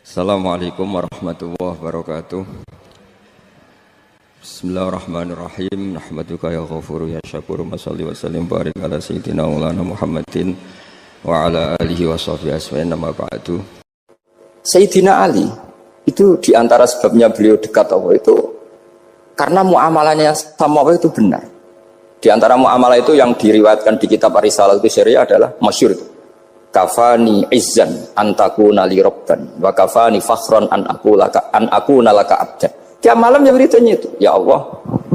Assalamualaikum warahmatullahi wabarakatuh. Bismillahirrahmanirrahim. Nahmaduka ya ghafuru ya syakuru. Mashalli wa sallim barik ala sayyidina maulana Muhammadin wa ala alihi wa sahbihi asma'in nama ba'du. Sayyidina Ali itu diantara sebabnya beliau dekat Allah itu karena muamalahnya sama Allah itu benar. Di antara muamalah itu yang diriwayatkan di kitab Ar-Risalah itu syariah adalah masyhur itu. Kafani izzan antakuna li rabban wa kafani fakhran an akuna laka abdan. Tiap malam yang beritanya itu, ya Allah,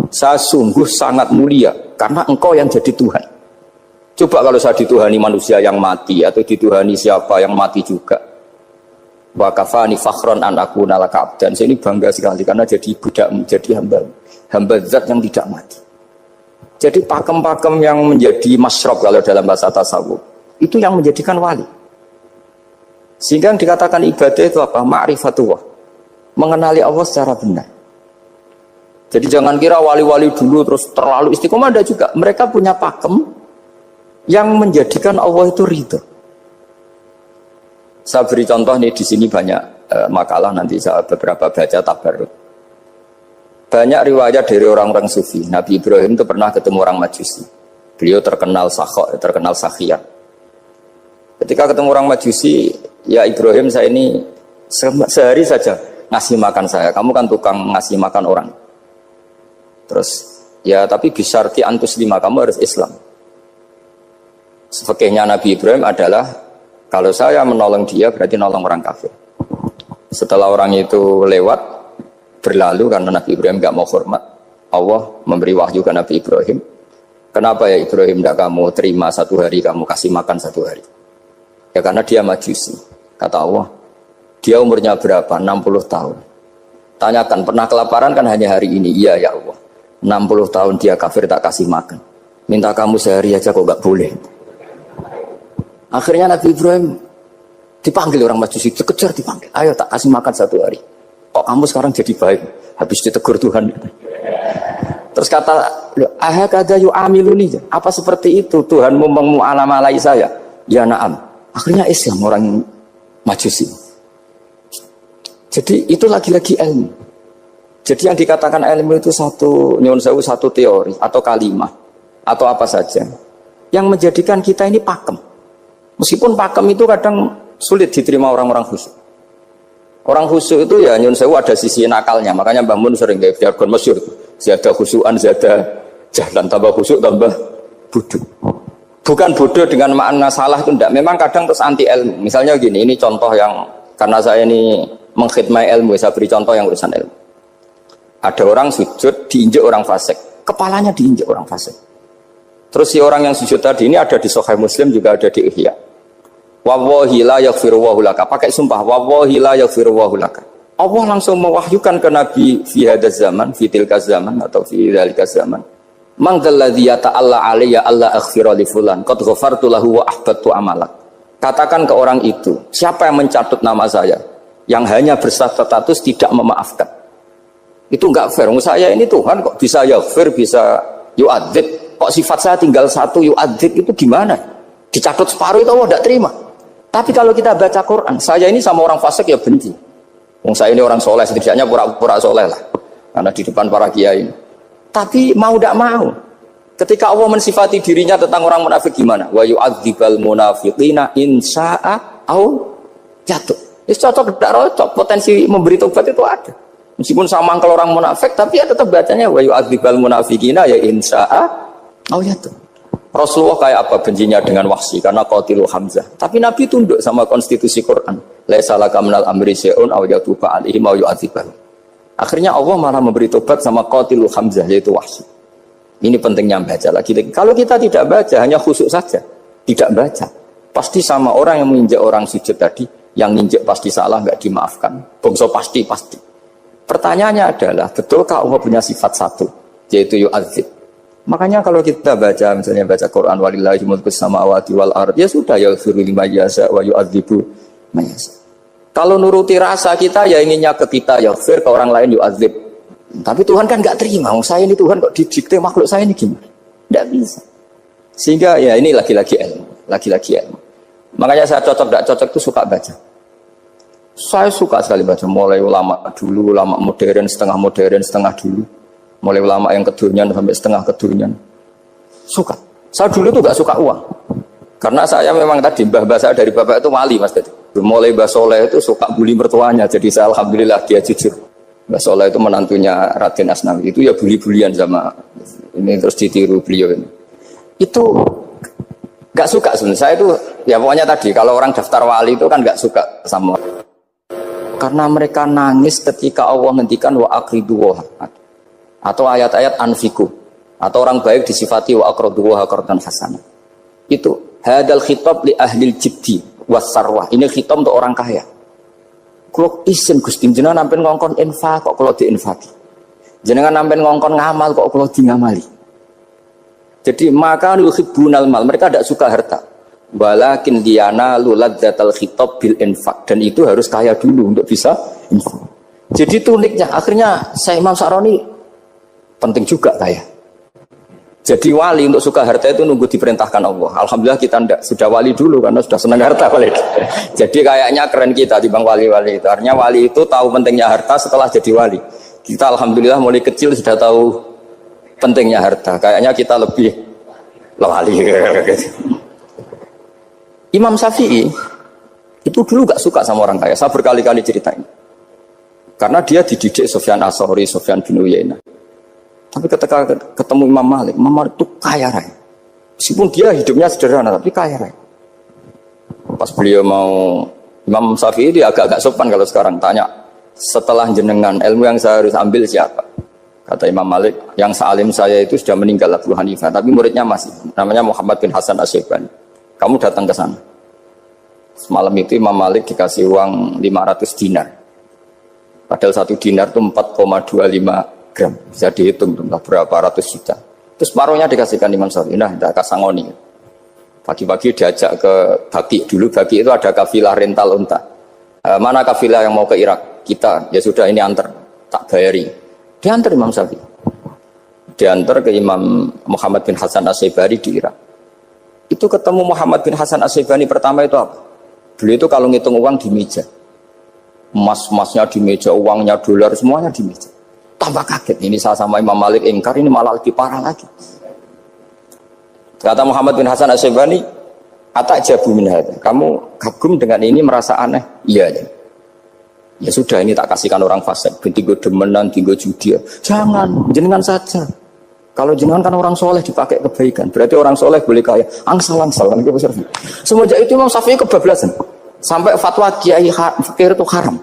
saya sungguh sangat mulia karena engkau yang jadi Tuhan. Coba kalau saya dituhani manusia yang mati atau dituhani siapa yang mati juga. Wa kafani fakhran an akuna laka abdan. Saya ini bangga sekali karena jadi budak, jadi hamba zat yang tidak mati. Jadi pakem-pakem yang menjadi masyrab kalau dalam bahasa tasawuf itu yang menjadikan wali. Sehingga yang dikatakan ibadah itu apa? Ma'rifatullah, mengenali Allah secara benar. Jadi jangan kira wali-wali dulu terus terlalu istiqomah. Ada juga mereka punya pakem yang menjadikan Allah itu ridho. Saya beri contoh nih, di sini banyak makalah, nanti saya beberapa baca tabarruk. Banyak riwayat dari orang-orang sufi. Nabi Ibrahim itu pernah ketemu orang Majusi. Beliau terkenal sakhok, terkenal sakhiyah. Ketika ketemu orang Majusi, ya Ibrahim, saya ini sehari saja ngasih makan saya. Kamu kan tukang ngasih makan orang. Terus, ya tapi bisyarti antus lima, kamu harus Islam. Fikihnya Nabi Ibrahim adalah, kalau saya menolong dia berarti nolong orang kafir. Setelah orang itu lewat, berlalu karena Nabi Ibrahim gak mau hormat, Allah memberi wahyu ke Nabi Ibrahim. Kenapa ya Ibrahim tidak kamu terima satu hari, kamu kasih makan satu hari? Ya karena dia Majusi. Kata Allah, dia umurnya berapa? 60 tahun. Tanyakan, pernah kelaparan kan hanya hari ini? Iya ya Allah. 60 tahun dia kafir tak kasih makan. Minta kamu sehari aja kok gak boleh. Akhirnya Nabi Ibrahim dipanggil orang Majusi, dikejar dipanggil. Ayo tak kasih makan satu hari. Kok kamu sekarang jadi baik? Habis ditegur Tuhan. Terus kata, ahakada yu'amiluni. Apa seperti itu Tuhanmu mengu'alamalai saya? Ya na'am. Akhirnya Islam orang Majusi. Jadi itu lagi-lagi ilmu. Jadi yang dikatakan ilmu itu satu teori atau kalimat atau apa saja yang menjadikan kita ini pakem. Meskipun pakem itu kadang sulit diterima orang-orang khusyuk. Orang khusyuk itu ya nyun sewu ada sisi nakalnya. Makanya Mbah Mun sering kayak jargon masyhur. Zada khusyuan, zada jahlan, tambah khusyuk tambah bodoh. Bukan bodoh dengan makna salah itu enggak. Memang kadang terus anti ilmu. Misalnya gini, ini contoh yang karena saya ini mengkhidmati ilmu, saya beri contoh yang urusan ilmu. Ada orang sujud diinjek orang fasik, kepalanya diinjek orang fasik. Terus si orang yang sujud tadi ini ada di Sahih Muslim, juga ada di Ihya. Wallahi la yaghfirullahu laka. Pakai sumpah, wallahi la yaghfirullahu laka. Allah langsung mewahyukan ke Nabi fi hadzal zaman, fi tilkaz zaman atau fi dzalikaz zaman. Man dzalladzi yata'alla alayya alla aghfira li fulan qad ghafartu lahu wa ahbattu amalak. Katakan ke orang itu, siapa yang mencatut nama saya yang hanya berstatus tidak memaafkan. Itu enggak fair. Saya ini Tuhan kok bisa yaghfir, bisa yu'adzib. Kok sifat saya tinggal satu, yu'adzib itu gimana? Dicatut separuh itu Allah tidak terima. Tapi kalau kita baca Quran, saya ini sama orang fasik ya benci. Saya ini orang soleh, setidaknya pura-pura soleh lah. Karena di depan para kiai. Tapi mau tidak mau, ketika Allah mensifati dirinya tentang orang munafik gimana? Wa yu'adzibal munafiqina in sya'a au jatuh. Itu cocok tidak cocok, potensi memberi tobat itu ada. Meskipun sama kalau orang munafik, tapi ya tetap bacanya wa yu'adzibal munafiqina ya in sya'a au jatuh. Rasulullah kayak apa bencinya dengan Wahsy karena qatilu Hamzah. Tapi Nabi tunduk sama konstitusi Quran. Laisa laka minal amri syai'un aw yatuba alaihim aw yu'adzibahum. Akhirnya Allah malah memberi tobat sama qatilu Hamzah, yaitu Wahsy. Ini pentingnya baca lagi. Kalau kita tidak baca, hanya khusyuk saja, tidak baca, pasti sama orang yang menginjak orang sujud tadi, yang nginjak pasti salah, nggak dimaafkan. Bongso pasti. Pertanyaannya adalah, betulkah Allah punya sifat satu, yaitu yu'adzib? Makanya kalau kita baca, misalnya baca Quran, walillahi mulkus samawati wal ard, ya sudah, yaghfiru liman yasha wa yu'adzibu man yasha. Kalau nuruti rasa kita, ya inginnya ke kita, yaghfir, ke orang lain yu'adzib. Tapi Tuhan kan nggak terima. Saya ini Tuhan kok didikte makhluk saya ini gimana? Nggak bisa. Sehingga ya ini lagi-lagi ilmu. Makanya saya cocok tidak cocok itu suka baca. Saya suka sekali baca, mulai ulama dulu, ulama modern, setengah dulu. Mulai ulama yang kedunian sampai setengah kedunian. Suka. Saya dulu tuh gak suka uang. Karena saya memang tadi, mbah-mbah saya dari bapak itu wali mas tadi. Mulai Mbah Soleh itu suka bully mertuanya, jadi saya alhamdulillah dia jujur. Mbah Soleh itu menantunya Raden Asnawi, itu ya bully-bulian sama ini terus ditiru beliau ini. Itu gak suka sebenarnya. Saya itu ya pokoknya tadi kalau orang daftar wali itu kan gak suka sama. Karena mereka nangis ketika Allah ngendikan wa aqridu atau ayat-ayat anfiku atau orang baik disifati wa aqridu wa qardan hasanah. Itu hadal khitab li ahlil jibdi wasarwah. Ini khitab untuk orang kaya. Kalau isin Gusti jenengan nampen ngongkon infak kok kalau diinfaki. Jenengan nampen ngongkon ngamal kok kalau di ngamali. Jadi maka yuhibbunal mal, mereka tidak suka harta. Walakin diana luladzatal khitab bil infak, dan itu harus kaya dulu untuk bisa infak. Jadi itu uniknya. Akhirnya saya Imam Sa'roni penting juga kaya. Jadi wali untuk suka harta itu nunggu diperintahkan Allah. Alhamdulillah kita tidak, sudah wali dulu karena sudah senang harta wali. Jadi kayaknya keren kita dibanding wali-wali itu. Artinya wali itu tahu pentingnya harta setelah jadi wali. Kita alhamdulillah mulai kecil sudah tahu pentingnya harta. Kayaknya kita lebih wali. Imam Syafi'i itu dulu gak suka sama orang kaya. Saya berkali-kali ceritain. Karena dia dididik Sufyan As-Tsauri, Sufyan bin Uyainah. Tapi ketika ketemu Imam Malik itu kaya raya. Meskipun dia hidupnya sederhana, tapi kaya raya. Pas beliau mau, Imam Syafi'i dia agak-agak sopan kalau sekarang tanya, setelah jenengan ilmu yang saya harus ambil siapa? Kata Imam Malik, yang sealim saya itu sudah meninggal Abu Hanifah, tapi muridnya masih, namanya Muhammad bin Hasan Asy-Syaibani. Kamu datang ke sana. Semalam itu Imam Malik dikasih uang 500 dinar. Padahal 1 dinar itu 4,25 gram, bisa dihitung berapa ratus juta. Terus separuhnya dikasihkan Imam Syafi'i. Nah, tidak kasangoni. Pagi-pagi diajak ke Baqi. Dulu Baqi itu ada kafilah rental unta. Mana kafilah yang mau ke Irak? Kita, ya sudah ini antar, tak bayari. Diantar Imam Syafi'i. Diantar ke Imam Muhammad bin Hasan Asy-Syaibani di Irak. Itu ketemu Muhammad bin Hasan Asy-Syaibani pertama itu apa? Beliau itu kalau ngitung uang di meja. Emas-emasnya di meja, uangnya dolar, semuanya di meja. Tambah kaget, ini saya sama Imam Malik ingkar, ini malah lebih parah lagi. Kata Muhammad bin Hasan Asy-Syaibani, "Atajabu min hadza." Kamu kagum dengan ini, merasa aneh? Iya. Ya sudah, ini tak kasihkan orang fasik, tinggo demenan, tinggo judi. Jangan, jenengan saja. Kalau jenengan kan orang soleh dipakai kebaikan, berarti orang soleh boleh kaya. Angsal-angsal kan gitu. Semenjak itu Imam Syafi'i kebablasan. Sampai fatwa kiai fakir itu haram.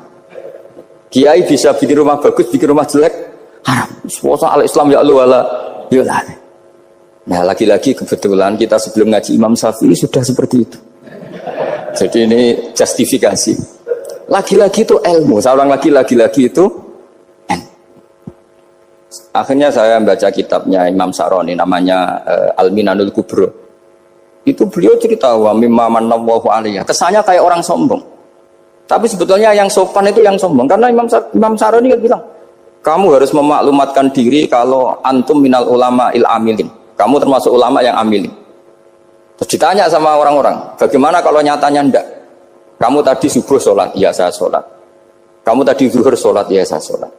Kiai bisa bikin rumah bagus, bikin rumah jelek, haram. Puasa al-Islam ya Allah wala yulah. Nah, lagi-lagi kebetulan kita sebelum ngaji Imam Syafi'i sudah seperti itu. Jadi ini justifikasi. Lagi-lagi itu ilmu. Saya ulang lagi itu akhirnya saya membaca kitabnya Imam Sa'roni namanya Al-Minanul Kubro. Itu beliau cerita wa mimma manallahu alaihi. Kesannya kayak orang sombong. Tapi sebetulnya yang sopan itu yang sombong. Karena Imam Sa'roni kan bilang, kamu harus memaklumatkan diri kalau antum minal ulama il amilin. Kamu termasuk ulama yang amilin. Terus ditanya sama orang-orang, bagaimana kalau nyatanya enggak? Kamu tadi subuh sholat, iya saya sholat. Kamu tadi zuhur sholat, iya saya sholat.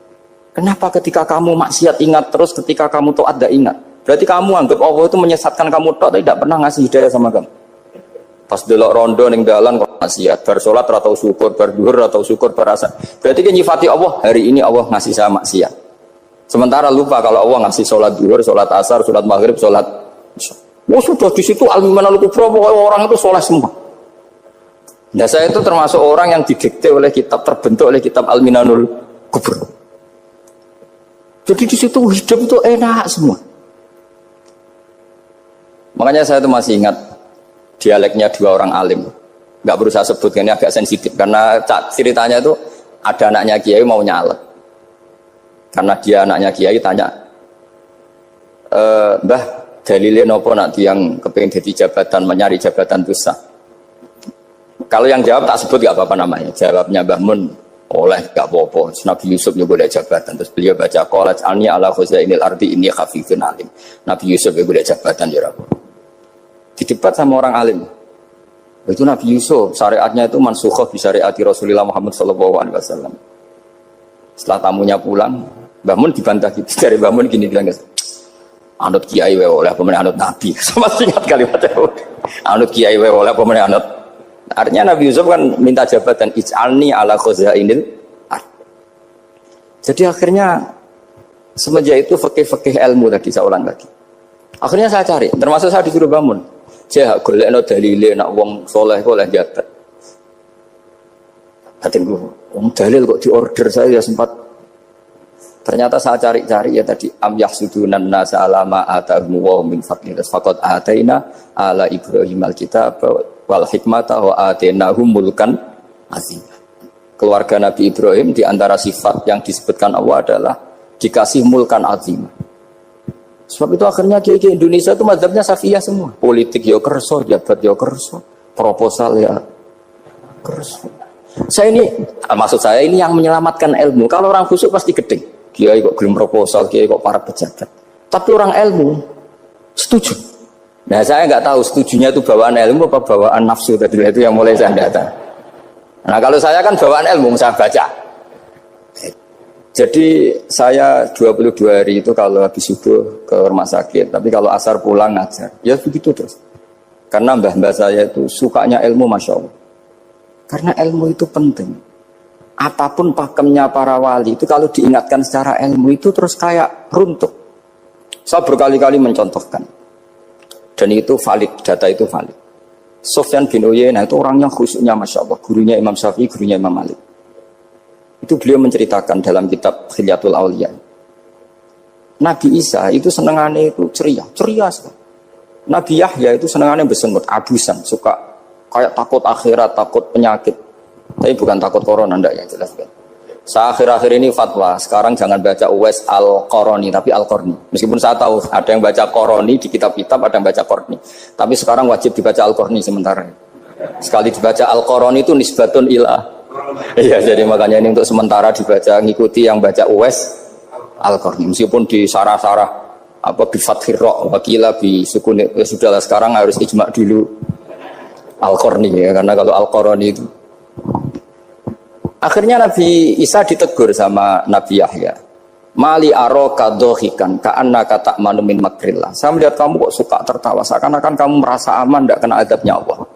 Kenapa ketika kamu maksiat ingat terus, ketika kamu taat tidak ingat? Berarti kamu anggap Allah itu menyesatkan kamu tapi tidak pernah ngasih hidayah sama kamu. Pas delok rondo ning dalan kok maksiat, bar salat ora tau syukur, bar dhuwur ora tau syukur, bar asar. Berarti kan nyifati Allah, hari ini Allah ngasih saya maksiat. Sementara lupa kalau Allah ngasih salat dhuwur, salat asar, salat maghrib, salat sudah di situ al-Minanul Kubro, orang itu soleh semua. Nah, saya itu termasuk orang yang didikte oleh kitab, terbentuk oleh kitab Al-Minanul Kubro. Jadi di situ hidup itu enak semua. Makanya saya itu masih ingat dialeknya dua orang alim. Nggak berusaha sebut, ini agak sensitif. Karena ceritanya itu ada anaknya kiai mau nyalek. Karena dia anaknya kiai tanya, Mbah, dalilnya nopo nanti yang kepingin jadi jabatan, mencari jabatan besar. Kalau yang jawab tak sebut gak apa-apa namanya. Jawabnya Mbah Mun, oleh gak apa-apa. Nabi Yusuf juga boleh jabatan. Terus beliau baca qalat alni ala khuzainil ardi inni khafifun alim. Nabi Yusuf juga boleh jabatan ya Rabb. Di debat sama orang alim. Itu Nabi Yusuf, syariatnya itu mansukhoh bi syariati Rasulullah Muhammad SAW. Setelah tamunya pulang, Mbah Mun dibantah gitu. Dari Mbah Mun gini bilang, anut kiai wae oleh pemenang anut Nabi. Sama ingat kalimatnya. Anut kiai wae oleh pemenang anut. Artinya Nabi Yusuf kan minta jabatan ij'alni ala khazainil ard. Jadi akhirnya semenjak itu fikih-fikih ilmu tadi saya ulang lagi. Akhirnya saya cari, termasuk saya disuruh bangun. Saya golekno dalile nak wong soleh kok oleh jabat. Hatiku, wong dalil kok diorder saya ya sempat. Ternyata saya cari-cari ya tadi am yahsudunan nasa alama atahum wa min fadli faqad ataina ala Ibrahim alkitab wal hikmata wa atainahum mulkan azim. Keluarga Nabi Ibrahim di antara sifat yang disebutkan Allah adalah dikasih mulkan azim. Sebab itu akhirnya kiai Indonesia itu mazhabnya Safiyah semua. Politik ya kerso, jabat ya kerso, proposal ya kerso. Saya ini, maksud saya ini yang menyelamatkan ilmu. Kalau orang khusyuk pasti gedeng. Kiai kok gelem proposal, kiai kok para pejabat. Tapi orang ilmu setuju. Nah saya nggak tahu setujunya itu bawaan ilmu apa bawaan nafsu tadi itu yang mulai saya datang. Nah kalau saya kan bawaan ilmu saya baca. Jadi saya 22 hari itu kalau habis subuh ke rumah sakit, tapi kalau asar pulang ngajar. Ya begitu terus. Karena mbah-mbah saya itu sukanya ilmu Masya Allah. Karena ilmu itu penting. Apapun pakemnya para wali itu kalau diingatkan secara ilmu itu terus kayak runtuh. Saya berkali-kali mencontohkan. Dan itu valid, data itu valid. Sufyan bin Uyainah itu orangnya khusyuknya Masya Allah. Gurunya Imam Syafi'i, gurunya Imam Malik. Itu beliau menceritakan dalam kitab Khilyatul Auliya. Nabi Isa itu senengannya itu ceria sekali. Nabi Yahya itu senengannya bersengut, abusan, suka kayak takut akhirat, takut penyakit. Tapi bukan takut corona, enggak ya jelas kan. Saya akhir-akhir ini fatwa, sekarang jangan baca Uwais Al-Qarani, tapi Al-Qarni. Meskipun saya tahu ada yang baca Qarani di kitab-kitab, ada yang baca Qarni. Tapi sekarang wajib dibaca Al-Qarni sementara. Sekali dibaca Al-Qarani itu nisbatun ilah. Iya, jadi makanya ini untuk sementara dibaca, ngikuti yang baca Uwais Al-Qarni. Meskipun di sarah-sarah apa bi fathir ra wakila bi sukun, ya sudahlah sekarang harus ijma dulu Al-Qarni ya, karena kalau Al-Qarani itu akhirnya Nabi Isa ditegur sama Nabi Yahya. Mali aroka dohikan ka'annaka ta'manu min makrillah. Saya melihat kamu kok suka tertawa, seakan-akan kamu merasa aman tidak kena adabnya Allah.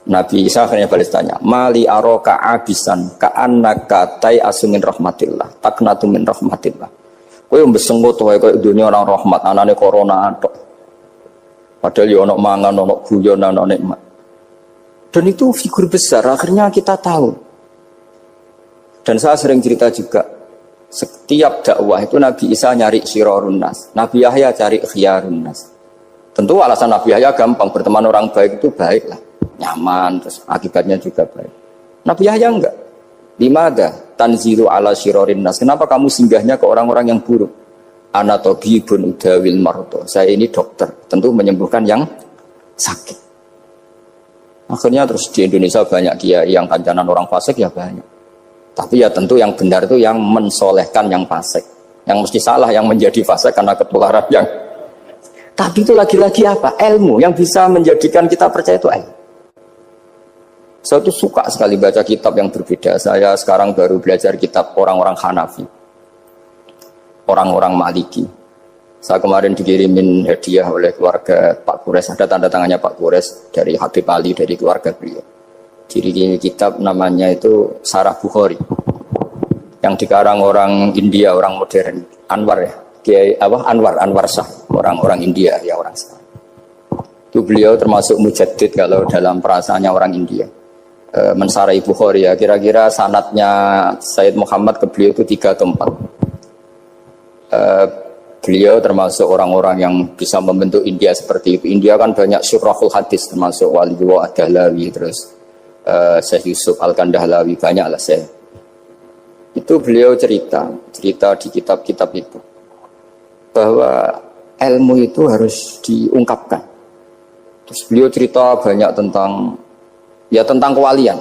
Nabi Isa akhirnya balas tanya, Mali aroka abisan ka'annaka tai'asu min rahmatillah taknatu min rahmatillah. Kowe mbesenggut wae koyo dunia orang rahmat, anane corona tok. Padahal ya ono mangan, ono guyon, ono nikmat. Dan itu figur besar, akhirnya kita tahu. Dan saya sering cerita juga, setiap dakwah itu Nabi Isa nyari syirarun nas, Nabi Yahya cari khiyarun nas. Tentu alasan Nabi Yahya gampang, berteman orang baik itu baik lah, nyaman, terus akibatnya juga baik. Nabi Yahya enggak. Limada tanzilu ala syirarin nas. Kenapa kamu singgahnya ke orang-orang yang buruk? Ana tabibun udawil mardo. Saya ini dokter, tentu menyembuhkan yang sakit. Akhirnya terus di Indonesia banyak kiai yang kancanan orang fasik ya banyak. Tapi ya tentu yang benar itu yang mensolehkan yang fasik. Yang mesti salah yang menjadi fasik karena ketularan yang. Tapi itu lagi-lagi apa? Ilmu yang bisa menjadikan kita percaya itu ilmu. Saya tuh suka sekali baca kitab yang berbeda. Saya sekarang baru belajar kitab orang-orang Hanafi, orang-orang Maliki. Saya kemarin dikirimin hadiah oleh keluarga Pak Kures. Ada tanda tangannya Pak Kures dari Habib Ali, dari keluarga beliau. Jadi kitab namanya itu Sarah Bukhari, yang dikarang orang India, orang modern, Anwar ya, Kiai Anwar Shah, orang-orang India ya, orang Shah. Itu beliau termasuk mujaddid kalau dalam perasaannya orang India. Mensarai Bukhari ya, kira-kira sanadnya Sayyid Muhammad ke beliau itu 3 atau 4. Beliau termasuk orang-orang yang bisa membentuk India seperti itu. India kan banyak syurahul hadis, termasuk Waliullah Ad-Dahlawi, terus Syekh Yusuf Al-Kandahlawi, banyak lah saya. Itu beliau cerita di kitab-kitab itu bahwa ilmu itu harus diungkapkan. Terus beliau cerita banyak tentang kewalian.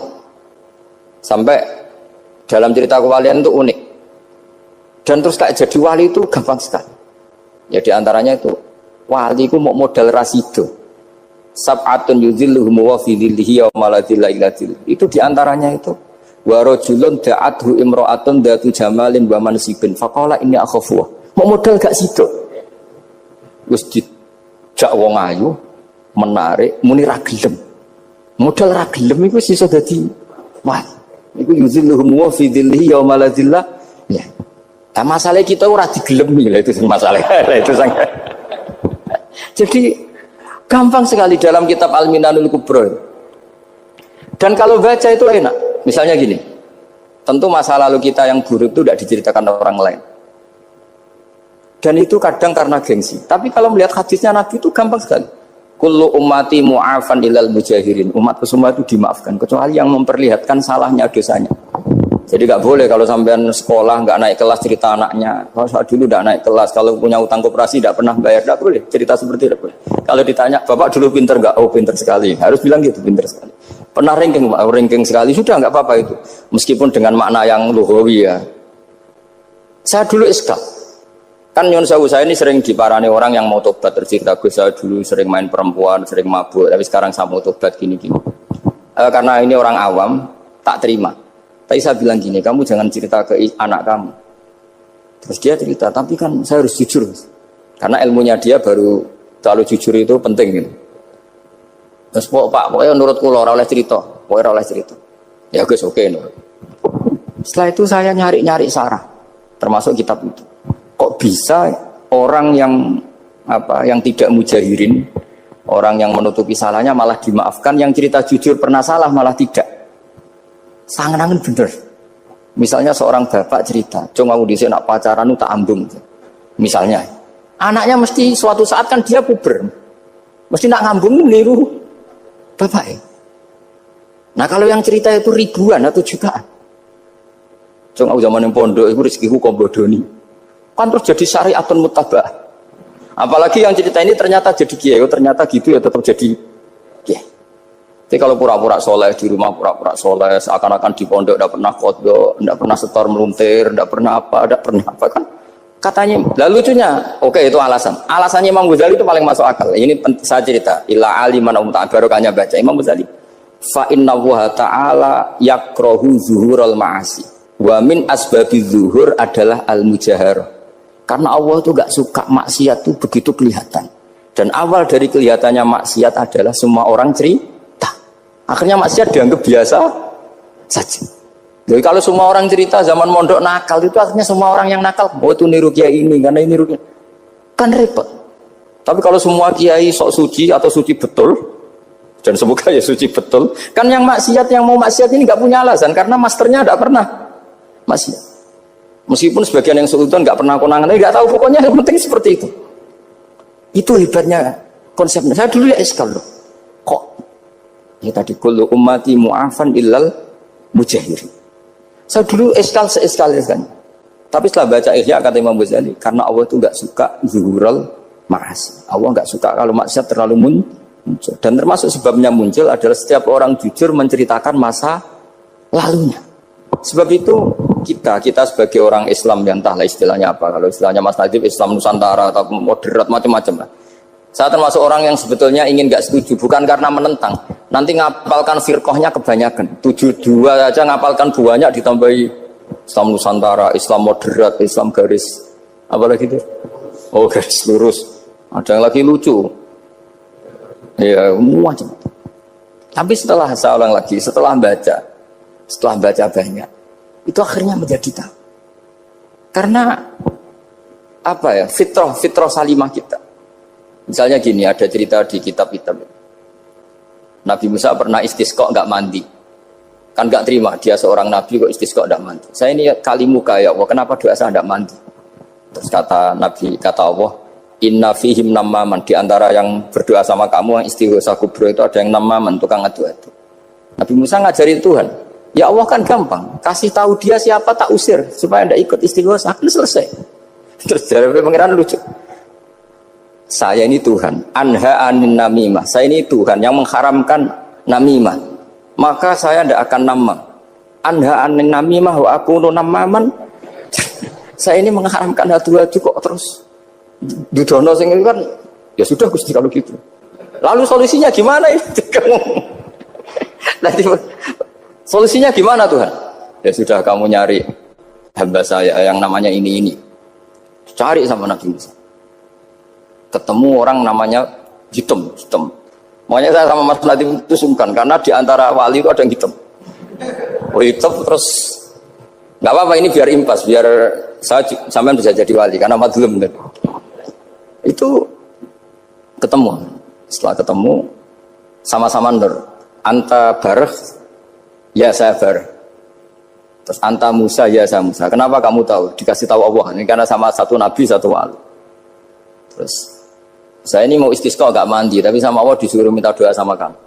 Sampai dalam cerita kewalian itu unik. Dan terus kayak jadi wali itu gampang sekali. Ya di antaranya itu wali itu mau modal rasido. sab'atun yuzilluhum wa fi dhillihi yauma la dhilla illa dhilluh. Itu diantaranya itu wa rajulun da'athu imra'atun dzatu jamalin wa mansibin faqala inni akhafu. Mau modal gak sido. Wis dijak wong ayu menarik muni ra gelem. Modal ra gelem iku iso dadi wah. Iku yuzilluhum wa fi dhillihi yauma la dhilla. Ya. Nah, masalah kita ora digelemi lah itu masalah. Itu sangat. Jadi gampang sekali dalam kitab Al-Minanul Kubra. Dan kalau baca itu enak. Misalnya gini, tentu masa lalu kita yang buruk itu tidak diceritakan orang lain. Dan itu kadang karena gengsi. Tapi kalau melihat hadisnya Nabi itu gampang sekali. Kullu ummati mu'afan ilal mujahirin. Umatku semua itu dimaafkan. Kecuali yang memperlihatkan salahnya dosanya. Jadi nggak boleh kalau sampean sekolah nggak naik kelas cerita anaknya. Kalau saat dulu nggak naik kelas, kalau punya utang koperasi nggak pernah bayar, nggak boleh cerita seperti itu. Kalau ditanya, bapak dulu pinter nggak? Oh pinter sekali. Harus bilang gitu, pinter sekali. Pernah ranking sekali, sudah nggak apa-apa itu. Meskipun dengan makna yang lugawi ya. Saya dulu iskal. Kan nyon sewu saya ini sering diparani orang yang mau tobat tercerita. Saya dulu sering main perempuan, sering mabuk, tapi sekarang saya mau tobat gini-gini. Karena ini orang awam, tak terima. Tapi saya bilang gini, kamu jangan cerita ke anak kamu. Terus dia cerita, tapi kan saya harus jujur. Karena ilmunya dia baru terlalu jujur itu penting gitu. Terus pokoknya menurut kula ora oleh cerita, pokoknya ora oleh cerita. Ya guys, oke nurut. Setelah itu saya nyari-nyari sarah, termasuk kitab itu. Kok bisa orang yang tidak mujahirin, orang yang menutupi salahnya malah dimaafkan, yang cerita jujur pernah salah malah tidak. Sangen-angen bener. Misalnya seorang bapak cerita, "Cung aku dhisik nak pacaran tak ambung." Misalnya, anaknya mesti suatu saat kan dia puber. Mesti nak ngambung niru bapak. Nah, kalau yang cerita itu ribuan atau jutaan. Cung aku zaman yang pondok iku rezekiku kok bodoni. Kan terus jadi syariatun muttaba'ah. Apalagi yang cerita ini ternyata jadi kiai, ternyata gitu ya tetap jadi kiai. Jadi kalau pura-pura soleh di rumah, pura-pura soleh, seakan-akan di pondok tidak pernah kodok, tidak pernah setor meluntir, tidak pernah apa kan? Katanya, lalu lucunya, oke itu alasan. Alasannya Imam Ghazali itu paling masuk akal. Ini saya cerita, illa aliman barokahnya baca Imam Ghazali. Fa inna wa ta'ala yakrohu zuhurul ma'asi. Wa min asbabi zuhur adalah al-mujaharah. Karena Allah itu gak suka maksiat itu begitu kelihatan. Dan awal dari kelihatannya maksiat adalah semua orang cerita. Akhirnya maksiat dianggap biasa saja. Jadi kalau semua orang cerita zaman mondok nakal itu akhirnya semua orang yang nakal, oh itu niru kiai ini karena ini niru kiai. Kan repot. Tapi kalau semua kiai sok suci atau suci betul, dan semoga ya suci betul, kan yang maksiat yang mau maksiat ini nggak punya alasan karena masternya nggak pernah maksiat. Meskipun sebagian yang seudon nggak pernah konangan, nggak tahu pokoknya yang penting seperti itu. Itu hebatnya konsepnya. Saya dulu ya eskal loh. Kok? Ya tadi kullu ummati mu'afan illal mujahir. Saya dulu eskal. Tapi setelah baca Ihya kata Imam Ghazali, karena Allah itu enggak suka zuhurul ma'asi. Allah enggak suka kalau maksiat terlalu muncul. Dan termasuk sebabnya muncul adalah setiap orang jujur menceritakan masa lalunya. Sebab itu kita sebagai orang Islam yang entahlah istilahnya apa. Kalau istilahnya Mas Najib Islam Nusantara atau moderat macam-macam lah. Saya termasuk orang yang sebetulnya ingin gak setuju, bukan karena menentang. Nanti ngapalkan firqahnya kebanyakan. 72 aja ngapalkan banyak ditambahi Islam Nusantara, Islam moderat, Islam garis. Apalagi itu? Oh garis lurus. Ada yang lagi lucu. Ya macam. Tapi setelah saya ulang lagi, setelah baca banyak, itu akhirnya menjadi tahu. Karena apa ya? Fitrah salimah kita. Misalnya gini, ada cerita di kitab-kitab. Nabi Musa pernah istisqa nggak mandi. Kan nggak terima, dia seorang nabi kok istisqa nggak mandi. Saya ini kali muka ya Allah, kenapa doa saya nggak mandi? Terus kata Allah, inna fihim namaman. Di antara yang berdoa sama kamu, yang istighosa kubro itu ada yang namaman, tukang adu-adu. Nabi Musa ngajari Tuhan. Ya Allah kan gampang, kasih tahu dia siapa tak usir, supaya tidak ikut istighosa, kan selesai. Terus dari pengiran lucu. Saya ini Tuhan, anha anin namimah. Saya ini Tuhan yang mengharamkan namimah. Maka saya tidak akan namam. Anha anin namimah wa akunu namaman. Saya ini mengharamkan adu-adu kok terus. Dudono sing kan ya sudah Gusti kalau gitu. Lalu solusinya gimana ini? Nanti solusinya gimana Tuhan? Ya sudah kamu nyari hamba saya yang namanya ini. Cari sama Nabi Musa. Ketemu orang namanya hitam. Makanya saya sama Mas Nadim itu sungkan karena di antara wali itu ada yang hitam. Oh hitam terus nggak apa-apa ini biar impas, biar saya sampean bisa jadi wali karena madlum kan. Itu ketemu. Setelah ketemu sama-sama nur. Anta bareh, ya saya bareh. Terus anta Musa, ya saya Musa. Kenapa kamu tahu? Dikasih tahu Allah. Ini karena sama satu nabi, satu wali. Terus saya ini mau istisqa gak mandi, tapi sama Allah disuruh minta doa sama kamu.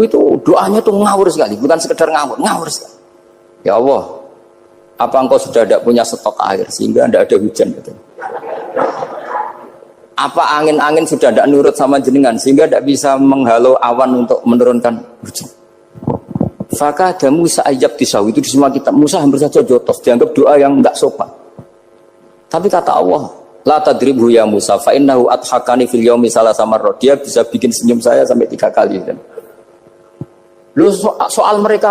Itu doanya tuh ngawur sekali, bukan sekedar ngawur sekali. Ya Allah, apa engkau sudah tidak punya stok air sehingga tidak ada hujan? Gitu. Apa angin-angin sudah tidak nurut sama jenengan sehingga tidak bisa menghalau awan untuk menurunkan hujan? Maka ada Musa ajab disawi itu di semua kitab. Musa hampir saja jotos, dianggap doa yang tidak sopan. Tapi kata Allah, la tadribhu ya Musa fa innahu adhakani fil yaumi salasa marrat. Dia bisa bikin senyum saya sampai 3 kali. Lu soal mereka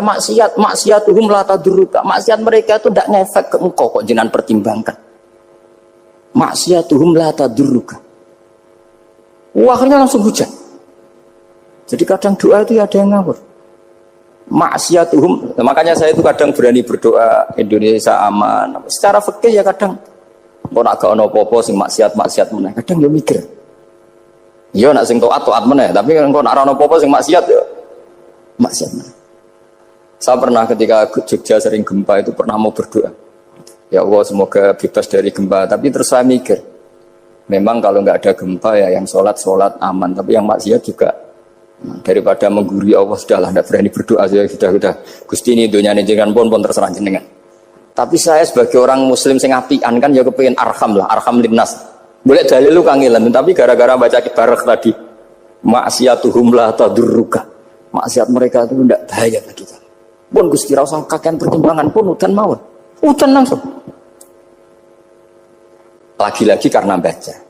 maksiatuhum la tadruka. Maksiat mereka itu tidak ngefek ke engkau kok jenengan pertimbangkan. Maksiatuhum la tadruka. Akhirnya langsung hujan. Jadi kadang doa itu ada yang ngawur. Maksiatuhum, makanya saya itu kadang berani berdoa Indonesia aman. Secara fikih ya kadang kok nak gak ono apa-apa sing maksiat meneh. Kadang yo mikir. Yo nak sing taat meneh, tapi kok nak ora ono apa-apa sing maksiat yo maksiat meneh. Saya pernah ketika Jogja sering gempa itu pernah mau berdoa. Ya Allah semoga bebas dari gempa, tapi terus saya mikir. Memang kalau nggak ada gempa ya yang sholat aman, tapi yang maksiat juga daripada menggurui Allah sudahlah, tidak berani berdoa sudah Gusti ini dunia ini jangan pun terserah jenengan. Tapi saya sebagai orang Muslim sing apian kan ya kepengin arham linnas. Boleh dalil lu kangelan, tapi gara-gara baca barek tadi maksiatuhum la tadurruka. Maksiat mereka itu tidak bahaya bagi kita. Pun Gusti ra usah kakean pertimbangan pun udan mawon. Udan langsung. Lagi-lagi karena baca.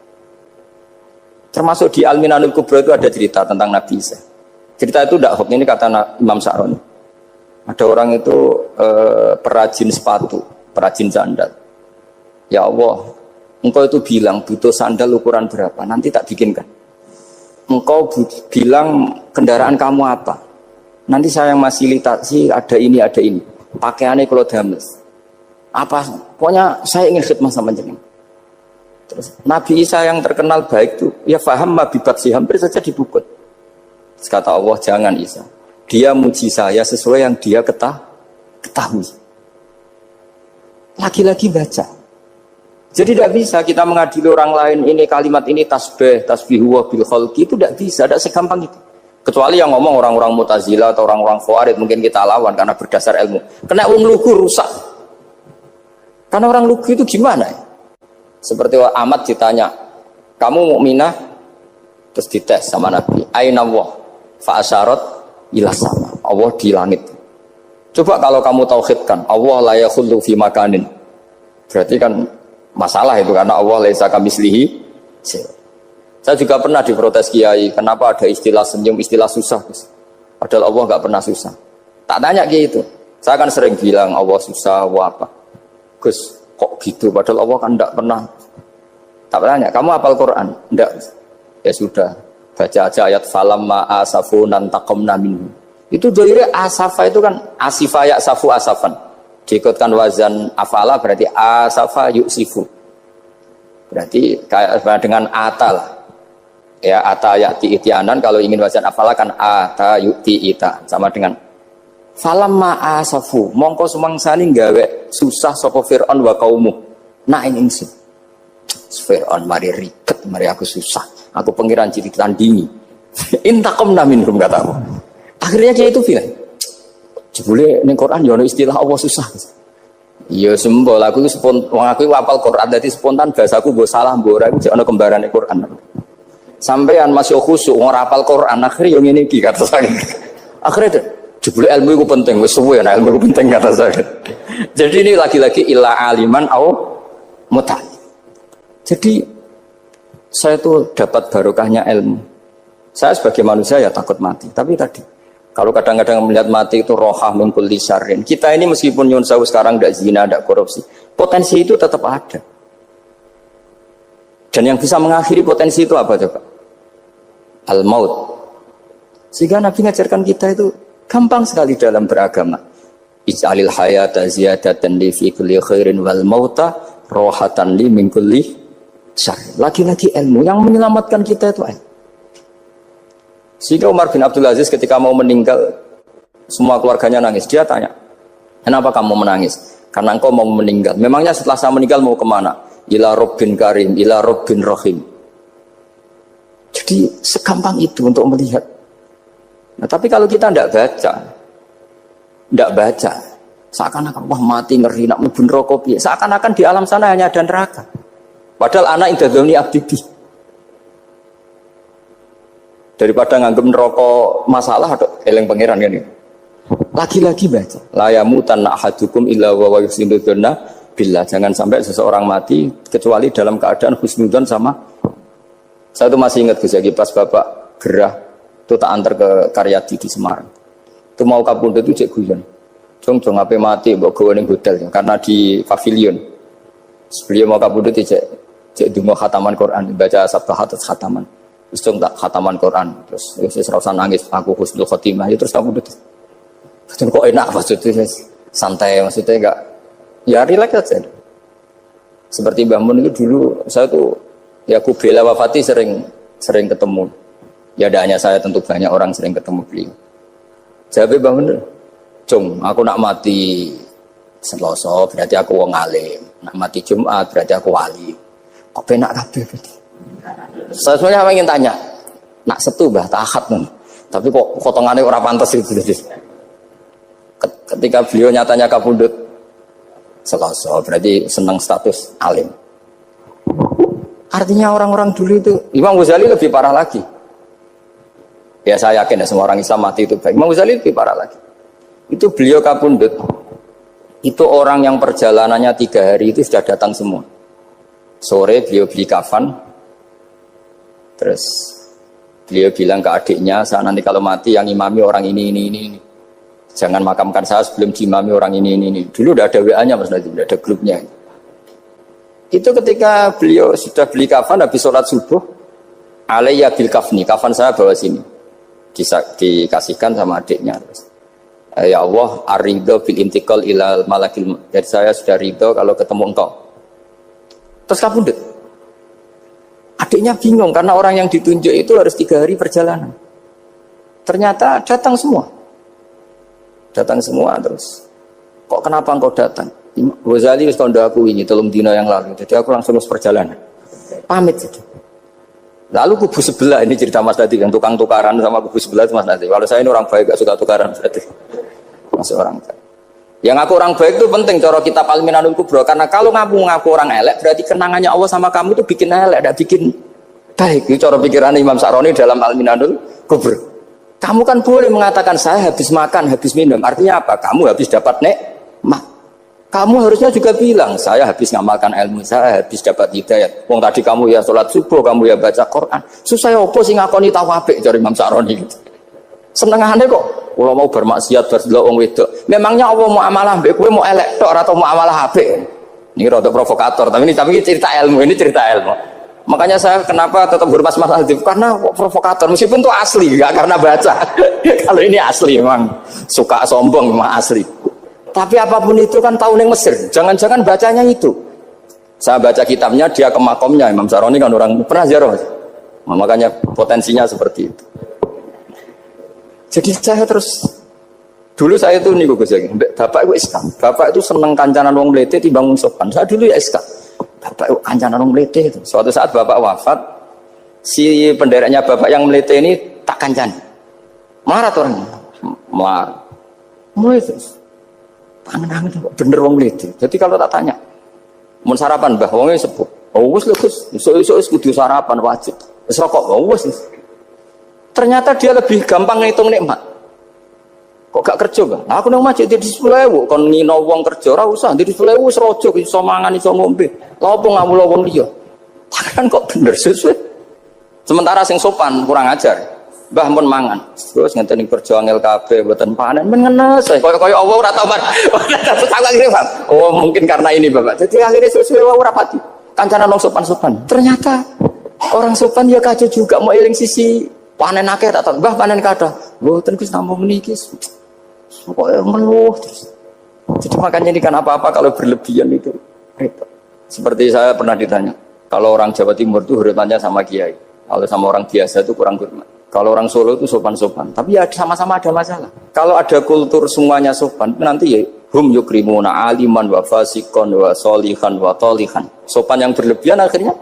Termasuk di Al-Minanul Kubra itu ada cerita tentang Nabi Isa. Cerita itu tidak hoax, ini kata Imam Sa'roni. Ada orang itu perajin sepatu, perajin sandal. Ya Allah, engkau itu bilang butuh sandal ukuran berapa, nanti tak bikinkan. Engkau bilang kendaraan kamu apa, nanti saya yang fasilitasi ada ini. Pakaiannya kalau dames. Apa, pokoknya saya ingin khidmah sama jenengan. Terus Nabi Isa yang terkenal baik itu ya faham mabibaksi hampir saja dibukut. Terus kata Allah jangan Isa, dia muji saya sesuai yang dia ketahui. Lagi-lagi baca. Jadi tidak bisa kita mengadili orang lain ini kalimat ini tasbihu wa bil khalqi, itu tidak bisa, tidak segampang itu. Kecuali yang ngomong orang-orang Mu'tazilah atau orang-orang Khawarij mungkin kita lawan karena berdasar ilmu. Kena lugu rusak. Karena orang lugu itu gimana ya? Seperti Ahmad ditanya, kamu mukminah? Terus dites sama Nabi, aina Allah? Fa asyarat ila sama. Allah di langit. Coba kalau kamu tauhidkan, Allah la yakhullu fi makanin. Berarti kan masalah itu karena Allah laisa kamitslihi. Saya juga pernah diprotes kiai, kenapa ada istilah senyum, istilah susah? Padahal Allah enggak pernah susah. Tak tanya gitu. Saya kan sering bilang Allah susah, Allah apa? Gus, kok gitu? Padahal Allah kan enggak pernah. Tak tanya, kamu hafal Quran? Enggak. Ya sudah, baca aja ayat falamma asafunan taqamna minhu. Itu dari asafa itu kan asifa ya safu asafan. Diikutkan wazan afala berarti asafa yusifu. Berarti kayak dengan ata lah. Ya ata ya'ti ityanan, kalau ingin wazan afala kan ata yu'ti ita, sama dengan falamma asafu mongko sumangsani gawe susah sapa Fir'aun wa kaumu nah ini ingsun Fir'aun mari ribet, mari aku susah, aku pengiran jadi tandingi intaqamna minhum katamu. Akhirnya dia itu bilang jebule ning Quran yo istilah Allah susah. Ya sembol aku itu aku hafal Quran dadi spontan bahasaku mbok salah mbok ora iku ana kembarane Quran. Sampean masih khusyuk ora hafal Quran akhirnya yo ngene iki kata saya. Akhirnya jebule ilmu itu penting, wis suwe nah ilmu itu penting kata saya. Jadi ini lagi-lagi illa aliman au muta. Jadi saya tuh dapat barokahnya ilmu. Saya sebagai manusia ya takut mati. Tapi tadi, kalau kadang-kadang melihat mati itu rohah min kulli syarrin. Kita ini meskipun nyun sewu sekarang tidak zina, tidak korupsi, potensi itu tetap ada. Dan yang bisa mengakhiri potensi itu apa coba? Al-maut. Sehingga Nabi mengajarkan kita itu gampang sekali dalam beragama. Ij'alil hayata ziyadatan li fi kulli khairin wal mauta rohatan li min kulli syarrin. Lagi-lagi ilmu yang menyelamatkan kita itu ilmu. Sehingga Umar bin Abdul Aziz ketika mau meninggal, semua keluarganya nangis. Dia tanya, kenapa kamu menangis? Karena engkau mau meninggal. Memangnya setelah saya meninggal mau kemana? Ila Rabbin Karim, ila Rabbin Rahim. Jadi segampang itu untuk melihat. Nah, tapi kalau kita tidak baca, seakan-akan wah mati ngeri nak mlebu neraka piye. Seakan-akan di alam sana hanya ada neraka. Padahal anak indadzoni abdi. Daripada nganggep neraka masalah atau eleng pangeran kan ini. Lagi-lagi baca. La yamutan ahadukum illa wa yuhsinudzanna billah. Jangan sampai seseorang mati kecuali dalam keadaan husnudzon sama. Saya itu masih ingat Gus Yagi pas Bapak gerah itu tak antar ke Karyadi di Semarang. Itu mau kapundhut itu cek guyon. Jong ape mati mbok gawe ning hotel karena di pavilion. Sebelum mau kapundhut cek donga khataman Quran, baca sabbahat khataman. Terus tak khataman Quran, terus ora usah nangis, aku husnul khotimah, terus kamu udah. Terus kok enak maksudnya, santai maksudnya enggak, ya relax aja. Seperti Mbah Mun itu dulu, saya tuh ya aku bela wafati sering ketemu. Ya ada hanya saya, tentu banyak orang sering ketemu beliau. Jawab Mbah Mun, Cung, aku nak mati Selasa berarti aku wong alim, nak mati Jumat berarti aku wali. Kok penak kabeh berarti? Saya sebenarnya ingin tanya, nak Setu Mbah Tahat nih, tapi kok potongannya ora pantas itu. Ketika beliau nyatanya kapundhut Selasa, berarti senang status alim. Artinya orang-orang dulu itu, Imam Ghazali lebih parah lagi. Ya saya yakin ya semua orang Islam mati itu baik. Imam Ghazali lebih parah lagi. Itu beliau kapundhut, itu orang yang perjalanannya 3 hari itu sudah datang semua. Sore beliau beli kafan. Terus beliau bilang ke adiknya, saya nanti kalau mati yang imami orang ini. Jangan makamkan saya sebelum diimami orang ini. Dulu udah ada WA-nya Mas Nadim, udah ada grupnya. Itu ketika beliau sudah beli kafan habis sholat subuh, alayya bil kafni, kafan saya bawa sini. Dikasihkan sama adiknya. Ya Allah, ar-ridho bil intiqal ilal malakil. Jadi saya sudah ridho kalau ketemu engkau. Terus kapundhut. Adiknya bingung karena orang yang ditunjuk itu harus 3 hari perjalanan. Ternyata datang semua terus. Kok kenapa engkau datang? Ghazali wis tanda aku ini 3 dina yang lalu. Jadi aku langsung perjalanan. Pamit saja. Lalu kubu sebelah ini cerita Mas Nadi yang tukang tukaran sama kubu sebelah itu Mas Nadi. Kalau saya ini orang baik gak suka tukaran berarti masih orang baik. Yang aku orang baik itu penting cara kitab Al-Minanul Kubra, karena kalau ngaku orang elek berarti kenangannya Allah sama kamu itu bikin elek, tidak bikin baik. Itu cara pikiran Imam Sa'roni dalam Al-Minanul Kubra. Kamu kan boleh mengatakan saya habis makan, habis minum. Artinya apa? Kamu habis dapat nikmat. Kamu harusnya juga bilang saya habis ngamalkan ilmu, saya habis dapat hidayat. Wong tadi kamu ya sholat subuh, kamu ya baca Quran. Susah opo sing ngakoni tawabik dari Imam Sa'roni gitu. Senengane kok kalau mau bermaksiat berdelok wong wedok. Memangnya Allah mau amalah mbek kowe mau elek tok atau mau amalah apik? Ini rada provokator, tapi ini cerita ilmu, Makanya saya kenapa tetap hormat Mas Hadif, karena provokator meskipun itu asli, enggak karena baca. Kalau ini asli memang suka sombong memang asli. Tapi apapun itu kan tahu neng Mesir. Jangan-jangan bacanya itu. Saya baca kitabnya, dia ke makomnya Imam Sa'roni kan orang pernah ziarah. Makanya potensinya seperti itu. Jadi saya terus dulu saya itu nih Gus Yagi, bapak itu SK. Bapak itu seneng kancanan wong mlete timbang wong sopan. Saya dulu ya SK. Bapak itu kancanan wong mlete itu. Suatu saat bapak wafat, si pendereknya bapak yang mlete ini tak kancan. Marah tuh orangnya. Mulai terus. Tangan-tangan bener wong mlete. Jadi kalau tak tanya, mun sarapan Mbah wonge sepuh. Oh wis lho Gus, iso-iso wis kudu sarapan wajib. Wis rokok, oh wis. Ternyata dia lebih gampang ngitung nikmat. Kok gak kerja Bang? Nah, aku nang masjid di 10.000 kon ngino wong kerja ora usah di 10.000 wis rojo iso mangan iso ngombe. Lha opo ngamulo wong liya? Kan kok bener sesuai. Sementara sing sopan kurang ajar. Mbah mun mangan. Terus ngenteni kerja angel kabeh mboten panen men ngenes. Kaya Allah ora tau oh mungkin karena ini Bapak. Jadi akhirnya sesuai ora pati. Kancana nang sopan-sopan. Ternyata orang sopan ya kaca juga mau eling sisi panen akeh tak tahu. Mbah panen kathah. Mboten Gus namung niki. Kok ngeluh terus. Jadi makanya ini kan apa-apa kalau berlebihan itu repot. Seperti saya pernah ditanya, kalau orang Jawa Timur itu hormatnya sama kiai, kalau sama orang biasa itu kurang hormat. Kalau orang Solo itu sopan-sopan, tapi ya sama-sama ada masalah. Kalau ada kultur semuanya sopan, nanti ya hum yukrimuna aliman wa fasikon wa solihan wa tolihan. Sopan yang berlebihan akhirnya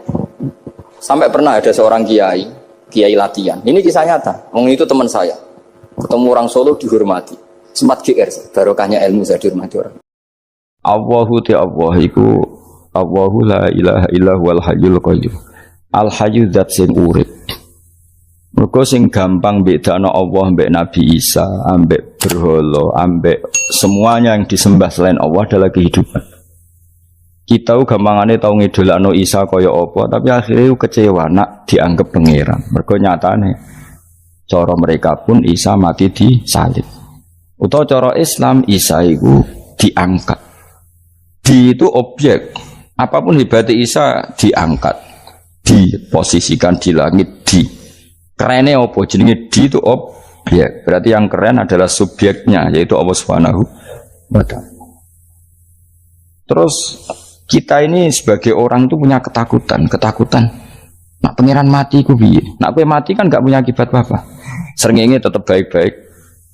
sampai pernah ada seorang kiai latihan. Ini kisah nyata. Itu teman saya. Ketemu orang Solo dihormati. Sempat GR, barokahnya ilmu saya dihormati orang. Allahu Allah iku Allahu la ilaha illa huwal hayyul qayyum. Al hayyu dzat sing urip. Mergo sing gampang bedakno Allah mbek Nabi Isa, ambek berhala, ambek semuanya yang disembah selain Allah adalah kehidupan. Kita gampangane tau ngidolakno Isa kaya apa, tapi akhirnya kecewa nak dianggap pangeran. Mergo nyatane cara mereka pun Isa mati disalib. Utawa cara Islam Isa itu diangkat. Di itu objek. Apapun hebatnya Isa diangkat, diposisikan di langit, kerennya apa? Jenenge di itu objek. Berarti yang keren adalah subjeknya, yaitu Allah Subhanahu wa ta'ala. Terus kita ini sebagai orang itu punya ketakutan. Nak pangeran mati ku piye? Nak kowe mati kan gak punya akibat apa-apa. Srengenge tetap baik-baik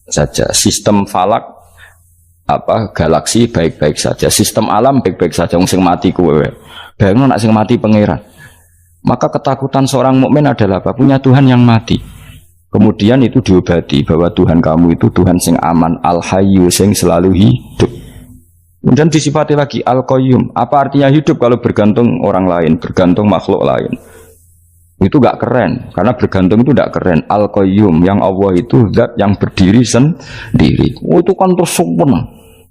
saja. Sistem falak galaksi baik-baik saja. Sistem alam baik-baik saja. Wong sing mati kowe. Bayangno nak sing mati pangeran. Maka ketakutan seorang mukmin adalah apa? Punya Tuhan yang mati. Kemudian itu diobati bahwa Tuhan kamu itu Tuhan sing aman, al-hayyu sing selalu hidup. Kemudian disifati lagi al-qayyum. Apa artinya hidup kalau bergantung orang lain, bergantung makhluk lain? Itu gak keren, karena bergantung itu gak keren. Al-qayyum, yang Allah itu zat yang berdiri sendiri. Oh, itu kan terus sempurna.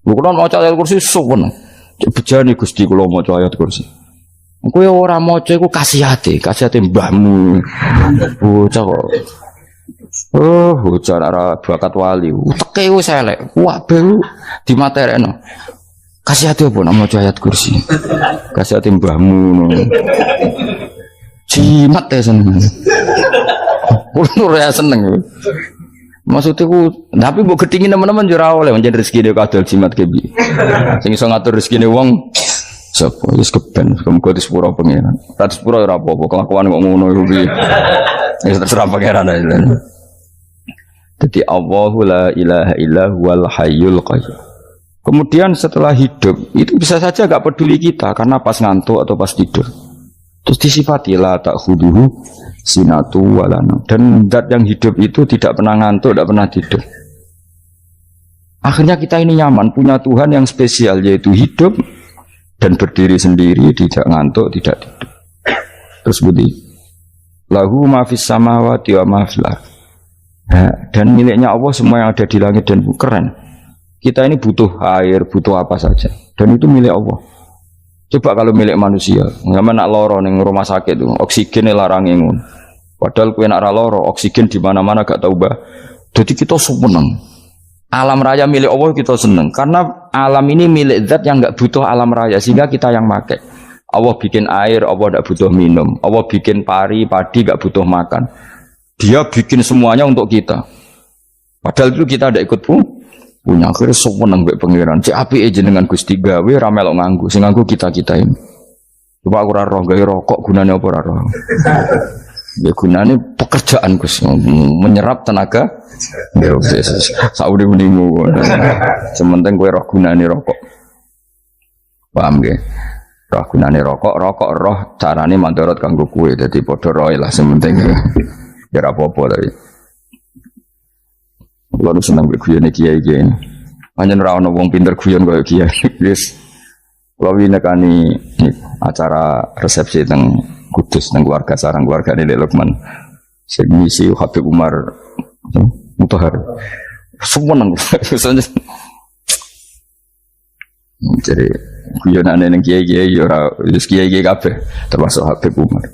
Bukan mau ayat kursi sempurna. Bejani Gusti kula maca ayat kursi. Kowe ora maca iku kasihate mbahmu. Bocah kok. Oh, bocah ora bakat wali. Uteke wis elek. Wah, baru dimaterekno. Kasihate apa nak maca ayat kursi? Kasihate mbahmu. Jimat ya seneng. Kulo ora seneng. Maksudnya tapi mbok gedhingi teman-teman yo ora oleh menjadi rezeki dia kadal jimat ke piye. Sing iso ngatur rezekine wong sapa wis keben muga disepuro pangeran. Tak disepuro ora apa-apa kelakuan kok ngono iku piye. Wis terserah pangeran ae. Jadi Allahu la ilaha illa huwal hayyul qayyum. Kemudian setelah hidup itu bisa saja gak peduli kita karena pas ngantuk atau pas tidur. Terus disifati la ta'khuduhu sinatu walana. Dan zat yang hidup itu tidak pernah ngantuk, tidak pernah tidur. Akhirnya kita ini nyaman punya Tuhan yang spesial yaitu hidup dan berdiri sendiri, tidak ngantuk, tidak tidur. Terus budi lahu ma fis samawati wa ma fil ardh. Dan miliknya Allah semua yang ada di langit dan bumi. Keren. Kita ini butuh air, butuh apa saja, dan itu milik Allah. Coba kalau milik manusia, nggak nak loro neng rumah sakit tuh, oksigennya larang ingun. Padahal kue nak loro, oksigen di mana-mana gak tahu bah. Jadi kita seneng. Alam raya milik Allah kita seneng, karena alam ini milik zat yang nggak butuh alam raya, sehingga kita yang pakai. Allah bikin air, Allah tidak butuh minum. Allah bikin padi gak butuh makan. Dia bikin semuanya untuk kita. Padahal itu kita tidak ikut pun. Punya akhirnya seneng mbek pangeran. Cek apike jenengan Gusti gawe ra melok nganggo. Sing nganggo kita-kita ini. Coba aku ora roh gawe rokok gunane apa ora roh. Ya gunane pekerjaan Gus, menyerap tenaga. Ya wis sauri-unimu. Sementing kowe roh gunane rokok. Paham nggih? Roh gunane rokok roh carane mandorot kanggo kowe. Dadi padha roe lah sementing. Ya ora apa-apa tapi. Lalu senang berguyon kiai-kiai ini. Hanya nerawon wong pinter guyon kaya kiai. Yes. Kalau ini kan acara resepsi teng Kudus teng keluarga sarang keluarga ini Lukman. Segmisi Habib Umar Mutahar. Semua nang. Jadi guyonan neng kiai-kiai ora wis kiai-kiai kabeh termasuk Habib Umar.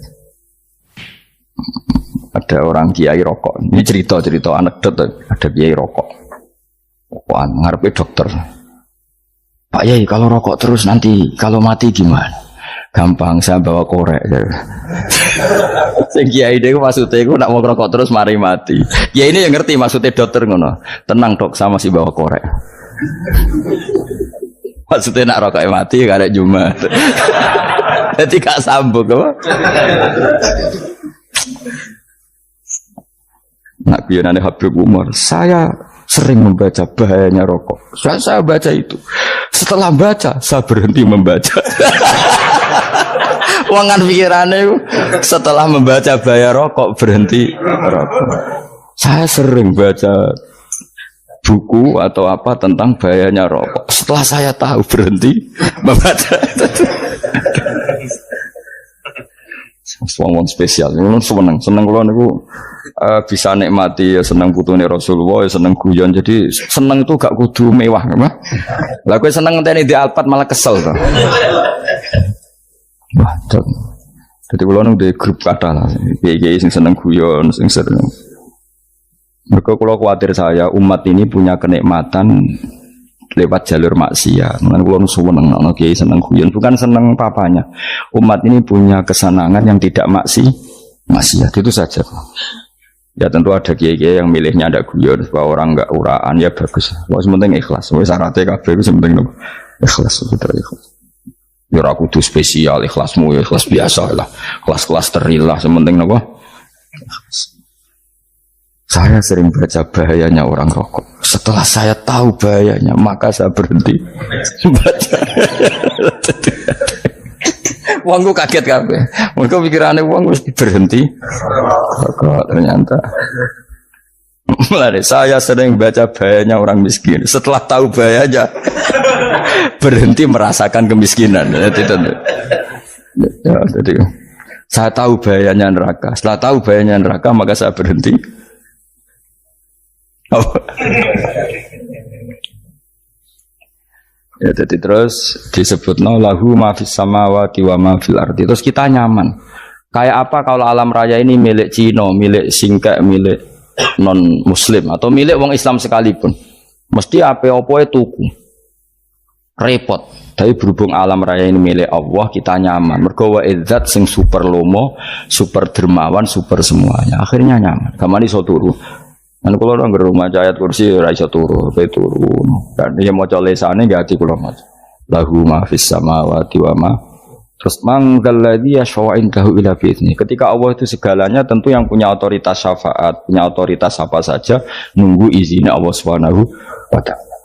Ada orang kiai rokok. Ini cerita anekdot. Ada kiai rokok. Rokokan ngarepe dokter. Pak Yai, kalau rokok terus nanti kalau mati gimana? Gampang, saya bawa korek. Sing kiai niku maksudnya iku nak mau rokok terus mari mati. Kiai ini yang ngerti maksudnya dokter ngono. Tenang dok, sama si bawa korek. Maksudnya nak rokoknya mati karek Jumat. Jadi gak sambung apa? Nak guyonane Habib Umar, saya sering membaca bahayanya rokok. Saya baca itu. Setelah baca, saya berhenti membaca. Wangan pikirannya setelah membaca bahaya rokok berhenti rokok. Saya sering baca buku atau apa tentang bahayanya rokok. Setelah saya tahu berhenti membaca. Wong spesial, seneng kula niku bisa nikmati ya seneng putune Rasulullah, ya seneng guyon. Jadi seneng itu gak kudu mewah, apa? Lah kowe seneng ngenteni di Alphard malah kesel to. Wah, jadi kula nang di grup kata lah, piye sing seneng guyon, sing seneng. Mereka kula khawatir saya umat ini punya kenikmatan lewat jalur maksiat. Kan kula seneng ana kiai seneng guyon, bukan seneng papanya. Umat ini punya kesenangan yang tidak maksiat, itu saja. Ya tentu ada kiai-kiai yang milihnya ada guyon supaya orang enggak uraan, ya bagus. Wah, penting ikhlas. Wis syaratnya kabeh iku penting ikhlas, betul ikhlas. Ya ora kudu spesial ikhlasmu, ya ikhlas biasa lah. Kelas-kelas terilah sementing napa? Saya sering baca bahayanya orang rokok. Setelah saya tahu bahayanya, maka saya berhenti baca. Wongku kaget kabeh. Mereka pikirannya wong wis berhenti rokok ternyata. Mulai saya sering baca bahayanya orang miskin. Setelah tahu bahayanya, berhenti merasakan kemiskinan. Jadi saya tahu bahayanya neraka. Setelah tahu bahayanya neraka, maka saya berhenti. Ya, jadi terus disebut lahu ma fis samawati wa ma fil ardi. Terus kita nyaman. Kayak apa kalau alam raya ini milik Cina, milik Singkek, milik non muslim atau milik wong Islam sekalipun. Mesti apa-apa tuku. Repot. Tapi berhubung alam raya ini milik Allah, kita nyaman. Mergo wa izzat sing super lomo, super dermawan, super semuanya. Akhirnya nyaman. Kamane iso turu. Kan kula nang rumah ayat kursi ora iso turu, pe turu. Dan dia maca lesane nggih ati kula maca. Lahu ma fis samawati wa ma. Terus manggal ladzi yashfa'u indahu ila bi'izni. Ketika Allah itu segalanya, tentu yang punya otoritas syafaat, punya otoritas apa saja nunggu izin Allah Subhanahu wa taala.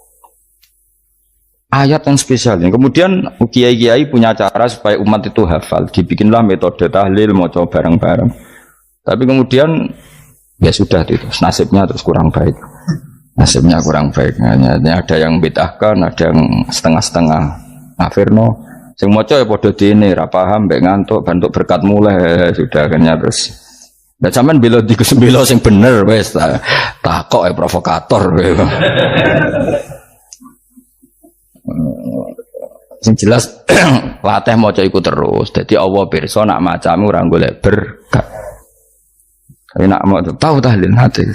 Ayat yang spesial ini. Kemudian kiai-kiai punya cara supaya umat itu hafal. Dibikinlah metode tahlil maca bareng-bareng. Tapi kemudian ya sudah itu nasibnya terus kurang baik. Nasibnya kurang baik. Hanya ada yang bid'ahkan, ada yang setengah-setengah ngafirno. Sing maca ya padha dene ra paham mbek ngantuk bentuk berkat mulai sudah akhirnya terus. Lah sampean bela dikusembelo sing bener wis takok provokator. Sing jelas latih maca iku terus. Dadi Allah pirsa nak macamu ora golek berkat. Tapi nak mau tahu tahlil hati.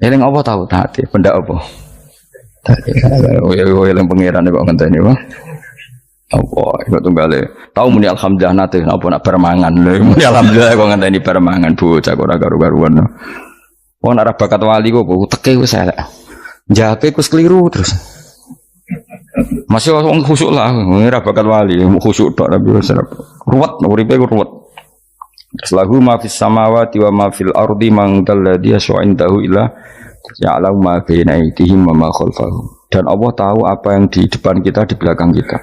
Eling apa tahu hati? Benda apa? Eling pangeran kok ngenteni wae. Apa iku tunggale. Tahu muni alhamdulillah nate apa nak bermangan. Muni alhamdulillah kok ngenteni bermangan bocah ora karu-karuan. Wong ora bakat wali kok teke wis elek. Jape ku keliru terus. Masih wong khusuk lah, ora bakat wali, khusuk tok tapi wis ruwet, uripe ku ruwet. Lahu ma fis samawati wa ma fil ardi man dalladhi yash'indahu ila ya'lamu ma baina aydihim wa ma khalfahum. Dan Allah tahu apa yang di depan kita, di belakang kita.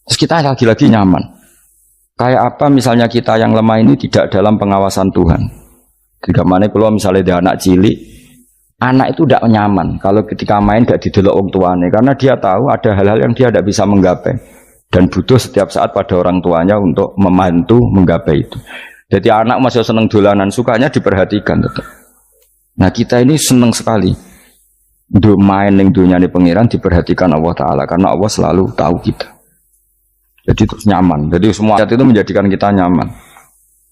Terus kita lagi-lagi nyaman. Kayak apa misalnya kita yang lemah ini tidak dalam pengawasan Tuhan. Ketika mana kalau misalnya dia anak cilik, anak itu tidak nyaman kalau ketika main tidak didelok orang tuanya, karena dia tahu ada hal-hal yang dia tidak bisa menggapai dan butuh setiap saat pada orang tuanya untuk membantu menggapai itu. Jadi anak masih senang dolanan, sukanya diperhatikan tetap. Nah kita ini senang sekali main yang dunia ini pengiran diperhatikan Allah Ta'ala, karena Allah selalu tahu kita. Jadi terus nyaman. Jadi semua ayat itu menjadikan kita nyaman.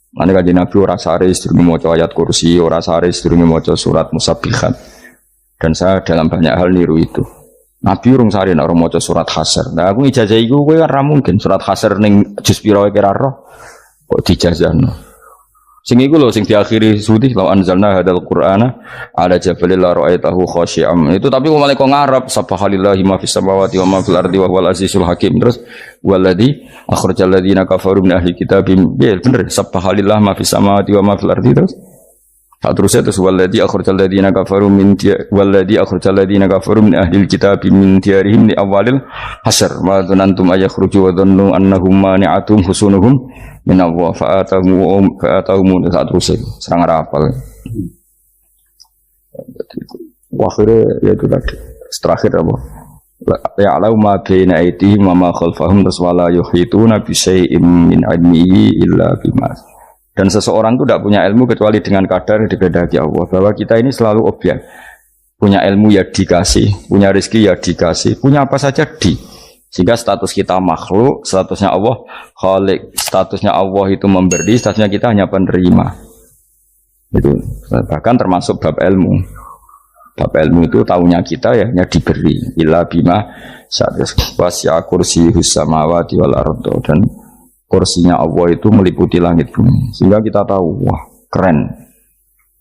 Mane kanjeng Nabi ora sare sedurunge maca ayat kursi, ora sare sedurunge maca surat musabbihat. Dan saya dalam banyak hal niru itu. Nabi urung sare nek ora maca surat Hasyr. Nah aku ijazah iku kowe ora mungkin surat Hasyr ning juz pira kira roh kok dijazahno. Sing iku lho sing diakhiri suti law anzalna hadzal qur'ana ala jabalil la ra'aitahu khashi'am. Itu tapi kok malah kok ngarep subhanallahi ma fis samawati wa ma fil ardi wa huwal azizul hakim. Terus waladzi akhrajal ladzina kafaru min ahli kitab. Ya bener subhanallahi ma fis samawati wa ma fil ardi terus. Tak terusnya terus waladzi akhrajal ladzina kafaru min ahli kitab min diyarihim li awalil hasr ma dzanantum ayakhruju wa dhannu annahum mani'atum husunuhum min Allah fa'atahum tak terusnya serang rapal. Akhirnya ya itu tadi terakhir apa? Ya'lamu ma baina aydihim wa ma khalfahum wala yuhituna bi syai'in min 'ilmihi illa bima. Dan seseorang itu tidak punya ilmu kecuali dengan kadar yang dikehendaki Allah. Bahwa kita ini selalu objek. Punya ilmu ya dikasih, punya rezeki ya dikasih, punya apa saja di. Sehingga status kita makhluk, statusnya Allah khalik, statusnya Allah itu memberi, statusnya kita hanya penerima. Itu bahkan termasuk bab ilmu. Bab ilmu itu tahunya kita ya hanya diberi. Illa bima wasi'a kursiyuhus samawati wal ardo, dan kursinya Allah itu meliputi langit bumi, sehingga kita tahu wah keren.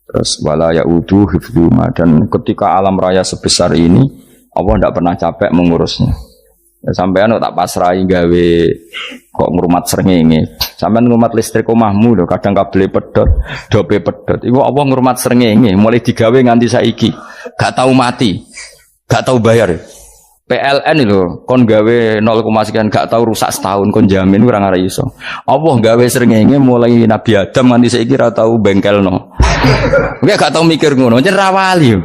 Terus wala ya'udu hifdzuma, dan ketika alam raya sebesar ini Allah tidak pernah capek mengurusnya. Ya, sampean tak pasrahi gawe kok ngrumat srengenge. Sampean ngrumat listrik omahmu lho, kadang kabel pedhot, dope pedhot. Iku Allah ngrumat srengenge mulai digawe nganti saiki. Gak tahu mati. Gak tahu bayar. PLN itu kon gawe 0, sekian gak tahu rusak setahun kon jamin ora ngara iso. Allah gawe srengenge mulai Nabi Adam nganti saiki ora tahu bengkelno. Kowe gak tahu mikir ngono, jen ra wali.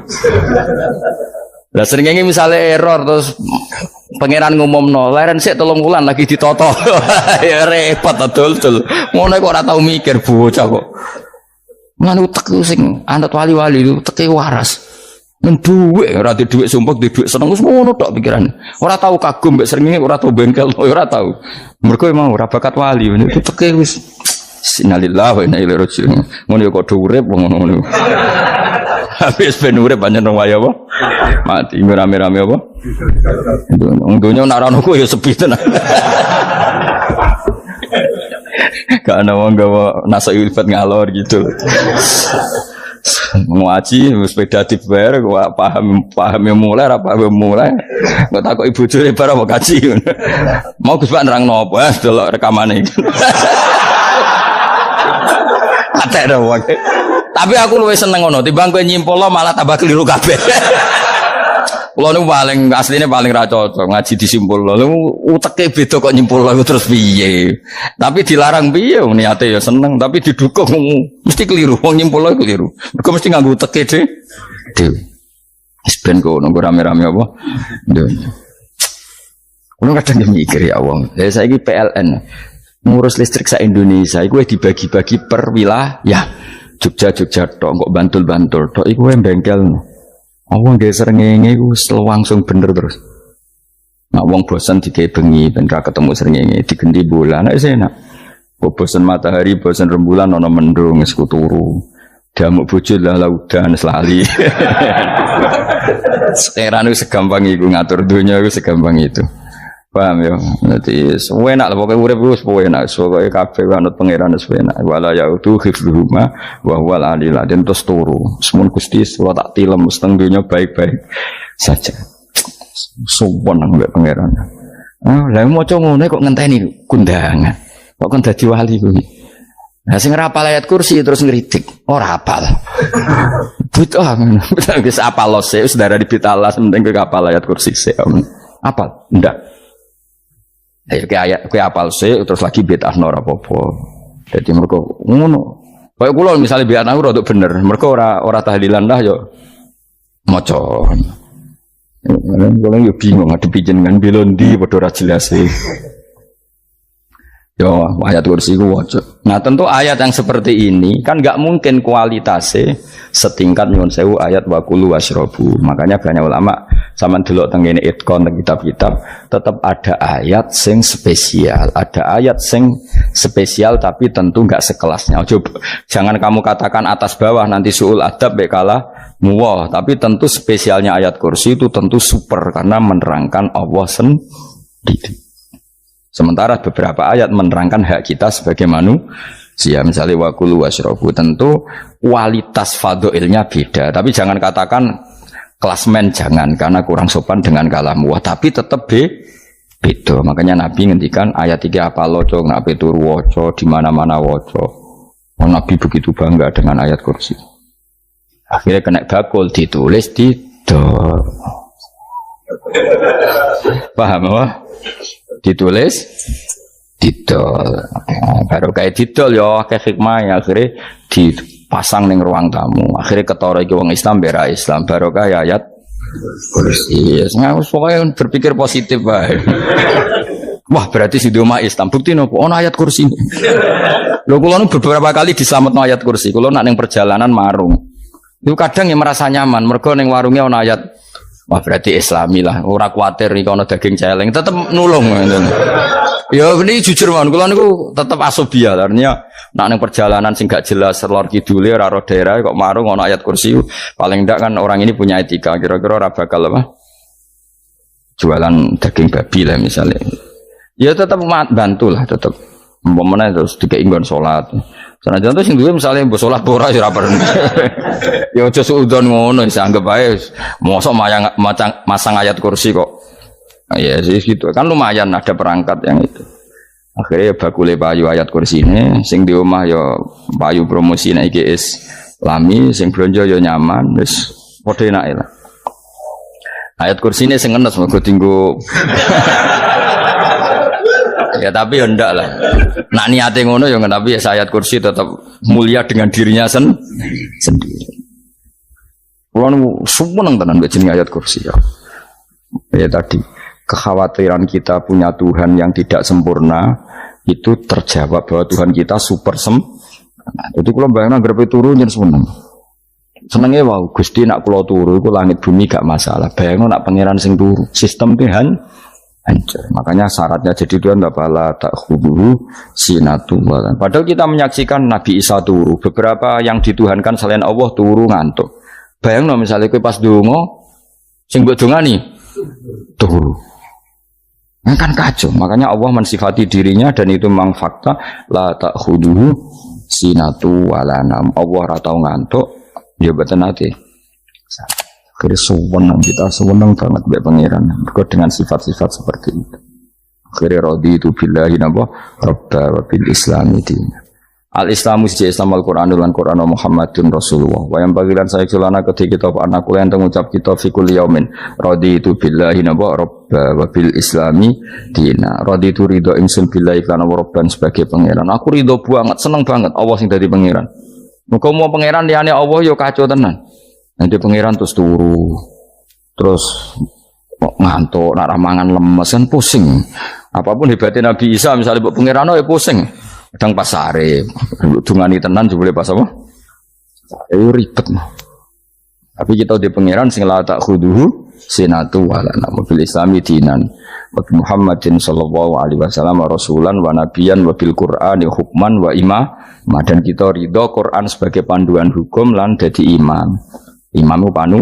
Lah srengenge misale error terus pangeran ngumumno, leren sik 3 wulan lagi ditoto. Ya repot dul. Ngono kok ora tahu mikir bocah kok. Lan utek sing anut wali-wali itu teke waras. Nang dhuwit ora di dhuwit sumpek di dhuwit seneng wis ngono tok pikirane. Ora tahu kagum mbek srengenge, ora tahu bengkel, ora tahu. Mergo emang ora bakat wali, itu teke wis innalillahi wa inna ilaihi raji'un. Ngono kok do urip ngono. Habis ben urip pancen nang waya apa? Mati rame-rame apa? Wong donya nek ora ono ya sepi tenan. Gak ana wong gawa nasa ilfat ngalor gitu. Ngaji sepeda dibayar gua paham yang mulai apa yang mulai gua takut ibu juri para mau kaji mau Gus Pak nerang nopo delok rekamane iki atek dong tapi aku luwih seneng ngono timbang kowe nyimpul malah tambah keliru kabeh. Kulo niku paling asline paling ra cocok ngaji disimpul lho uteke beda kok nyimpul terus piye. Tapi dilarang piye niate ya seneng tapi didukung mesti keliru wong nyimpul keliru. Mergo mesti nganggo uteke dhewe. Wis ben kok nunggu rame-rame apa. Kulo kadang mikir ya wong. Saiki PLN ngurus listrik sa Indonesia iku dibagi-bagi per wilayah. Jogja tok kok Bantul tok iku bengkel. Wong nggih srengenge iku langsung bener terus. Nek wong bosan digawe bengi ben ra ketemu srengenge digenti bulan nek enak. Kok bosan matahari, bosan rembulan ana mendung wis turu. Damuk bojo lah laudan selali. Sekarang itu segampang iku ngatur dunia itu segampang itu. Paham ya? Nanti enak lah pokoknya urip wis enak. Pokoke kabeh anut pangeran wis enak. Wala yautu hifdzuhuma wa huwal aliyul azim terus turu. Semun Gusti kula tak tilem seteng dunya baik-baik saja. Sopan nang mbek pangeran. Lah maca ngene kok ngenteni kundangan. Kok kan dadi wali kuwi. Nah sing ora hafal ayat kursi terus ngritik. Ora hafal. Butuh wis hafal lose wis darah di pitalas penting kowe hafal ayat kursi sik. Hafal? Ndak. Kayak apal sih terus lagi bid'ah ora apa-apa. Dadi mergo ngono. Kaya kula misale bid'ah ora untuk bener, mergo ora tahlilan lah yo maca. Kula yo bingung ngadepi jenengan belo ndi padha ora jelas e. Yo, ayat kursi ku waca. Nah, tentu ayat yang seperti ini kan nggak mungkin kualitasnya setingkat nyuwun sewu ayat wakulu wasrobu. Makanya banyak ulama sama delok teng ngene itkon teng kitab-kitab tetap ada ayat sing spesial, ada ayat sing spesial tapi tentu nggak sekelasnya. Coba jangan kamu katakan atas bawah nanti suul adab bekala muwah, tapi tentu spesialnya ayat kursi itu tentu super karena menerangkan Allah sendiri. Sementara beberapa ayat menerangkan hak kita sebagai manusia, misalnya wakulu wasrobu, tentu kualitas fadhilnya beda. Tapi jangan katakan klasmen, jangan, karena kurang sopan dengan kalam wah. Tapi tetap beda. Makanya Nabi ngendikan ayat 3 apa loco, ngapain turu woco, di mana-mana woco. Oh, Nabi begitu bangga dengan ayat kursi. Akhirnya kena bakul ditulis di dor. Paham apa? Ditulis didol, baru kayak didol ya kayak hikmah ya, akhirnya dipasang ning ruang tamu, akhirnya ketara iki wong Islam bera Islam baru kayak ayat kursi. Pokoknya berpikir positif bae. Wah berarti si Doma Islam bukti nopo ono ayat kursi. Lho kula nu beberapa kali diselametno ayat kursi, kula nak ning perjalanan marung itu kadang yang merasa nyaman mergo ning warungnya ono ayat. Wah berarti Islami lah, ora kuatir nih kalau daging celeng, tetap nulung. Ya ini jujur man, kalau niku tetap asobia, artinya nak neng perjalanan sing gak jelas lor kidule, raro daerah kok marung ono ayat kursi, paling ndak kan orang ini punya etika, kira-kira ora bakal apa? Jualan daging babi lah misalnya. Ya tetap bantu lah, tetap. Umpamane terus dikei nggon salat. Senajan tuh sing duwe misale mbok salat ora ya ora perlu. Ya aja suudon ngono, wis anggap ae mosok masang ayat kursi kok. Ya sih gitu. Kan lumayan ada perangkat yang itu. Akhirnya bakule payu ayat kursi ini, sing di omah ya payu promosi nek iki Islami, sing blonjo ya nyaman, wis padha enake lah. Ayat kursi ini sing ngenes mergo tinggo. Ya tapi ya ndak lah. Nak niate ngono ya tapi ya ayat kursi tetap mulia dengan dirinya sendiri. Kulo seneng tenan mbek jeneng ayat kursi ya. Ya tadi kekhawatiran kita punya Tuhan yang tidak sempurna itu terjawab bahwa Tuhan kita super Itu kulo bayangno grepe turu nyen seneng. Senenge wae Gusti nak kulo turu iku langit bumi gak masalah. Bayangno nak pangeran sing turu, sistem Tuhan hancur. Makanya syaratnya jadi Tuhan bala tak khuduhu sinatu walan. Padahal kita menyaksikan Nabi Isa turu. Beberapa yang dituhankan selain Allah turu ngantuk. Bayangno misalnya kowe pas donga sing mbok dongani turu. Nah, kan kacau. Makanya Allah mensifati dirinya dan itu memang fakta la tak khuduhu sinatu walanam. Allah ora tau ngantuk, ya boten ate. Akhirnya sewenang kita sewenang banget mbek pangeran mergo dengan sifat-sifat seperti itu. Akhirnya raditu billahi nabah rabba wa bil islami dina. Al-Islamu siji Islam Al-Qur'an lan Qur'an Muhammadun Rasulullah. Wa yang bagilan saya kelana ketika kita anak kula yang ngucap kita fi kulli yaumin raditu billahi nabah rabba wa bil islami dina. Raditu ridho ingsun billahi kana rabban sebagai pangeran. Aku ridho banget, seneng banget Allah sing dadi pangeran. Muga mau pangeran liyane Allah ya kacau tenan. Nanti pangeran terus turu, terus ngantuk, nak ramangan lemes kan pusing. Apapun hebatnya Nabi Isa, misalnya buat pangeran ya pusing. Kadang pas sare, dungani tenan juga boleh pas apa? Ayo ribet mah. Tapi kita di pangeran sing la tak khuduhu sinatu walana mobil Islami dinan. Nabi Muhammadin sallallahu alaihi wasallam rasulan wa nabiyan wa bil Qur'ani hukman wa imam. Dan kita ridho Quran sebagai panduan hukum lan dadi imam. Imamu panu.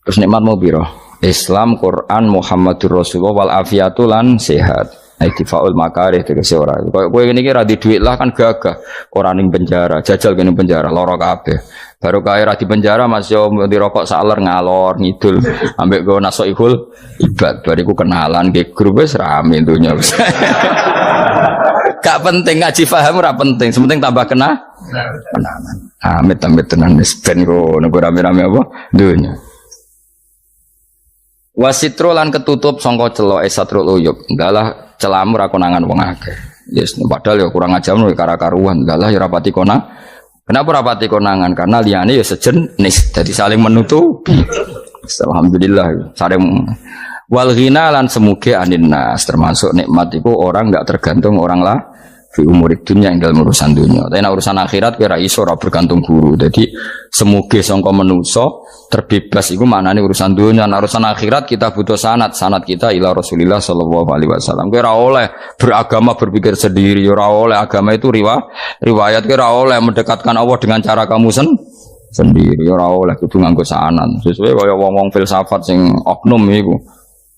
Terus nikmat mau biro Islam, Quran, Muhammadur Rasulullah wal afiatu lan sehat. Ittifaul makarih tegese ora. Kowe ngene iki ra di dhuwit lah kan gagah. Ora ning penjara, jajal kene penjara lara kabeh. Baru kae ra di penjara Mas yo dirokok saler ngalor ngidul ambek go nasoihul ibad. Bariku kenalan ke grup wis rame dunya wis. Gak penting ngaji paham ora penting, sepenting tambah kenalan. Amit-amit tenan wis ben go rame-rame apa dunya. Wasitro lan ketutup sangka celok satrul uyub. Enggaklah celamu ra konangan wong akeh. Yes, padahal ya kurang ajar lho kara-karuan. Enggaklah ya rapati konang. Kenapa rapati konangan? Karena liyane ya sejenis, jadi saling menutupi. Alhamdulillah saling Wal ghina lan semuge anin nas, termasuk nikmat itu orang enggak tergantung orang lah fi umurid dunya ing dalam urusan dunia. Tapi nek urusan akhirat kowe ora iso ora bergantung guru. Jadi semuge sangka manusa terbebas iku maknane urusan dunia. Nek urusan akhirat kita butuh sanad kita ila Rasulillah sallallahu alaihi wasallam. Kowe ora oleh beragama berpikir sendiri, ora oleh agama itu riwayat kowe ora oleh mendekatkan Allah dengan cara kamu sendiri, ora oleh kudu nganggo sanad. Sesuai kaya wong-wong filsafat sing oknum iku.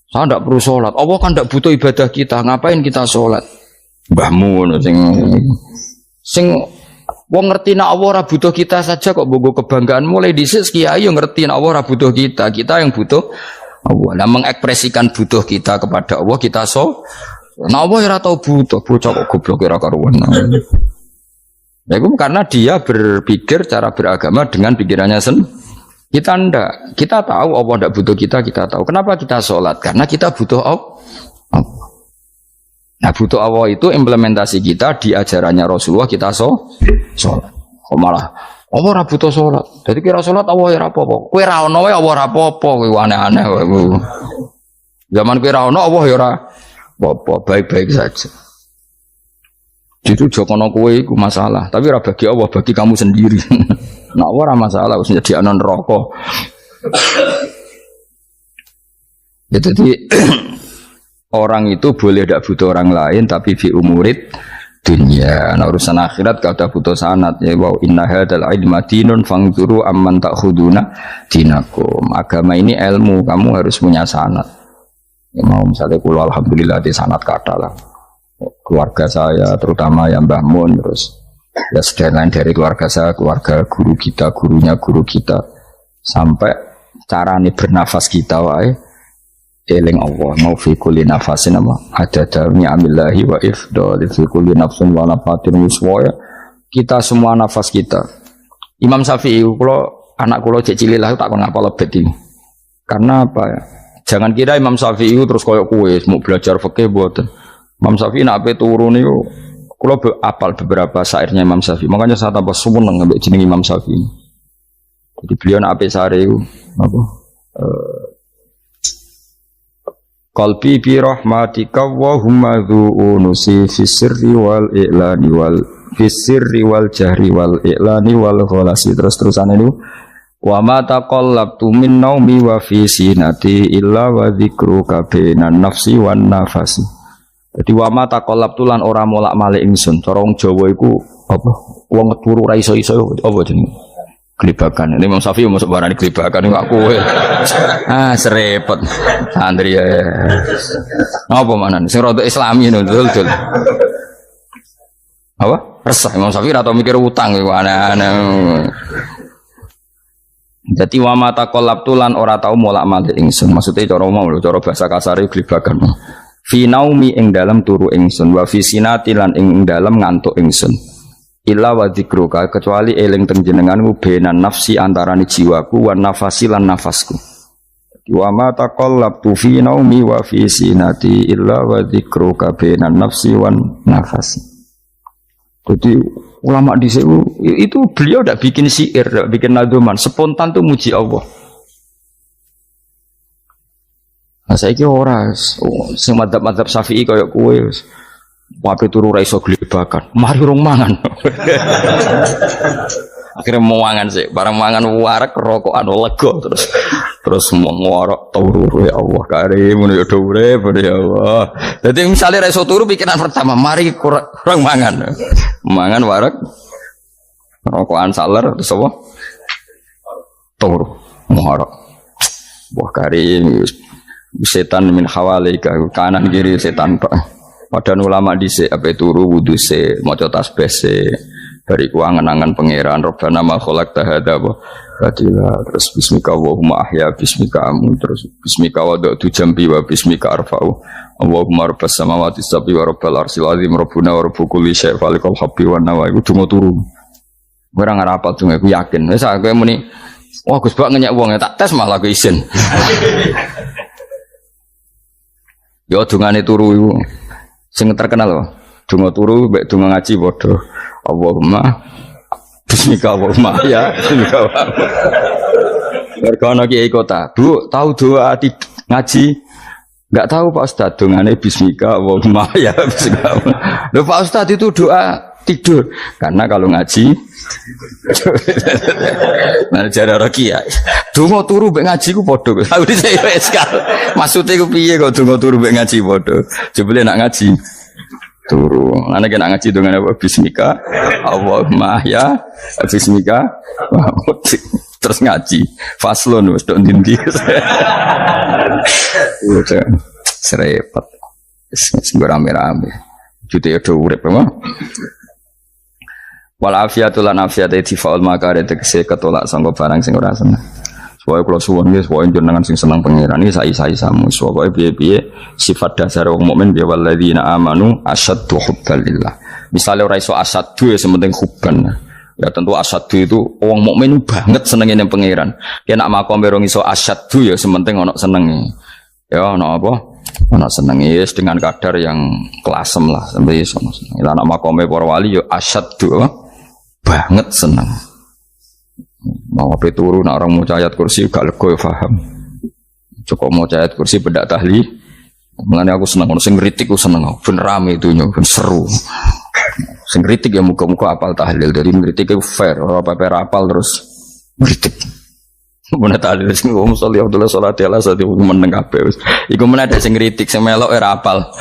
Saya tidak perlu sholat. Allah kan tidak butuh ibadah kita. Ngapain kita sholat? Mbahmu sing wong ngerti nak Allah ora butuh kita saja kok bogo kebanggaan mulai dhisik kiai yo ngerti nak Allah ora butuh kita. Kita yang butuh Allah. Nah mengekspresikan butuh kita kepada Allah kita nah Allah ora tau butuh. Bocah kok goblok ora karuan. Ya itu karena dia berpikir cara beragama dengan pikirannya kita ndak. Kita tahu Allah ndak butuh kita tahu. Kenapa kita sholat? Karena kita butuh Allah. Nah butuh Allah itu implementasi kita di ajarannya Rasulullah kita sholat. Kok malah Allah ora butuh sholat. Jadi kira sholat Allah ora apa-apa. Kowe ra ono wae Allah ora apa-apa. Kowe aneh-aneh kowe. Zaman kowe ra ono Allah ya ora apa-apa, baik-baik saja. Itu jokono kowe iku masalah, tapi ora bagi Allah, bagi kamu sendiri. Nah, ora masalah wis nyediakno neraka. Ya jadi orang itu boleh tidak butuh orang lain tapi fi umurid dunia. Nah urusan akhirat gak ada butuh sanad ya wa inna hadzal ilma dinun fangzuru amman ta'khuduna dinakum. Agama ini ilmu, kamu harus punya sanad. Ya mau misalnya kula alhamdulillah di sanad kata lah. Keluarga saya terutama yang Mbah Mun terus ya sedang dari keluarga saya, keluarga guru kita, gurunya guru kita sampai carane bernafas kita wae eling Allah mau fi kulli nafasin apa ada ni'amillahi wa ifdal fi kulli nafsin wa nafatin wiswaya kita semua nafas kita. Imam Syafi'i kalau anak kula cek cilik lah tak kon ngapal lebet iki. Karena apa ya? Jangan kira Imam Syafi'i terus koyo kowe mau belajar fikih mboten. Imam Syafi'i nak ape turu niku kula apal beberapa syairnya Imam Syafi'i. Makanya saya tambah seneng ambek jeneng Imam Syafi'i. Jadi beliau nak ape sare iku apa? Qalbi bi rahmatika wa humma dzu'unusi fi sirri wal i'lani wal fi sirri wal jahri wal i'lani wal ghalasi terus-terusan itu wa ma taqallabtu min naumi wa fi sinati illa wa dzikruka bainan nafsi wan nafasi. Jadi wa ma taqallabtu lan ora molak-malik ingsun cara wong Jawa iku apa wong turu ra iso-iso apa jenenge kelibakan. Ini Imam Syafi'i masuk barang kelibakan enggak kowe. Serepet. Santri ya. Napa manan? Sing rada Islami ngono dul. Apa? Resah Imam Syafi'i ora tau mikir utang iku aneh-aneh. Jadi wa mata qallabtu lan ora tau molak-malik ingsun. Maksudnya cara mau lho, cara bahasa kasare kelibakan. Fi naumi ing dalam turu ingsun wa fi sinati lan ing dalam ngantuk ingsun. Illa wa dzikruka kecuali eling teng jenenganmu benan nafsi antarane jiwaku wan nafasi lan nafasku. Wa ma taqallabtu fi naumi wa fi sinati illa wa dzikruka benan nafsi wan nafasi. Jadi ulama di itu beliau tidak bikin syair, tidak bikin nadzuman, spontan tuh muji Allah. Nah saiki ora sing madzhab Syafi'i kaya kowe wape turu ra iso glebakan. Mari rong mangan. Akhirnya mau mangan sih, barang mangan warak rokokan lega terus mau ngorok turu ya Allah karim ya urip ya Allah. Jadi misalnya ra iso turu pikiran pertama mari kurang mangan. Mangan warak rokokan saler terus apa? Turu ngorok. Wah karim setan min hawalika kanan kiri setan Pak. Padahal ulama dhisik ape turu wudu se maca tasbih se bariku angen-angen pangeran Rabbana ma khalaqta hadza wa batila terus bismika Allahumma ahya bismika amun terus bismika wada'tu jambi wa bismika arfa'u Allahumma rabbas samawati sab'i wa rabbal arsyil azim rabbuna wa rabbu kulli syai' falikal habbi wan nawa iku donga turu ora ngarapal donga aku yakin wis aku muni wah Gus Bak ngenyek wong tak tes malah aku isin yo dungane turu iku sing terkenal loh, donga turu, mbek donga ngaji padha. Allahumma bismika Allahumma ya, bismika. Mergo ana kiai kota, Bu, tahu doa ngaji Enggak tahu Pak Ustaz dongane bismika Allahumma ya bismika. Loh Pak Ustaz itu doa tidur karena kalau ngaji nah cara rakyat donga turu mek ngaji ku padha. Aku dhisik wis maksudnya ku piye kok donga turu mek ngaji padha. Jebule nak ngaji turu. Ana nek ngaji dongane apa bismika Allahumma ya bismika terus ngaji faslon wis tok ndi. Udah serempet wis rame-rame. Jute yo urip apa? Wal afiatu lan afiate difaul makare tegese ketolak sangka barang sing ora seneng. Supaya kula suwun nggih supaya jenengan sing seneng pangeran iki sai-saisamu. Supaya piye-piye sifat dasar wong mukmin ya walladzina amanu asyaddu hubban lillah. Misale ora iso asyaddu ya sementing hubban. Ya tentu asyaddu itu wong mukmin banget senenge ning pangeran. Yen nak makom berong iso asyaddu ya sementing ana senenge. Ya ana apa? Ana senenge yes, dengan kadar yang kelasem lah sampai iso seneng. Lah nak makome para wali ya asyaddu banget seneng. Mau apa turu nak orang mau ayat kursi gak lego ya paham. Cukup mau ayat kursi bedak tahlil. Mulane aku seneng ono sing ngritik ku seneng. Ben rame itu ben seru. Sing ngritik ya muga-muga apal tahlil. Dari ngritik itu fair, ora apa-apa apal terus ngritik. Mun tahlil sing ngomong sholli Abdullah salat ala sate meneng kabeh wis. Iku men ada sing ngritik sing melok ora apal.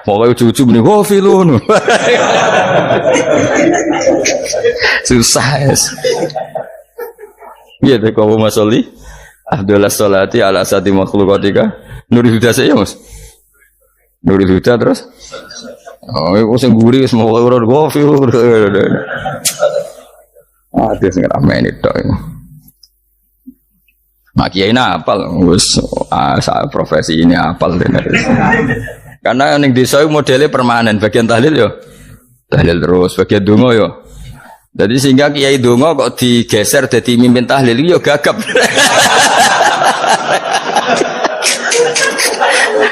Pokoke ujug-ujug muni wo filun. Susah es. Iya deh kau masoli. Abdullah sholati ala sati makhlukatika. Nurul Huda saya mas. Nurul Huda terus. Oh, aku sing guri semua orang wo filun. Dia sing ramai tok. Mak kiai apal, wis profesi ini apal tenan. Karena ning desa modelnya permanen, bagian tahlil yo tahlil terus, bagian donga yo. Jadi sehingga kiai donga kok digeser dadi mimpin tahlil yo gagap.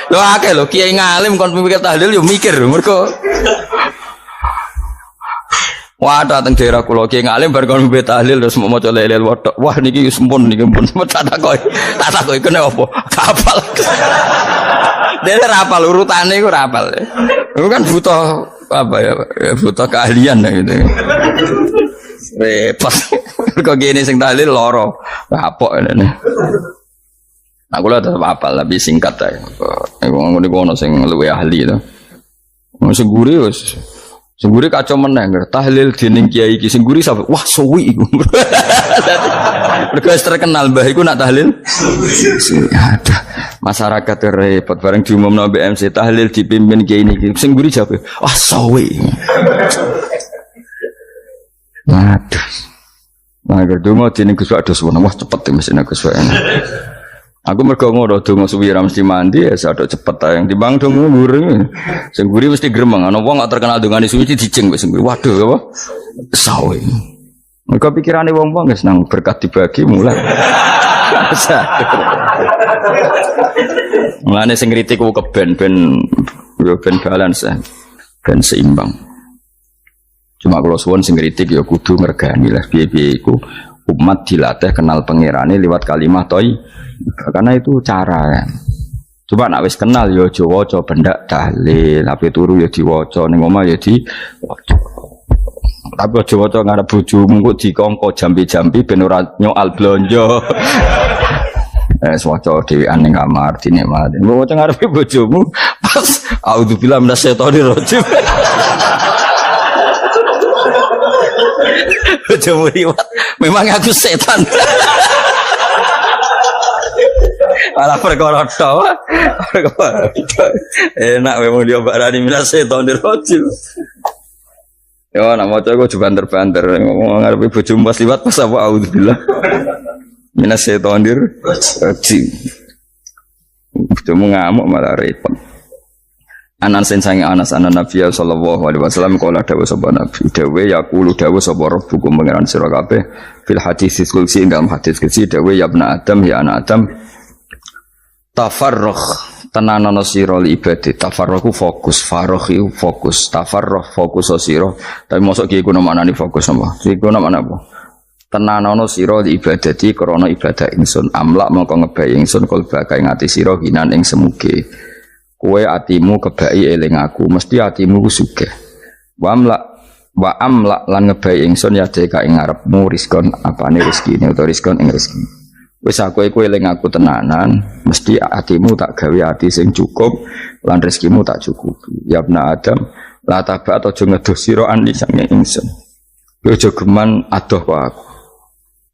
Lho akeh lho kiai ngalim kon mimpin tahlil yo mikir mergo wah dateng daerah kula ki ngalim bar kon mbet tahlil terus mau maca lelel wedok. Wah niki wis mumpun niki mumpun tak takoki kene apa? Kapal. Dene ra apal urutane iku ra apal. Iku kan butuh apa ya? Butuh keahlian gitu. Repot. Kok gini sing tahlil loro. Kapok ngene. Aku lha tetep apal tapi singkat ae. Iku ngene ono sing luwih ahli to. Sing guri wis Sengguri kacau meneng, tahlil dening kiai iki sengguri sampe wah suwi iku. Mergo terkenal mbah iku nak tahlil. Ada masyarakat repot bareng diumumno mbek MC tahlil dipimpin kiai niki. Sengguri jawab, wah suwi. Aduh. Nah, gedungo dening Gus Wados wah cepet mesin Gus Wados. Aku mergo ngono donga suwi ra mesti mandi ya sadok cepet ta yang timbang donga nguri. Sing nguri mesti gremeng ana wong gak terkenal dongane suwi dijeng wis nguri. Waduh apa? Sawe. Mergo pikirane wong-wong wis nang berkat dibagi mulai. Mulane sing kritik ku keben ben balance ben seimbang. Cuma kalau suwon sing kritik ya kudu ngergani lah piye-piye iku umat dilatih kenal pangerane lewat kalimat toy. Karena itu cara ya. Coba nak wis kenal yo aja waca bendak tahlil, ape turu yo diwaca ning omah yo diwaca. Tapi aja waca ngarep bojomu kok dikongko jambi-jambi ben ora nyoal blonjo. Waca dhewean ning kamar dinikmati. Mbok waca ngarepe bojomu pas auzubillahi minasyaitonir rajim. Bojomu riwat, memang aku setan. Malah perkara tok. Enak memang dia barani minasyaitonir rajim. Yo nak maca kok banter-banter ngomong ngarepe bojomu pas liwat pas apa auzubillah. Minasyaitonir rajim. Bojomu ngamuk malah repot. Anas sange Anas anan Nabi sallallahu alaihi wasallam kala dawuh sapa Nabi dawuh yaqulu dawuh sapa rabbukum pangeran sira kabeh fil hadis qudsi dalam hadis qudsi dawuh ya ibnu Adam ya anak Adam tafarrugh tenanono sira li ibadah tafarrugh fokus faragh fokus tafarrugh fokus sira tapi mosok ki iku maknane fokus apa iku maknane apa tenanono sira di ibadati krana ibadah ingsun amlak mongko ngebai ingsun kalbaka ing ati sira hinan ing semuge kowe atimu kebaki eling aku mesti atimu ku sugih wa amlak lan ngebai ingsun ya deka ing ngarepmu rizkon apane rezekine utawa rizkon ing rezeki wis aku iku eling aku tenanan mesti atimu tak gawe ati sing cukup lan rezekimu tak cukupi ya ibna adam la taba aja ngedoh sira ani sange ingsun kowe aja geman adoh kok aku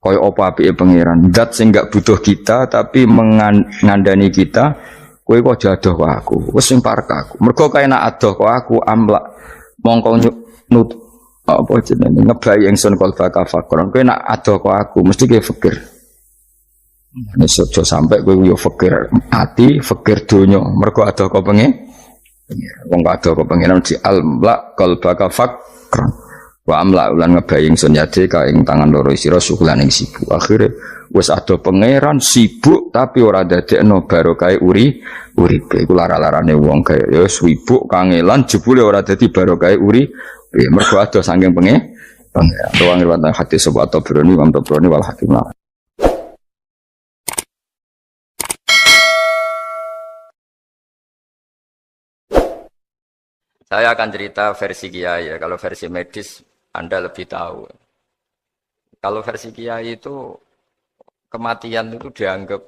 kaya apa apike pangeran zat sing gak butuh kita tapi mengandani kita kowe kok aja adoh kok aku wis sing parek aku mergo kae nek adoh kok aku amlak mongko nut apa jenenge ngebai ingsun kalbaka fakron kowe nek adoh kok aku mesti kowe fikir nek aja sampe kowe yo fikir ati fikir donya mergo adoh kok pengen wong adoh kok pengen di amlak kalbaka fakron wa amla ulan ngebaying sun yade ka ing tangan loro sira syukulan ing sibuk akhire wis ada pangeran sibuk tapi ora dadekno barokah uripe iku lara-larane wong kaya ya sibuk kangelan jebule ora dadi barokah uripe mergo ada saking pangeran tuang riwayat hadis sebab Tabrani wal Hakim. Saya akan cerita versi kiai ya, kalau versi medis Anda lebih tahu. Kalau versi kiai itu kematian itu dianggap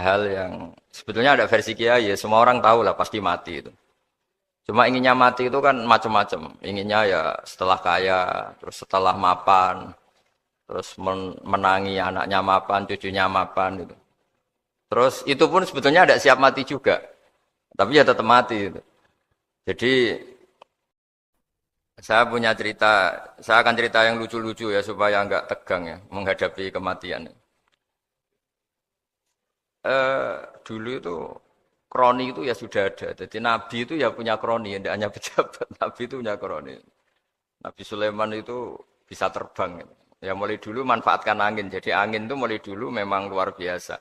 hal yang sebetulnya ada versi kiai ya, semua orang tahu lah pasti mati itu. Cuma inginnya mati itu kan macam-macam. Inginnya ya setelah kaya, terus setelah mapan, terus menangi anaknya mapan, cucunya mapan itu. Terus itu pun sebetulnya ada siap mati juga, tapi ya tetap mati itu. Jadi saya punya cerita, saya akan cerita yang lucu-lucu ya supaya enggak tegang ya menghadapi kematian. Dulu itu kroni itu ya sudah ada. Jadi Nabi itu ya punya kroni, tidak hanya pejabat. Nabi itu punya kroni. Nabi Sulaiman itu bisa terbang. Ya mulai dulu manfaatkan angin. Jadi angin itu mulai dulu memang luar biasa.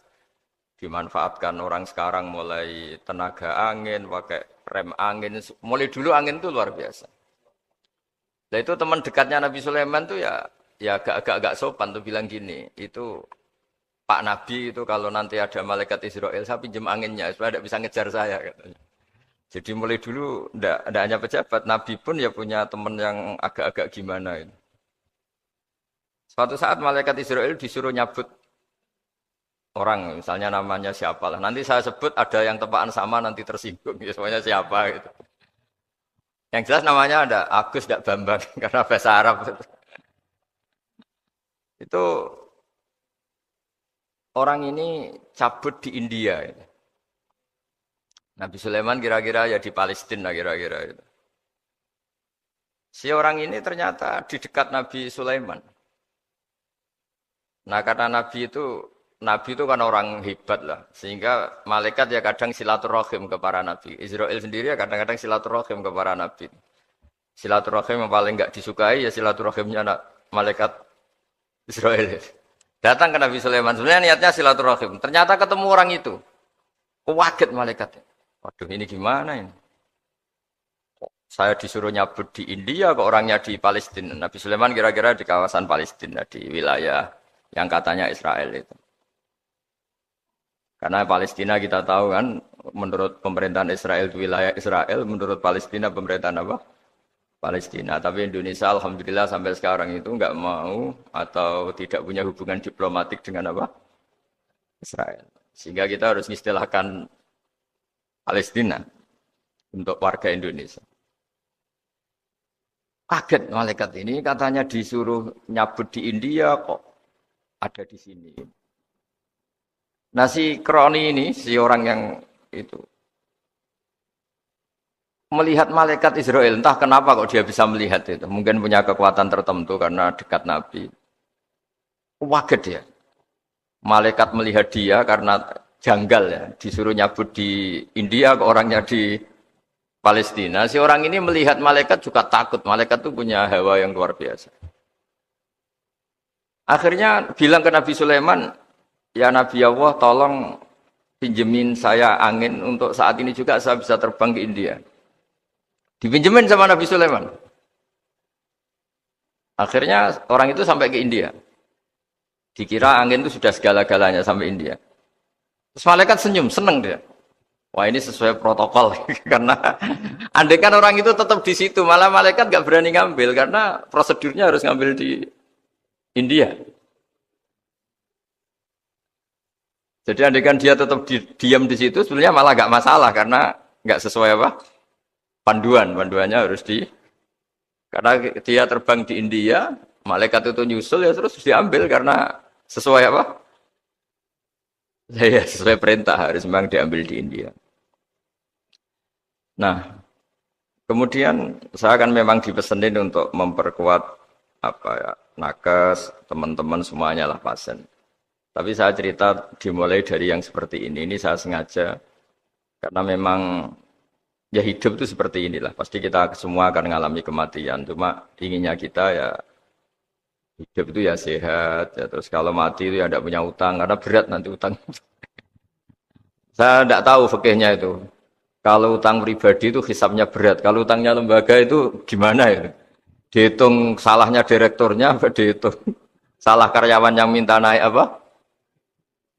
Dimanfaatkan orang sekarang mulai tenaga angin, pakai rem angin. Mulai dulu angin itu luar biasa. Nah itu teman dekatnya Nabi Sulaiman tuh ya agak sopan tuh bilang gini, itu Pak Nabi itu kalau nanti ada malaikat Israel saya pinjam anginnya supaya tidak bisa ngejar saya katanya. Jadi mulai dulu tidak hanya pejabat, Nabi pun ya punya teman yang agak-agak gimana itu. Suatu saat malaikat Israel disuruh nyabut orang, misalnya namanya siapalah. Nanti saya sebut ada yang tepaan sama nanti tersinggung, ya semuanya siapa gitu. Yang jelas namanya ada Agus tidak Bambang karena bahasa Arab. Itu orang ini cabut di India. Nabi Sulaiman kira-kira ya di Palestina kira-kira itu. Si orang ini ternyata di dekat Nabi Sulaiman. Nah karena Nabi itu kan orang hebat lah, sehingga malaikat ya kadang silaturahim ke para nabi. Israel sendiri ya kadang-kadang silaturahim ke para nabi. Silaturahim yang paling enggak disukai ya silaturahimnya malaikat Israel. Datang ke Nabi Sulaiman, sebenarnya niatnya silaturahim. Ternyata ketemu orang itu. Kaget malaikatnya. Waduh ini gimana ini? Saya disuruh nyabut di India, kok orangnya di Palestina. Nabi Sulaiman kira-kira di kawasan Palestina, di wilayah yang katanya Israel itu. Karena Palestina kita tahu kan, menurut pemerintahan Israel itu wilayah Israel, menurut Palestina pemerintahan apa? Palestina. Tapi Indonesia alhamdulillah sampai sekarang itu enggak mau atau tidak punya hubungan diplomatik dengan apa? Israel. Sehingga kita harus istilahkan Palestina untuk warga Indonesia. Kaget malaikat ini katanya disuruh nyabut di India kok ada di sini. Nah si kroni ini, si orang yang itu melihat malaikat Israel, entah kenapa kok dia bisa melihat itu. Mungkin punya kekuatan tertentu karena dekat Nabi. Kaget dia. Malaikat melihat dia karena janggal ya, disuruh nyabut di India ke orangnya di Palestina. Si orang ini melihat malaikat juga takut. Malaikat itu punya hawa yang luar biasa. Akhirnya bilang ke Nabi Sulaiman, ya Nabi Allah tolong pinjemin saya angin untuk saat ini juga saya bisa terbang ke India. Dipinjemin sama Nabi Sulaiman. Akhirnya orang itu sampai ke India. Dikira angin itu sudah segala-galanya sampai India. Terus malaikat senyum, seneng dia. Wah ini sesuai protokol karena andai kan orang itu tetap di situ, malah malaikat nggak berani ngambil karena prosedurnya harus ngambil di India. Jadi andai kan dia tetap diam di situ, sebenarnya malah nggak masalah karena nggak sesuai apa panduannya harus karena dia terbang di India, malaikat itu nyusul ya terus diambil karena sesuai apa? Ya sesuai perintah harus memang diambil di India. Nah, kemudian saya kan memang dipesenin untuk memperkuat apa ya nakes teman-teman semuanya lah pasien. Tapi saya cerita dimulai dari yang seperti ini. Ini saya sengaja karena memang ya hidup itu seperti inilah. Pasti kita semua akan mengalami kematian. Cuma inginnya kita ya hidup itu ya sehat. Ya terus kalau mati itu ya tidak punya utang karena berat nanti utang. Saya tidak tahu fikihnya itu. Kalau utang pribadi itu hisabnya berat. Kalau utangnya lembaga itu gimana ya? Dihitung salahnya direkturnya, apa dihitung salah karyawan yang minta naik apa?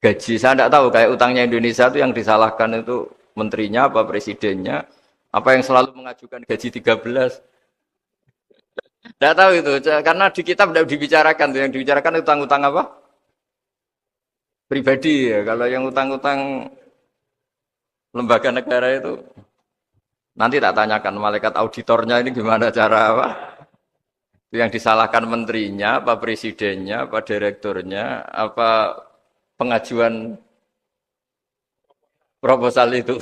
Gaji. Saya tidak tahu. Kayak utangnya Indonesia itu yang disalahkan itu menterinya apa presidennya. Apa yang selalu mengajukan gaji 13. Tidak tahu itu. Karena di kitab tidak dibicarakan. Yang dibicarakan utang-utang apa? Pribadi ya. Kalau yang utang-utang lembaga negara itu nanti tak tanyakan malaikat auditornya ini gimana cara apa itu yang disalahkan menterinya apa presidennya apa direkturnya apa pengajuan proposal itu.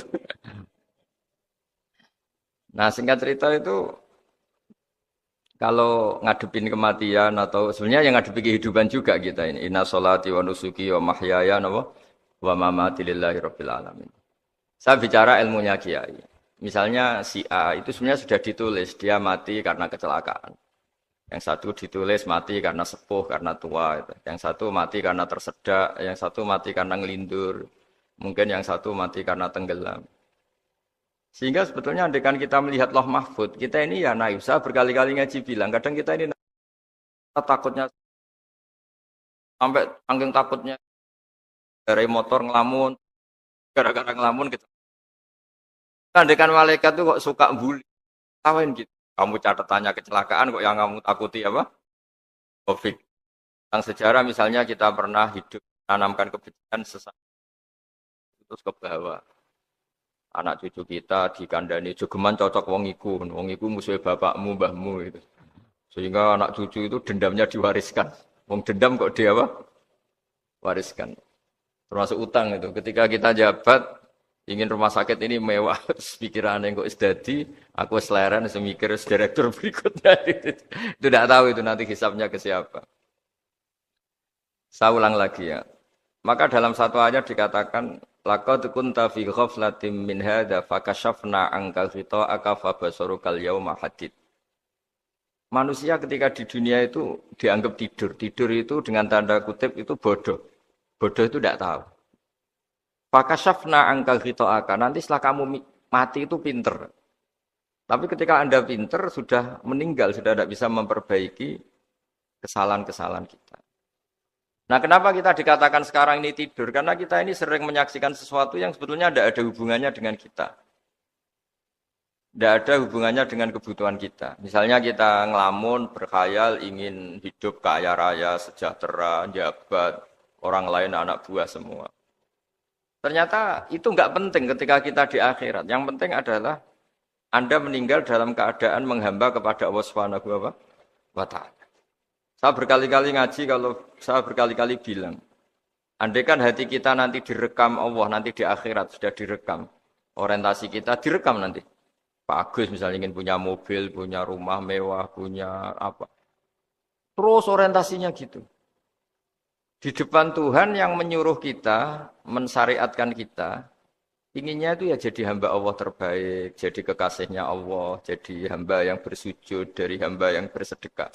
Nah singkat cerita itu kalau ngadepin kematian atau sebenarnya yang ngadepi kehidupan juga kita ini inna sholati wa nusuki wa mahyaya wa mamati lillahi rabbil alamin. Saya bicara ilmunya kiai. Misalnya si A itu sebenarnya sudah ditulis dia mati karena kecelakaan. Yang satu ditulis mati karena sepuh, karena tua. Yang satu mati karena tersedak, yang satu mati karena ngelindur. Mungkin yang satu mati karena tenggelam. Sehingga sebetulnya andaikan kita melihat Lauh Mahfud, kita ini ya naif. Saya berkali-kali ngaji bilang, kadang kita ini takutnya sampai angking takutnya dari motor ngelamun, gara-gara ngelamun kita. Andaikan malaikat itu kok suka bully, tawain gitu. Kamu catatannya kecelakaan kok yang kamu takuti apa? Covid. Yang sejarah misalnya kita pernah hidup menanamkan kebencian sesama terus ke bawah. Anak cucu kita dikandani jogeman cocok wong iku musuhnya bapakmu, mbahmu itu. Sehingga anak cucu itu dendamnya diwariskan. Wong dendam kok dia apa? Wariskan. Termasuk utang itu. Ketika kita jabat ingin rumah sakit ini mewah, pikirannya kok sedadi, aku seleren, semikir direktur berikutnya. Itu tidak tahu itu nanti hisabnya ke siapa. Saya ulang lagi ya. Maka dalam satu ayat dikatakan, laqad kunta fi ghaflatin min hadza fakashafna anka ghita'aka fabasarukal yauma hadid. Manusia ketika di dunia itu dianggap tidur. Tidur itu dengan tanda kutip itu bodoh. Bodoh itu tidak tahu. Fakashafna angka ghita'aka. Nanti setelah kamu mati itu pinter. Tapi ketika Anda pinter, sudah meninggal, sudah tidak bisa memperbaiki kesalahan-kesalahan kita. Nah kenapa kita dikatakan sekarang ini tidur? Karena kita ini sering menyaksikan sesuatu yang sebetulnya tidak ada hubungannya dengan kita. Tidak ada hubungannya dengan kebutuhan kita. Misalnya kita ngelamun, berkhayal, ingin hidup kaya raya, sejahtera, jabat, orang lain anak buah semua. Ternyata itu enggak penting ketika kita di akhirat. Yang penting adalah Anda meninggal dalam keadaan menghamba kepada Allah Subhanahu wa Ta'ala. Saya berkali-kali ngaji kalau saya berkali-kali bilang, andai kan hati kita nanti direkam Allah, nanti di akhirat sudah direkam. Orientasi kita direkam nanti. Pak Agus misalnya ingin punya mobil, punya rumah mewah, punya apa. Terus orientasinya gitu. Di depan Tuhan yang menyuruh kita, mensyariatkan kita, inginnya itu ya jadi hamba Allah terbaik, jadi kekasihnya Allah, jadi hamba yang bersujud, dari hamba yang bersedekah.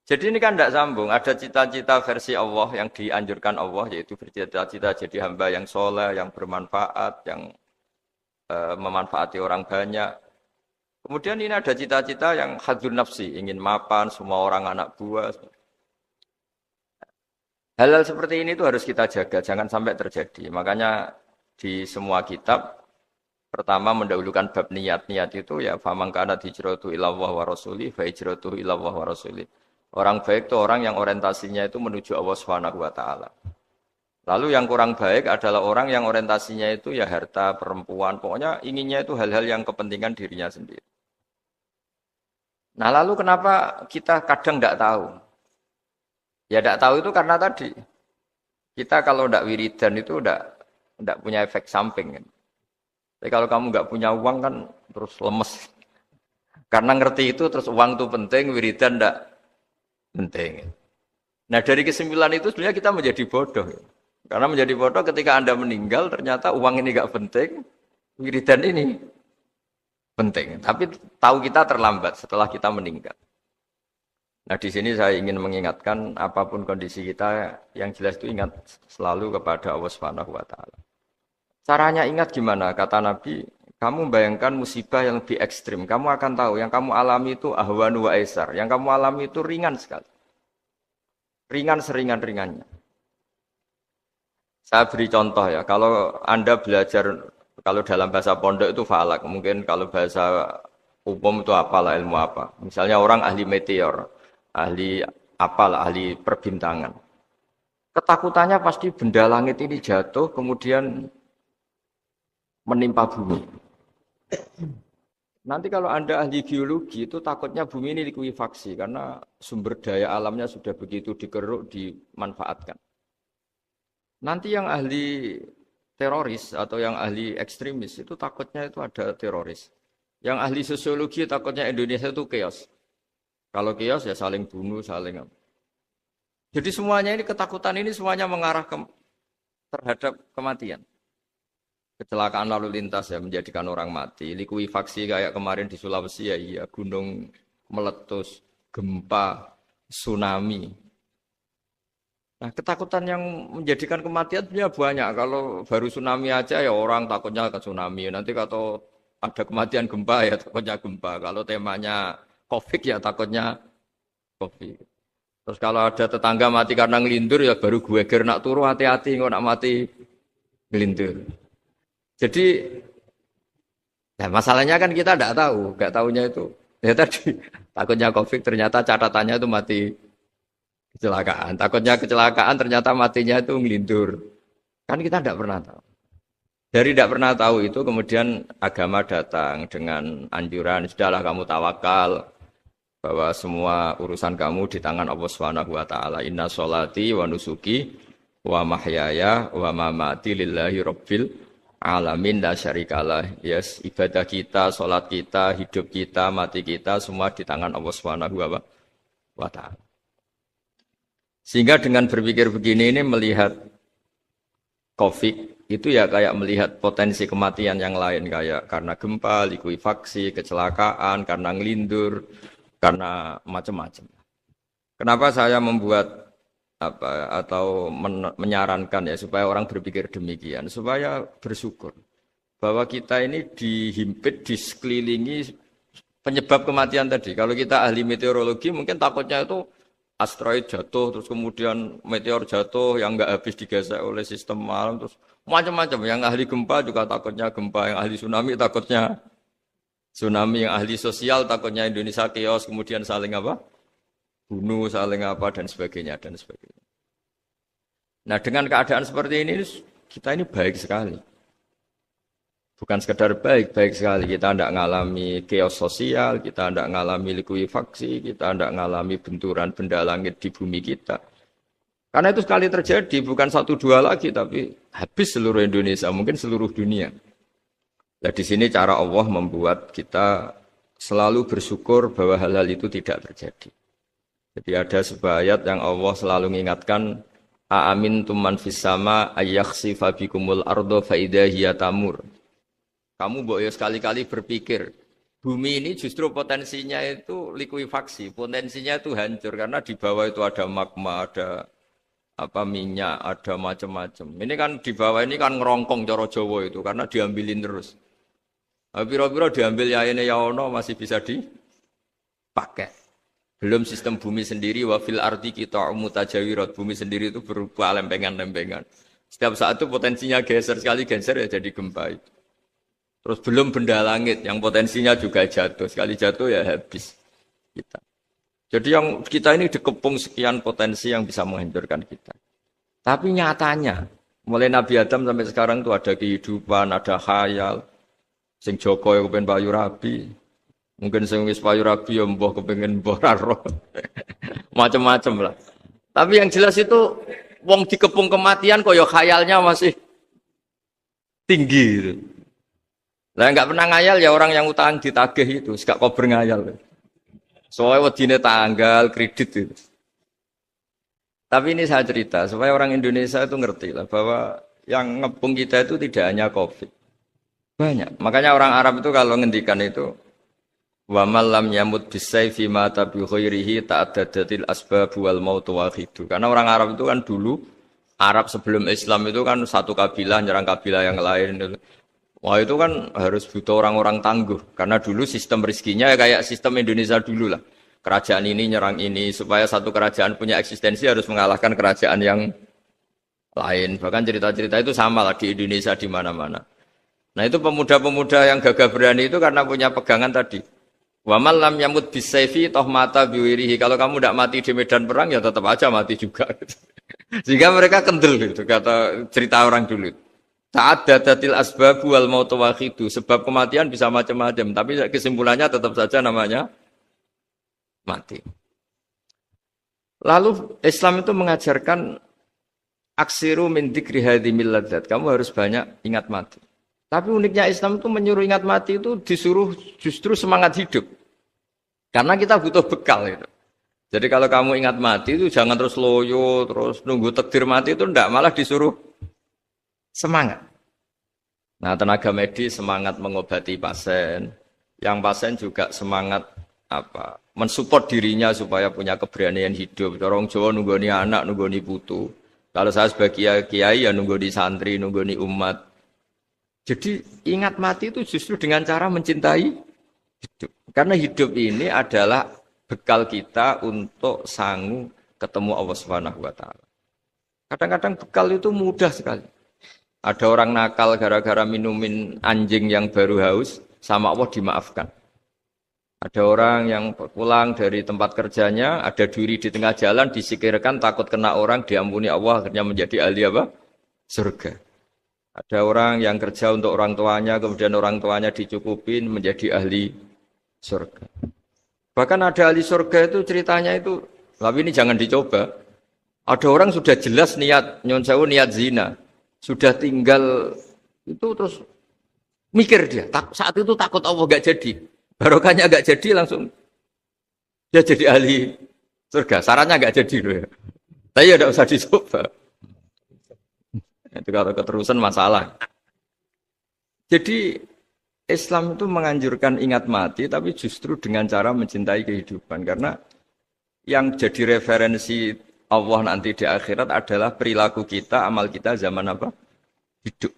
Jadi ini kan tidak sambung, ada cita-cita versi Allah yang dianjurkan Allah, yaitu bercita-cita jadi hamba yang soleh, yang bermanfaat, yang memanfaati orang banyak. Kemudian ini ada cita-cita yang hadzun nafsi, ingin mapan, semua orang anak buah. Hal-hal seperti ini tuh harus kita jaga, jangan sampai terjadi. Makanya di semua kitab pertama mendahulukan bab niat. Niat itu ya faman kana hijratu ilallah wa rasuli fa hijratuhu ilallah wa rasuli. Orang baik itu orang yang orientasinya itu menuju Allah Subhanahu wa taala. Lalu yang kurang baik adalah orang yang orientasinya itu ya harta, perempuan, pokoknya inginnya itu hal-hal yang kepentingan dirinya sendiri. Nah lalu kenapa kita kadang tidak tahu? Ya tidak tahu itu karena tadi, kita kalau tidak wiridan itu tidak punya efek samping. Kan? Tapi kalau kamu nggak punya uang kan terus lemes. Karena ngerti itu terus uang itu penting, wiridan tidak penting. Nah dari kesimpulan itu sebenarnya kita menjadi bodoh. Karena menjadi bodoh ketika Anda meninggal ternyata uang ini nggak penting, wiridan ini penting. Tapi tahu kita terlambat setelah kita meninggal. Nah di sini saya ingin mengingatkan apapun kondisi kita yang jelas itu ingat selalu kepada Allah Subhanahu wa taala. Caranya ingat gimana? Kata Nabi, kamu bayangkan musibah yang lebih ekstrim, kamu akan tahu yang kamu alami itu ahwanu wa aisar, yang kamu alami itu ringan sekali. Ringan seringan-ringannya. Saya beri contoh ya, kalau Anda belajar, kalau dalam bahasa pondok itu falak, mungkin kalau bahasa umum itu apalah ilmu apa. Misalnya orang ahli meteor, ahli apalah, ahli perbintangan. Ketakutannya pasti benda langit ini jatuh, kemudian menimpa bumi. Nanti kalau Anda ahli geologi itu takutnya bumi ini likuifaksi, karena sumber daya alamnya sudah begitu dikeruk, dimanfaatkan. Nanti yang ahli teroris atau yang ahli ekstremis itu takutnya itu ada teroris. Yang ahli sosiologi takutnya Indonesia itu chaos. Kalau chaos ya saling bunuh, saling apa. Jadi semuanya ini ketakutan ini semuanya mengarah terhadap kematian. Kecelakaan lalu lintas ya menjadikan orang mati. Likuifaksi kayak kemarin di Sulawesi ya iya, gunung meletus, gempa, tsunami. Nah, ketakutan yang menjadikan kematian sebenarnya banyak. Kalau baru tsunami aja ya orang takutnya ke tsunami. Nanti kalau ada kematian gempa ya takutnya gempa. Kalau temanya COVID ya takutnya COVID. Terus kalau ada tetangga mati karena ngelindur ya baru gue nak turu hati-hati nggak nak mati ngelindur. Jadi nah masalahnya kan kita nggak tahu, nggak tahunya itu. Ya tadi takutnya COVID ternyata catatannya itu mati kecelakaan. Takutnya kecelakaan ternyata matinya itu ngelindur. Kan kita tidak pernah tahu. Dari tidak pernah tahu itu kemudian agama datang dengan anjuran, sudahlah kamu tawakal bahwa semua urusan kamu di tangan Allah Subhanahu wa taala. Inna sholati wa nusuki wa mahyaya wa mamati lillahi rabbil alamin la syarikalah. Yes, ibadah kita, salat kita, hidup kita, mati kita semua di tangan Allah Subhanahu wa taala. Sehingga dengan berpikir begini ini melihat COVID itu ya kayak melihat potensi kematian yang lain kayak karena gempa, likuifaksi, kecelakaan, karena ngelindur, karena macam-macam. Kenapa saya membuat atau menyarankan ya supaya orang berpikir demikian, supaya bersyukur bahwa kita ini dihimpit, disekelilingi penyebab kematian tadi. Kalau kita ahli meteorologi mungkin takutnya itu asteroid jatuh, terus kemudian meteor jatuh yang nggak habis digesek oleh sistem alam, terus macam-macam. Yang ahli gempa juga takutnya gempa, yang ahli tsunami takutnya tsunami, yang ahli sosial takutnya Indonesia chaos, kemudian saling apa? Bunuh, saling apa, dan sebagainya, dan sebagainya. Nah dengan keadaan seperti ini, kita ini baik sekali. Bukan sekedar baik, baik sekali. Kita tidak mengalami chaos sosial, kita tidak mengalami likuifaksi, kita tidak mengalami benturan benda langit di bumi kita. Karena itu sekali terjadi, bukan 1-2 lagi, tapi habis seluruh Indonesia, mungkin seluruh dunia. Nah di sini cara Allah membuat kita selalu bersyukur bahwa hal-hal itu tidak terjadi. Jadi ada sebuah ayat yang Allah selalu mengingatkan, A'amintum man fis sama ayyakhsifa bikumul ardo fa idza hiya tamur. Kamu boleh sekali-kali berpikir, bumi ini justru potensinya itu likuifaksi, potensinya itu hancur karena di bawah itu ada magma, ada minyak, ada macam-macam. Ini kan di bawah ini kan ngerongkong cara Jawa itu karena diambilin terus. Piro-piro diambil ya ini ya ono masih bisa dipakai. Belum sistem bumi sendiri, wa fil ardi qita'um mutajawirat. Bumi sendiri itu berupa lempengan-lempengan. Setiap saat itu potensinya geser, sekali geser ya jadi gempa itu. Terus belum benda langit yang potensinya juga jatuh. Sekali jatuh ya habis kita. Jadi yang kita ini dikepung sekian potensi yang bisa menghancurkan kita. Tapi nyatanya, mulai Nabi Adam sampai sekarang tuh ada kehidupan, ada khayal. Sing Joko yang kepengen payu rabi. Mungkin sing wis payu rabi ya mbah kepengen mbah roh. Macam-macam lah. Tapi yang jelas itu wong dikepung kematian kok ya khayalnya masih tinggi gitu. Lah enggak pernah ngayal ya orang yang utang ditagih itu, gak kober ngayal. Soalnya wedine tanggal kredit itu. Tapi ini saya cerita supaya orang Indonesia itu ngerti lah bahwa yang ngepung kita itu tidak hanya Covid. Banyak. Makanya orang Arab itu kalau ngendikan itu wa man lam yamut bisayfi mata bi khairihi ta'addadatil asbab wal maut wahidu. Karena orang Arab itu kan dulu Arab sebelum Islam itu kan satu kabilah nyerang kabilah yang lain. Wah itu kan harus butuh orang-orang tangguh. Karena dulu sistem rezekinya ya kayak sistem Indonesia dulu lah. Kerajaan ini nyerang ini. Supaya satu kerajaan punya eksistensi harus mengalahkan kerajaan yang lain. Bahkan cerita-cerita itu sama lah di Indonesia di mana-mana. Nah itu pemuda-pemuda yang gagah berani itu karena punya pegangan tadi. Wa man lam yamut bisayfi toh mata biwirihi. Kalau kamu tidak mati di medan perang ya tetap aja mati juga. Sehingga mereka kendel gitu kata cerita orang dulu. Ta'addadatil asbab wal maut wahidu. Sebab kematian bisa macam-macam, tapi kesimpulannya tetap saja namanya mati. Lalu Islam itu mengajarkan aksiru min dzikri hadhimil ladzat. Kamu harus banyak ingat mati. Tapi uniknya Islam itu menyuruh ingat mati itu disuruh justru semangat hidup. Karena kita butuh bekal itu. Jadi kalau kamu ingat mati itu jangan terus loyo, terus nunggu takdir mati itu enggak, malah disuruh semangat. Nah, tenaga medis semangat mengobati pasien. Yang pasien juga semangat mensupport dirinya supaya punya keberanian hidup. Orang Jawa nunggoni anak, nunggoni putu. Kalau saya sebagai kiai ya nunggoni santri, nunggoni umat. Jadi ingat mati itu justru dengan cara mencintai hidup. Karena hidup ini adalah bekal kita untuk sanggup ketemu Allah Subhanahu wa taala. Kadang-kadang bekal itu mudah sekali. Ada orang nakal gara-gara minumin anjing yang baru haus, sama Allah dimaafkan. Ada orang yang pulang dari tempat kerjanya, ada duri di tengah jalan, disikirkan takut kena orang, diampuni Allah, akhirnya menjadi ahli apa? Surga. Ada orang yang kerja untuk orang tuanya, kemudian orang tuanya dicukupin menjadi ahli surga. Bahkan ada ahli surga itu ceritanya itu, tapi ini jangan dicoba. Ada orang sudah jelas niat, nyon sewu niat zina. Sudah tinggal itu terus mikir dia. Saat itu takut Allah gak jadi. Barokahnya gak jadi langsung dia jadi ahli surga. Sarannya gak jadi loh ya. Tapi ya tidak usah dicoba. Itu kalau keterusan masalah. Jadi Islam itu menganjurkan ingat mati tapi justru dengan cara mencintai kehidupan. Karena yang jadi referensi Allah nanti di akhirat adalah perilaku kita, amal kita zaman apa? Hidup.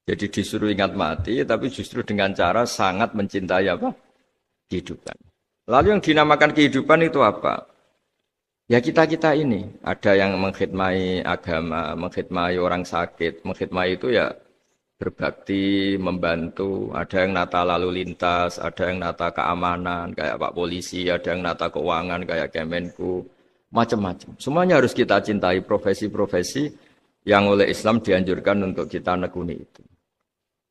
Jadi disuruh ingat mati, tapi justru dengan cara sangat mencintai apa? Kehidupan. Lalu yang dinamakan kehidupan itu apa? Ya kita-kita ini. Ada yang mengkhidmati agama, mengkhidmati orang sakit. Mengkhidmati itu ya berbakti, membantu. Ada yang nata lalu lintas, ada yang nata keamanan, kayak Pak Polisi, ada yang nata keuangan, kayak Kemenku. Macam-macam. Semuanya harus kita cintai profesi-profesi yang oleh Islam dianjurkan untuk kita nekuni itu.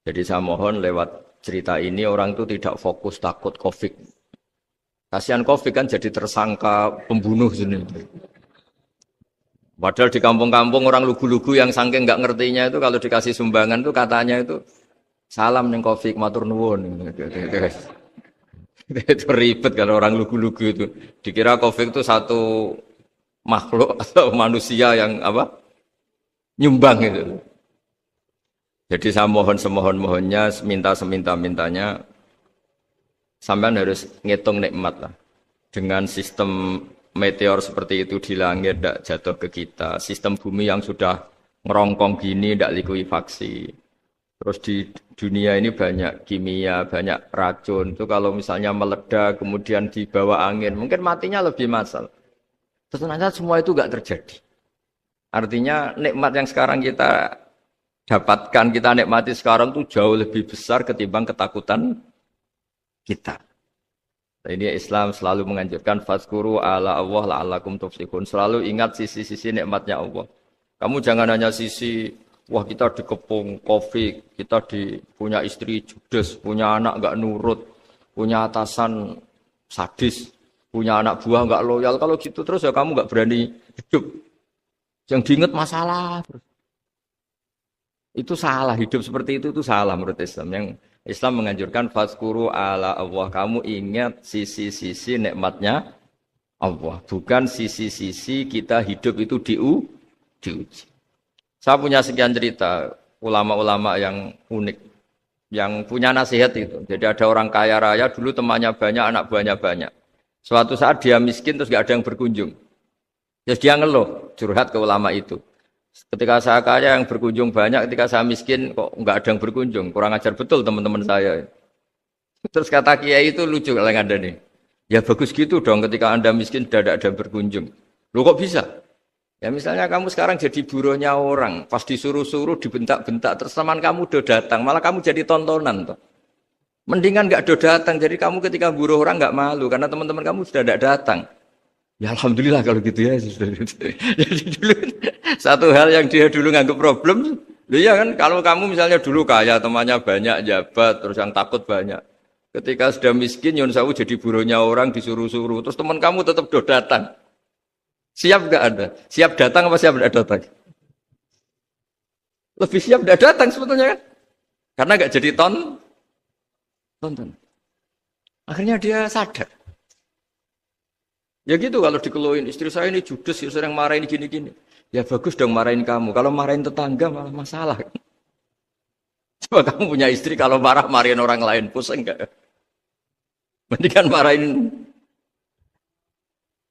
Jadi saya mohon lewat cerita ini orang itu tidak fokus takut Covid. Kasihan Covid kan jadi tersangka pembunuh sini. Padahal di kampung-kampung orang lugu-lugu yang saking nggak ngertinya itu kalau dikasih sumbangan itu katanya itu salam neng Covid matur nuwun. Itu ribet kalau orang lugu-lugu itu. Dikira Covid itu satu makhluk atau manusia yang apa nyumbang itu. Jadi saya mohon semohon-mohonnya, minta seminta-mintanya, sampean harus ngitung nikmat lah. Dengan sistem meteor seperti itu di langit tidak jatuh ke kita, sistem bumi yang sudah ngerongkong gini tidak likuifaksi. Terus di dunia ini banyak kimia, banyak racun. Itu kalau misalnya meledak, kemudian dibawa angin, mungkin matinya lebih massal. Ternyata semua itu nggak terjadi. Artinya nikmat yang sekarang kita dapatkan, kita nikmati sekarang itu jauh lebih besar ketimbang ketakutan kita. Nah, ini Islam selalu menganjurkan fazkuru ala Allah la'allakum tuflihun. Selalu ingat sisi-sisi nikmatnya Allah. Kamu jangan hanya sisi wah kita dikepung Covid, kita punya istri judes, punya anak nggak nurut, punya atasan sadis, punya anak buah nggak loyal. Kalau gitu terus ya kamu nggak berani hidup. Yang diingat masalah terus. Itu salah, hidup seperti itu salah menurut Islam. Yang Islam menganjurkan fazkuru ala Allah. Kamu ingat sisi-sisi nikmatnya Allah, bukan sisi-sisi kita hidup itu diuji. Saya punya sekian cerita ulama-ulama yang unik, yang punya nasihat itu. Jadi ada orang kaya raya, dulu temannya banyak, anak buahnya banyak. Suatu saat dia miskin terus gak ada yang berkunjung. Terus dia ngeluh, curhat ke ulama itu. Ketika saya kaya yang berkunjung banyak, ketika saya miskin kok nggak ada yang berkunjung. Kurang ajar betul teman-teman saya. Terus kata kiai itu lucu kalau yang ada nih. Ya bagus gitu dong ketika Anda miskin tidak ada yang berkunjung. Loh kok bisa? Ya misalnya kamu sekarang jadi buruhnya orang, pas disuruh-suruh, dibentak-bentak, terus teman kamu udah datang, malah kamu jadi tontonan toh. Mendingan nggak udah datang, jadi kamu ketika buruh orang nggak malu karena teman-teman kamu sudah tidak datang. Ya alhamdulillah kalau gitu ya. Jadi dulu satu hal yang dia dulu nganggap problem, ya kan kalau kamu misalnya dulu kaya, temannya banyak, jabat, terus yang takut banyak. Ketika sudah miskin, Yun Sawu jadi buruhnya orang, disuruh-suruh, terus teman kamu tetap udah datang. Siap nggak Anda? Siap datang apa siap tidak datang? Lebih siap tidak datang sebetulnya kan? Karena nggak jadi tonton. Akhirnya dia sadar. Ya gitu kalau dikeluhin, istri saya ini judes, sering marahin gini-gini. Ya bagus dong marahin kamu. Kalau marahin tetangga malah masalah. Coba kamu punya istri kalau marahin orang lain, pusing nggak? Mendingan marahin.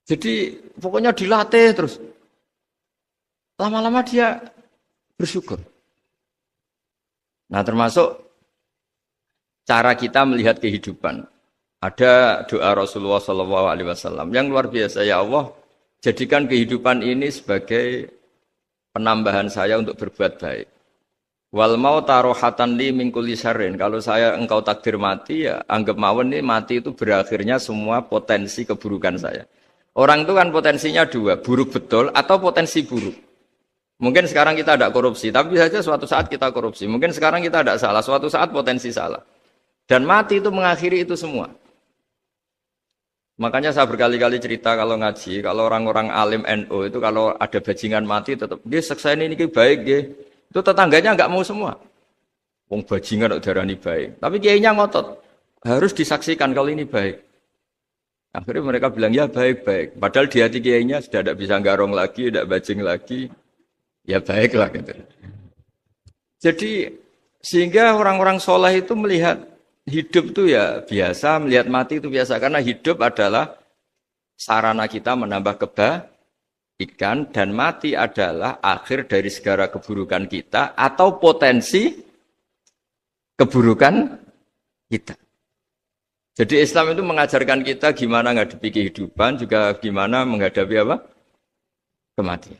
Jadi pokoknya dilatih terus. Lama-lama dia bersyukur. Nah termasuk cara kita melihat kehidupan. Ada doa Rasulullah SAW yang luar biasa. Ya Allah, jadikan kehidupan ini sebagai penambahan saya untuk berbuat baik. Wal mau tarohatan li min kulli syarrin. Kalau engkau takdir mati, ya anggap mawon ini mati itu berakhirnya semua potensi keburukan saya. Orang itu kan potensinya dua, buruk betul atau potensi buruk. Mungkin sekarang kita tidak korupsi, tapi saja suatu saat kita korupsi. Mungkin sekarang kita tidak salah, suatu saat potensi salah. Dan mati itu mengakhiri itu semua. Makanya saya berkali-kali cerita kalau ngaji, kalau orang-orang alim NU itu kalau ada bajingan mati tetap dia seksa ini baik dia. Itu tetangganya nggak mau semua. Wong bajingan kok darani baik. Tapi kiainya ngotot harus disaksikan kalau ini baik. Akhirnya mereka bilang ya baik-baik. Padahal di hati kiainya sudah tidak bisa garong lagi, tidak bajing lagi. Ya baiklah gitu. Jadi sehingga orang-orang soleh itu melihat hidup itu ya biasa, melihat mati itu biasa. Karena hidup adalah sarana kita menambah kebaikan dan mati adalah akhir dari segala keburukan kita atau potensi keburukan kita. Jadi Islam itu mengajarkan kita gimana menghadapi kehidupan, juga gimana menghadapi apa? Kematian.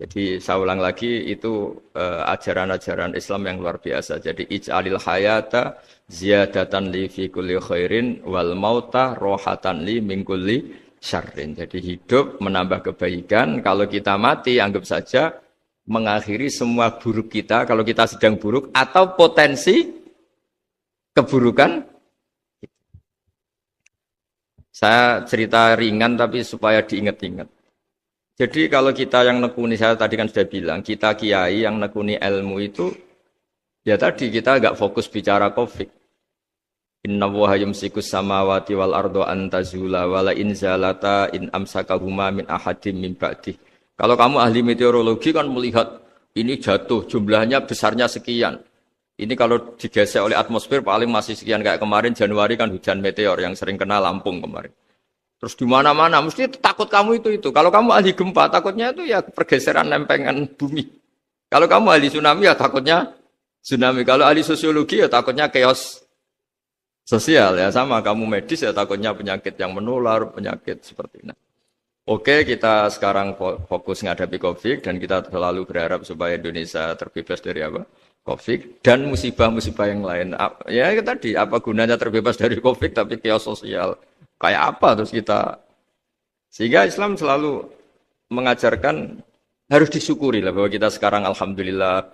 Jadi saya ulang lagi itu ajaran-ajaran Islam yang luar biasa. Jadi ij'alil hayata ziyadatan li fi kulli khairin wal mauta rohatan li min kulli syarrin. Jadi hidup menambah kebaikan, kalau kita mati anggap saja mengakhiri semua buruk kita kalau kita sedang buruk atau potensi keburukan. Saya cerita ringan tapi supaya diingat-ingat. Jadi kalau kita yang nekuni, saya tadi kan sudah bilang, kita kiai yang nekuni ilmu itu, ya tadi kita agak fokus bicara COVID. Inna waha yumsikus samawati wal ardo antazula wala inzalata in amsakahuma min ahadim min ba'dih. Kalau kamu ahli meteorologi kan melihat ini jatuh, jumlahnya besarnya sekian. Ini kalau digesek oleh atmosfer paling masih sekian, kayak kemarin Januari kan hujan meteor yang sering kena Lampung kemarin. Terus di mana-mana mesti takut kamu itu. Kalau kamu ahli gempa takutnya itu ya pergeseran lempengan bumi. Kalau kamu ahli tsunami ya takutnya Tsunami. Kalau ahli sosiologi ya takutnya chaos sosial ya sama. Kamu medis ya takutnya penyakit yang menular, penyakit seperti ini. Oke, kita sekarang fokus menghadapi COVID dan kita selalu berharap supaya Indonesia terbebas dari apa? COVID dan musibah-musibah yang lain. Ya tadi, apa gunanya terbebas dari COVID tapi chaos sosial? Kayak apa terus kita? Sehingga Islam selalu mengajarkan harus disyukuri lah bahwa kita sekarang alhamdulillah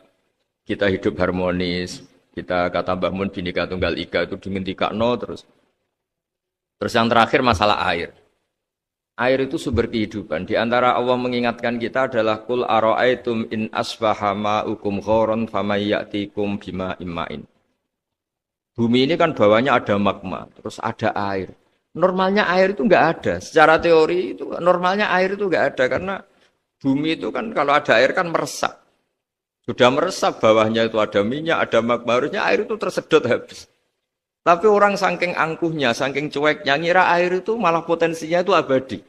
kita hidup harmonis. Kita kata Mbah Mun Bhinneka Tunggal Ika itu dihentikan terus. Terus yang terakhir masalah air. Air itu sumber kehidupan. Di antara Allah mengingatkan kita adalah kul ara'aitum in asbaha ma'ukum ghoron famay ya'tikum bima imma'in. Bumi ini kan bawahnya ada magma, terus ada air. Normalnya air itu enggak ada. Secara teori itu normalnya air itu enggak ada karena bumi itu kan kalau ada air kan meresap. Sudah meresap bawahnya itu ada minyak, ada magma, harusnya air itu tersedot habis. Tapi orang saking angkuhnya, saking cueknya, ngira air itu malah potensinya itu abadi.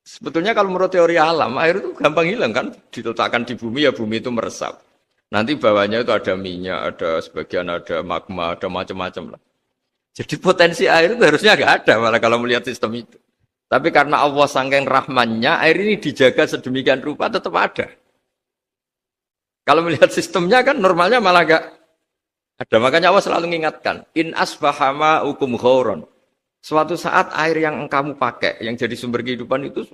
Sebetulnya kalau menurut teori alam, air itu gampang hilang kan. Diletakkan di bumi, ya bumi itu meresap. Nanti bawahnya itu ada minyak, ada sebagian ada magma, ada macam-macam lah. Jadi potensi air itu harusnya nggak ada malah kalau melihat sistem itu. Tapi karena Allah saking rahmannya, air ini dijaga sedemikian rupa tetap ada. Kalau melihat sistemnya kan normalnya malah nggak ada. Makanya Allah selalu mengingatkan, in asbahama ukum ghoron. Suatu saat air yang kamu pakai, yang jadi sumber kehidupan itu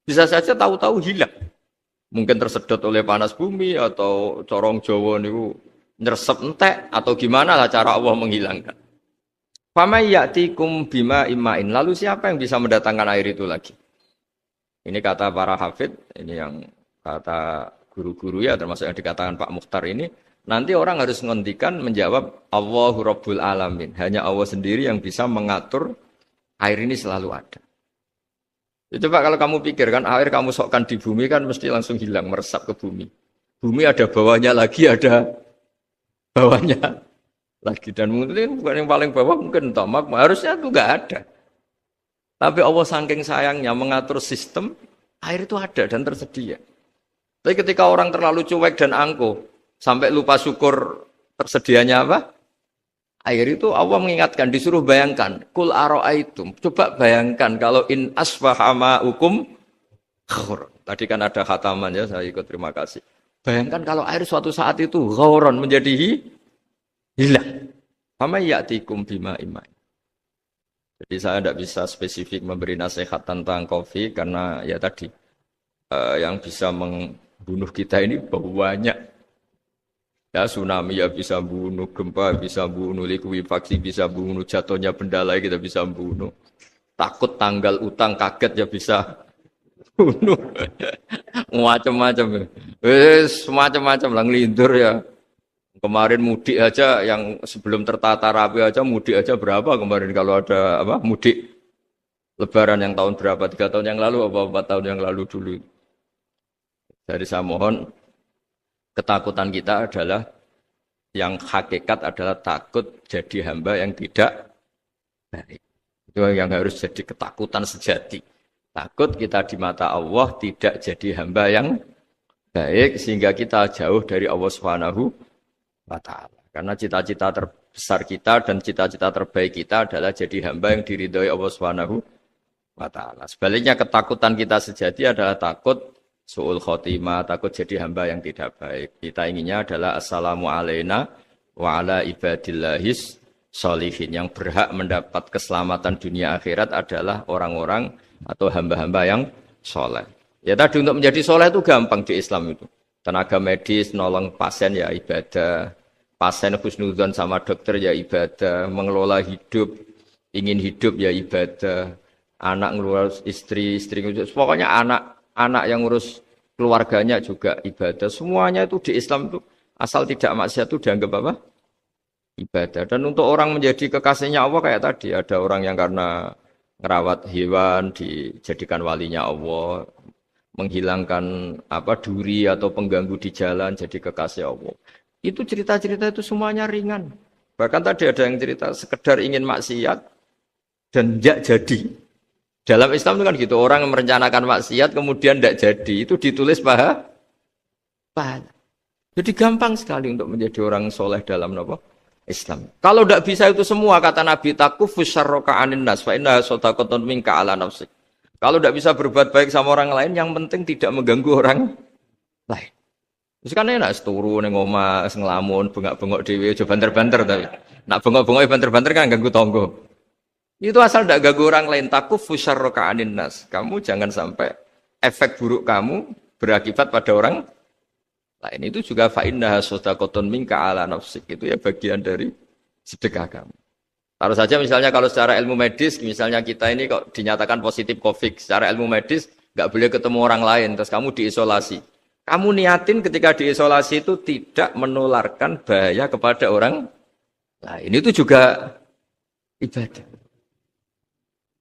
bisa saja tahu-tahu hilang. Mungkin tersedot oleh panas bumi atau corong Jawa niku nyeresep entek atau gimana lah cara Allah menghilangkan. Famay ya'tikum bima imma'in. Lalu siapa yang bisa mendatangkan air itu lagi? Ini kata para hafid, ini yang kata guru-guru ya termasuk yang dikatakan Pak Mukhtar ini. Nanti orang harus ngendikan menjawab Allahu Rabbul Alamin. Hanya Allah sendiri yang bisa mengatur air ini selalu ada. Ya, coba kalau kamu pikir kan air kamu sokkan di bumi kan mesti langsung hilang, meresap ke bumi. Bumi ada bawahnya lagi, ada bawahnya lagi. Dan mungkin bukan yang paling bawah mungkin magma. Harusnya itu nggak ada. Tapi Allah saking sayangnya mengatur sistem, air itu ada dan tersedia. Tapi ketika orang terlalu cuek dan angkuh, sampai lupa syukur tersedianya apa? Air itu Allah mengingatkan, disuruh bayangkan. Kul ara'aitum. Coba bayangkan kalau in asbaha ma'ukum ghauron. Tadi kan ada khataman ya, saya ikut terima kasih. Bayangkan kalau air suatu saat itu ghauron menjadi hilang. Fama ya'tikum bima iman. Jadi saya tidak bisa spesifik memberi nasihat tentang kopi karena ya tadi yang bisa membunuh kita ini banyak. Ya tsunami ya bisa bunuh, gempa bisa bunuh, likuifaksi bisa bunuh, jatuhnya benda lain kita bisa bunuh. Takut tanggal utang kaget ya bisa bunuh. Macam-macam. Semacam-macam lah ngelindur ya. Kemarin mudik aja yang sebelum tertata rapi aja mudik aja berapa kemarin kalau ada apa mudik Lebaran yang tahun berapa 3 tahun yang lalu apa 4 tahun yang lalu dulu. Jadi saya mohon ketakutan kita adalah yang hakikat adalah takut jadi hamba yang tidak baik. Itu yang harus jadi ketakutan sejati. Takut kita di mata Allah tidak jadi hamba yang baik sehingga kita jauh dari Allah Subhanahu wa taala. Karena cita-cita terbesar kita dan cita-cita terbaik kita adalah jadi hamba yang diridhoi Allah Subhanahu wa taala. Sebaliknya ketakutan kita sejati adalah takut su'ul khotimah, takut jadi hamba yang tidak baik. Kita inginnya adalah assalamu alaina wa ala ibadillahis sholihin. Yang berhak mendapat keselamatan dunia akhirat adalah orang-orang atau hamba-hamba yang soleh. Ya tadi untuk menjadi soleh itu gampang di Islam itu. Tenaga medis, nolong pasien ya ibadah. Pasien husnudzon sama dokter ya ibadah. Mengelola hidup, ingin hidup ya ibadah. Anak ngurus istri ngurus. Pokoknya anak yang ngurus keluarganya juga ibadah. Semuanya itu di Islam itu asal tidak maksiat itu dianggap apa? Ibadah. Dan untuk orang menjadi kekasihnya Allah kayak tadi. Ada orang yang karena ngerawat hewan dijadikan walinya Allah. Menghilangkan apa duri atau pengganggu di jalan jadi kekasih Allah. Itu cerita-cerita itu semuanya ringan. Bahkan tadi ada yang cerita sekedar ingin maksiat dan tidak jadi. Dalam Islam itu kan gitu, orang yang merencanakan maksiat kemudian tidak jadi, itu ditulis pahala. Jadi gampang sekali untuk menjadi orang soleh dalam apa? Islam. Kalau tidak bisa itu semua, kata Nabi, takufus syarroka anin nas, fa inna sodakotun minka ala nafsik. Kalau tidak bisa berbuat baik sama orang lain, yang penting tidak mengganggu orang lain. Terus kan enak seturu ning omah ngelamun bengak-bengok dhewe aja banter-banter tapi. Nak bengok-bengok banter-banter kan ganggu tonggo. Itu asal tidak ganggu orang lain, takufus syarroka anin nas. Kamu jangan sampai efek buruk kamu berakibat pada orang lain. Itu juga fa inna sodakotun minka ala nafsik. Itu ya bagian dari sedekah kamu. Taruh saja misalnya kalau secara ilmu medis, misalnya kita ini kok dinyatakan positif COVID, secara ilmu medis nggak boleh ketemu orang lain, terus kamu diisolasi. Kamu niatin ketika diisolasi itu tidak menularkan bahaya kepada orang lain. Itu juga ibadah.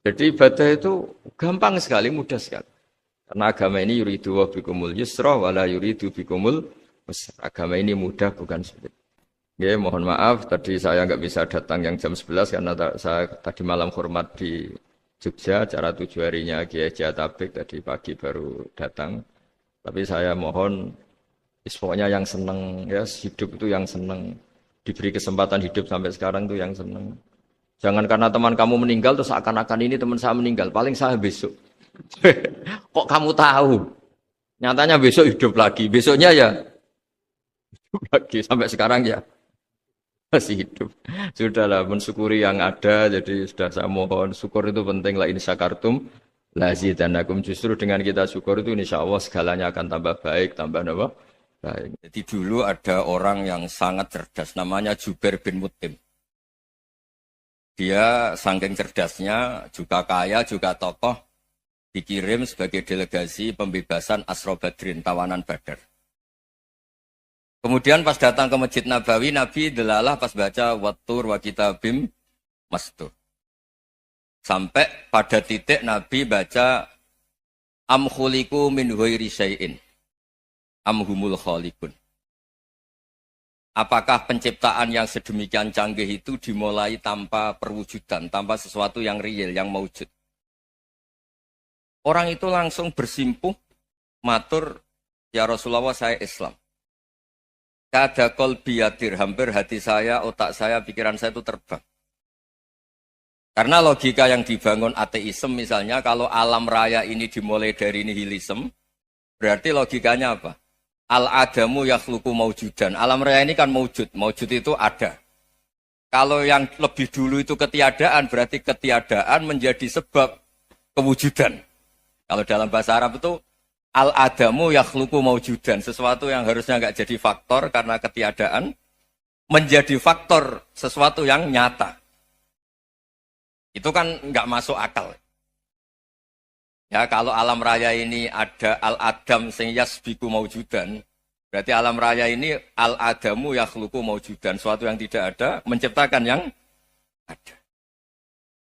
Jadi ibadah itu gampang sekali, mudah sekali. Karena agama ini yuridu wa bikumul yusra wala yuridu bikumul usra. Agama ini mudah bukan sulit. Ya, mohon maaf tadi saya nggak bisa datang yang jam 11 karena saya tadi malam hormat di Jogja, acara 7 harinya Kiai Haji Atabik, tadi pagi baru datang. Tapi saya mohon, pokoknya yang seneng, ya hidup itu yang seneng, diberi kesempatan hidup sampai sekarang itu yang seneng. Jangan karena teman kamu meninggal terus akan-akan ini teman saya meninggal, paling saya besok. Kok kamu tahu? Nyatanya besok hidup lagi, besoknya ya hidup lagi sampai sekarang ya. Masih hidup. Sudahlah mensyukuri yang ada, jadi sudah saya mohon syukur itu penting lah ini syakartum lazidanakum, justru dengan kita syukur itu insya Allah segalanya akan tambah baik, tambah apa? Baik. Jadi dulu ada orang yang sangat cerdas namanya Jubair bin Mut'im. Dia saking cerdasnya, juga kaya, juga tokoh, dikirim sebagai delegasi pembebasan Asra Badrin, tawanan Badar. Kemudian pas datang ke Masjid Nabawi, Nabi delalah pas baca Wattur wa kitabim mastur. Sampai pada titik Nabi baca Am khuliqu min ghairi syai'in am humul khaliqun. Apakah penciptaan yang sedemikian canggih itu dimulai tanpa perwujudan, tanpa sesuatu yang real, yang maujud? Orang itu langsung bersimpuh, matur, ya Rasulullah saya Islam. Kada qalbi yatir, hampir hati saya, otak saya, pikiran saya itu terbang. Karena logika yang dibangun ateisme misalnya, kalau alam raya ini dimulai dari nihilisme, berarti logikanya apa? Al-adamu yakhluqu maujudan. Alam raya ini kan maujud, maujud itu ada. Kalau yang lebih dulu itu ketiadaan, berarti ketiadaan menjadi sebab kewujudan. Kalau dalam bahasa Arab itu, al-adamu yakhluqu maujudan, sesuatu yang harusnya nggak jadi faktor karena ketiadaan menjadi faktor sesuatu yang nyata. Itu kan nggak masuk akal. Ya, kalau alam raya ini ada al-adam sing yasbiku maujudan, berarti alam raya ini al-adamu yakhluqu maujudan, sesuatu yang tidak ada menciptakan yang ada.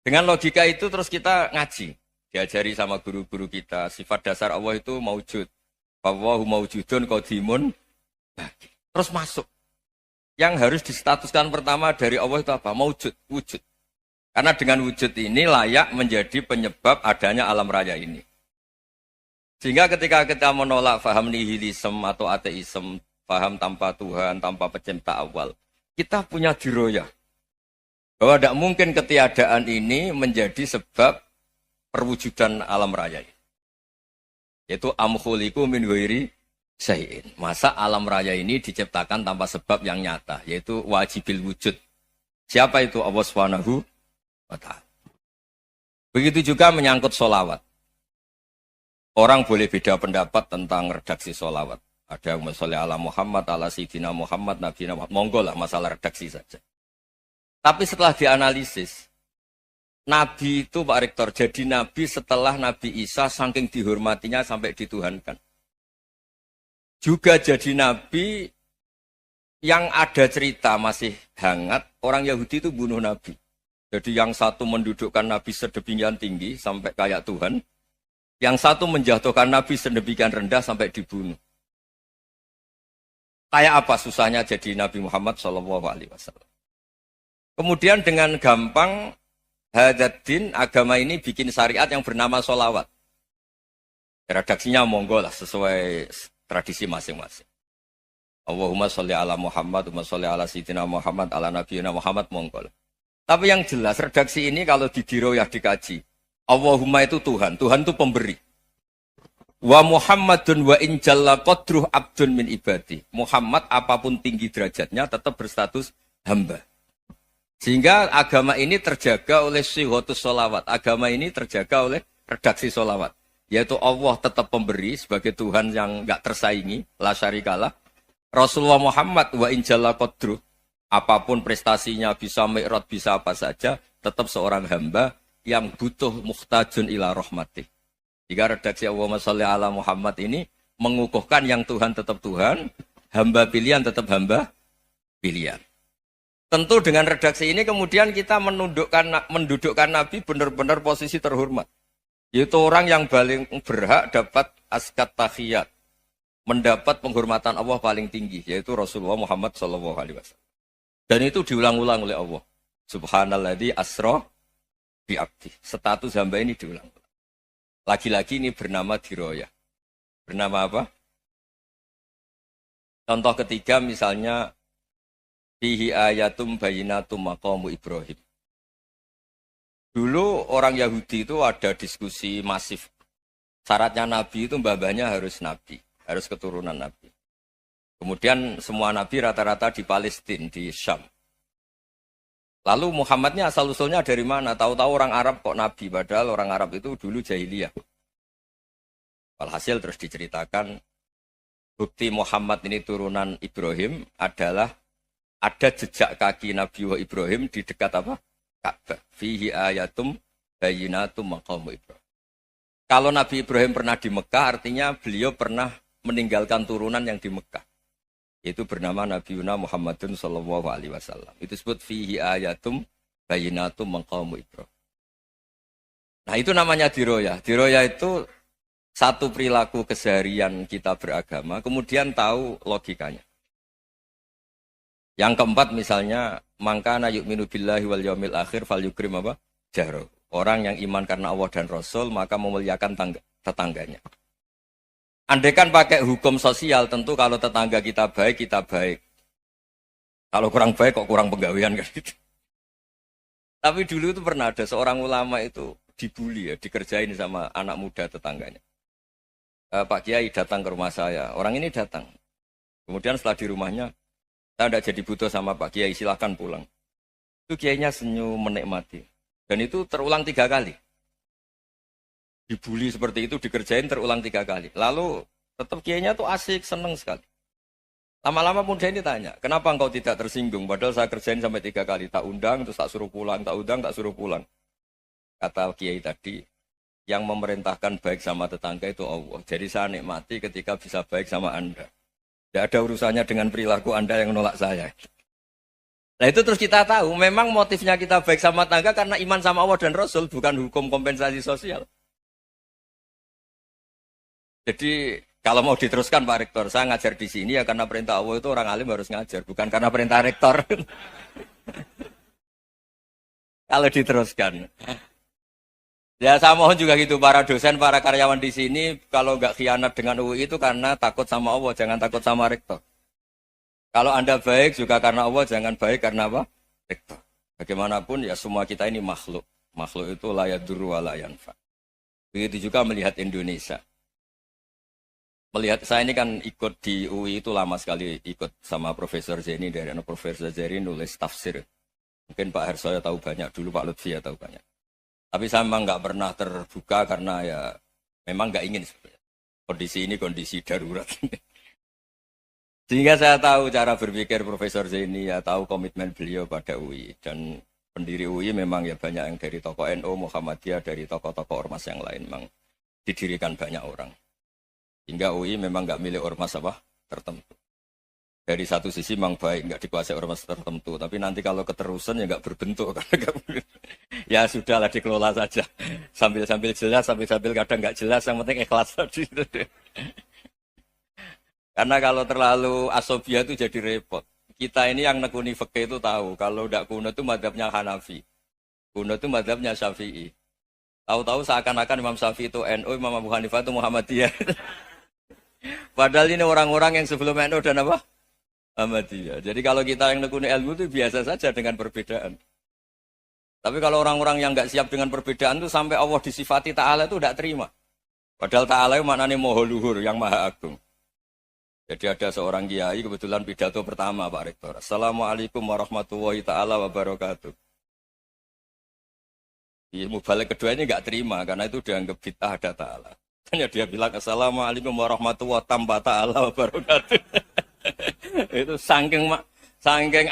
Dengan logika itu terus kita ngaji. Diajari sama guru-guru kita, sifat dasar Allah itu maujud. Wallahu maujudun qadimun. Terus masuk. Yang harus distatuskan pertama dari Allah itu apa? Maujud, wujud. Karena dengan wujud ini layak menjadi penyebab adanya alam raya ini. Sehingga ketika kita menolak faham nihilisme atau ateisme, faham tanpa Tuhan, tanpa pencipta awal, kita punya diroyah. Bahwa tidak mungkin ketiadaan ini menjadi sebab perwujudan alam raya. Yaitu amkhuliku min ghairi syai'in. Masa alam raya ini diciptakan tanpa sebab yang nyata, yaitu wajibil wujud. Siapa itu? Allah Subhanahu wa ta'ala. Begitu juga menyangkut sholawat. Orang boleh beda pendapat tentang redaksi sholawat. Ada yang sholli ala Muhammad, ala Sayyidina Muhammad, Nabi Muhammad. Monggo lah masalah redaksi saja. Tapi setelah dianalisis, Nabi itu Pak Rektor, jadi Nabi setelah Nabi Isa saking dihormatinya sampai dituhankan. Juga jadi Nabi yang ada cerita masih hangat, orang Yahudi itu bunuh Nabi. Jadi yang satu mendudukkan Nabi sedemikian tinggi sampai kayak Tuhan, yang satu menjatuhkan Nabi sedemikian rendah sampai dibunuh. Kayak apa susahnya jadi Nabi Muhammad SAW. Kemudian dengan gampang, Hadaddin agama ini bikin syariat yang bernama sholawat. Redaksinya monggo lah sesuai tradisi masing-masing. Allahumma sholli ala Muhammad, Allahumma sholli ala Sayyidina Muhammad, ala Nabiyina Muhammad, monggo. Tapi yang jelas redaksi ini kalau di diroyah dikaji, Allahumma itu Tuhan, Tuhan itu pemberi. Wa Muhammadun wa in jalla qadruh abdun min ibadi. Muhammad apapun tinggi derajatnya tetap berstatus hamba. Sehingga agama ini terjaga oleh syihotus sholawat. Agama ini terjaga oleh redaksi sholawat. Yaitu Allah tetap pemberi sebagai Tuhan yang enggak tersaingi, la syarikalah. Rasulullah Muhammad wa in jalla qadruh. Apapun prestasinya, bisa mi'raj, bisa apa saja, tetap seorang hamba yang butuh muhtajun ila rahmatih. Jika redaksi Allahumma sholli ala Muhammad ini mengukuhkan yang Tuhan tetap Tuhan, hamba pilihan tetap hamba pilihan. Tentu dengan redaksi ini kemudian kita mendudukkan Nabi benar-benar posisi terhormat. Yaitu orang yang paling berhak dapat askat tahiyat, mendapat penghormatan Allah paling tinggi, yaitu Rasulullah Muhammad SAW. Dan itu diulang-ulang oleh Allah. Subhanalladzi asra bi abdi. Status hamba ini diulang. Lagi-lagi ini bernama diroyah. Bernama apa? Contoh ketiga misalnya fihi ayatum bayinatum maqamu Ibrahim. Dulu orang Yahudi itu ada diskusi masif. Syaratnya Nabi itu mbah-mbahnya harus Nabi. Harus keturunan Nabi. Kemudian semua Nabi rata-rata di Palestina, di Syam. Lalu Muhammadnya asal-usulnya dari mana? Tahu-tahu orang Arab kok Nabi, padahal orang Arab itu dulu jahiliyah. Walhasil terus diceritakan, bukti Muhammad ini turunan Ibrahim adalah ada jejak kaki Nabi Ibrahim di dekat apa? Ka'bah. Fihi ayatum bayinatum maqamu Ibrahim. Kalau Nabi Ibrahim pernah di Mekah, artinya beliau pernah meninggalkan turunan yang di Mekah. Itu bernama Nabi Muhammadun sallallahu alaihi wasallam. Itu disebut fihi ayatum bayinatum maqamu Ibrahim. Nah, itu namanya diroyah. Diroyah itu satu perilaku keseharian kita beragama, kemudian tahu logikanya. Yang keempat misalnya, mangkana yu'minu billahi wal yaumil akhir falyukrim apa? Jaro. Orang yang iman karena Allah dan Rasul, maka memuliakan tetangganya. Andaikan pakai hukum sosial, tentu kalau tetangga kita baik, kita baik. Kalau kurang baik, kok kurang penggawean kan gitu. Tapi dulu itu pernah ada seorang ulama itu dibully ya, dikerjain sama anak muda tetangganya. Pak Kiai datang ke rumah saya, orang ini datang. Kemudian setelah di rumahnya, saya tidak jadi butuh sama Pak Kiai, silahkan pulang. Itu Kiainya senyum menikmati. Dan itu terulang 3 kali. Dibully seperti itu, dikerjain terulang 3 kali. Lalu tetap Kiainya tuh asik, seneng sekali. Lama-lama muda ini tanya, kenapa engkau tidak tersinggung? Padahal saya kerjain sampai 3 kali. Tak undang, terus tak suruh pulang, tak undang, tak suruh pulang. Kata Kiai tadi, yang memerintahkan baik sama tetangga itu Allah. Jadi saya nikmati ketika bisa baik sama Anda. Tidak ada urusannya dengan perilaku Anda yang menolak saya. Nah itu terus kita tahu, memang motifnya kita baik sama tetangga karena iman sama Allah dan Rasul, bukan hukum kompensasi sosial. Jadi kalau mau diteruskan Pak Rektor, saya ngajar di sini ya karena perintah Allah itu orang alim harus ngajar, bukan karena perintah Rektor. Kalau diteruskan. Ya saya mohon juga gitu, para dosen, para karyawan di sini, kalau nggak khianat dengan UI itu karena takut sama Allah, jangan takut sama Rektor. Kalau Anda baik juga karena Allah, jangan baik karena apa? Rektor. Bagaimanapun ya semua kita ini makhluk. Makhluk itu la yadurru wa la yanfa. Begitu juga melihat Indonesia. Melihat saya ini kan ikut di UI itu lama sekali, ikut sama Profesor Zeni, dari Profesor Zeni nulis tafsir. Mungkin Pak Hersoyo tahu banyak, dulu Pak Lutfi ya tahu banyak. Tapi saya memang nggak pernah terbuka karena ya memang nggak ingin sebenarnya. Kondisi ini kondisi darurat. Sehingga saya tahu cara berpikir Profesor Zeni, ya tahu komitmen beliau pada UI. Dan pendiri UI memang ya banyak yang dari tokoh NU, Muhammadiyah, dari tokoh-tokoh ormas yang lain memang didirikan banyak orang. Hingga UI memang nggak milik ormas apa tertentu. Dari satu sisi memang baik, nggak dikuasai ormas tertentu. Tapi nanti kalau keterusan ya nggak berbentuk. Ya sudahlah dikelola saja. Sambil-sambil jelas, sambil-sambil kadang nggak jelas. Yang penting ikhlas tadi. Karena kalau terlalu asobia itu jadi repot. Kita ini yang nekuni fikih itu tahu. Kalau nggak kuno itu madhabnya Hanafi. Kuno itu madhabnya Syafi'i. Tahu-tahu seakan-akan Imam Syafi'i itu NU, Imam Abu Hanifah itu Muhammadiyah. Padahal ini orang-orang yang sebelum NU dan apa? Ahmadiyah. Jadi kalau kita yang nekuni ilmu itu biasa saja dengan perbedaan. Tapi kalau orang-orang yang nggak siap dengan perbedaan itu sampai Allah disifati Ta'ala itu tidak terima. Padahal Ta'ala itu maknanya Maha Luhur, yang Maha Agung. Jadi ada seorang kiai kebetulan pidato pertama Pak Rektor. Assalamualaikum warahmatullahi ta'ala wabarakatuh. Ilmu balik kedua ini nggak terima karena itu dianggap bid'ah ada Ta'ala. Hanya dia bilang Assalamualaikum warahmatullahi ta'ala wabarakatuh. Itu saking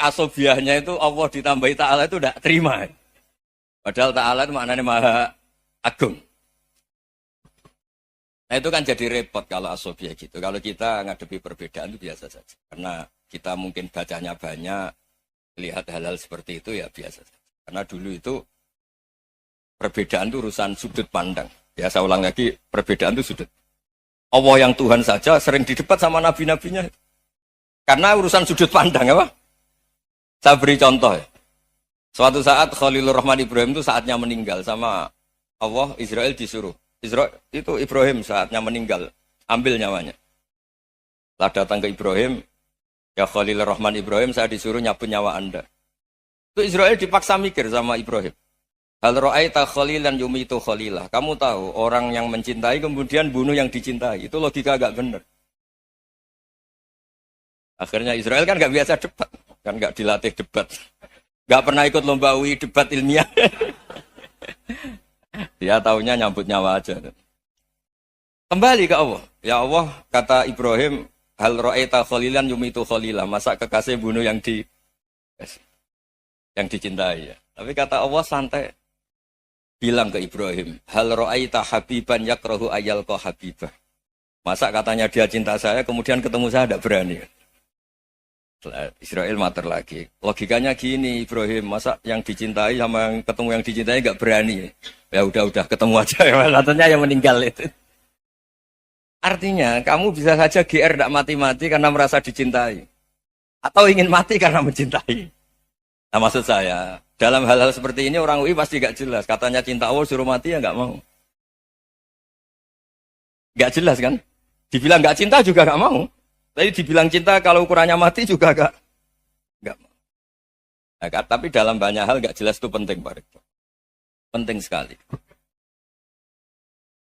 asobiahnya itu Allah ditambahi Ta'ala itu tidak terima. Padahal Ta'ala itu maknanya Maha Agung. Nah itu kan jadi repot kalau asobiah gitu. Kalau kita ngadepi perbedaan itu biasa saja. Karena kita mungkin bacanya banyak, lihat hal-hal seperti itu ya biasa saja. Karena dulu itu perbedaan itu urusan sudut pandang. Ya saya ulang lagi, perbedaan itu sudut. Allah yang Tuhan saja sering didebat sama nabi-nabinya. Karena urusan sudut pandang apa? Saya beri contoh ya. Suatu saat Khalilur Rahman Ibrahim itu saatnya meninggal sama Allah, Israel disuruh. Itu Ibrahim saatnya meninggal, ambil nyawanya. Setelah datang ke Ibrahim, ya Khalilur Rahman Ibrahim, saya disuruh nyabut nyawa Anda. Itu Israel dipaksa mikir sama Ibrahim. Hal ra'aita khalilan yumitu khalilah. Kamu tahu orang yang mencintai kemudian bunuh yang dicintai. Itu logika agak benar. Akhirnya Israel kan gak biasa debat, kan gak dilatih debat. Gak pernah ikut lomba UI debat ilmiah. Dia taunya nyambut nyawa aja. Kembali ke Allah. Ya Allah, kata Ibrahim, hal ra'aita khalilan yumitu khalilah. Masa kekasih bunuh yang dicintai ya. Tapi kata Allah santai. Bilang ke Ibrahim, hal ra'aita habiban yakrahu ayyalqa habibah. Masa katanya dia cinta saya, kemudian ketemu saya tidak berani. Israel mater lagi. Logikanya gini Ibrahim, masa yang dicintai sama yang ketemu yang dicintai nggak berani. Ya udah ketemu aja. Katanya yang meninggal itu. Artinya kamu bisa saja GR tidak mati-mati karena merasa dicintai. Atau ingin mati karena mencintai. Nah maksud saya, dalam hal-hal seperti ini orang UI pasti nggak jelas. Katanya cinta Allah suruh mati ya nggak mau. Nggak jelas kan? Dibilang nggak cinta juga nggak mau. Tapi dibilang cinta kalau ukurannya mati juga enggak. Nah, tapi dalam banyak hal enggak jelas itu penting Pak Rektor. Penting sekali.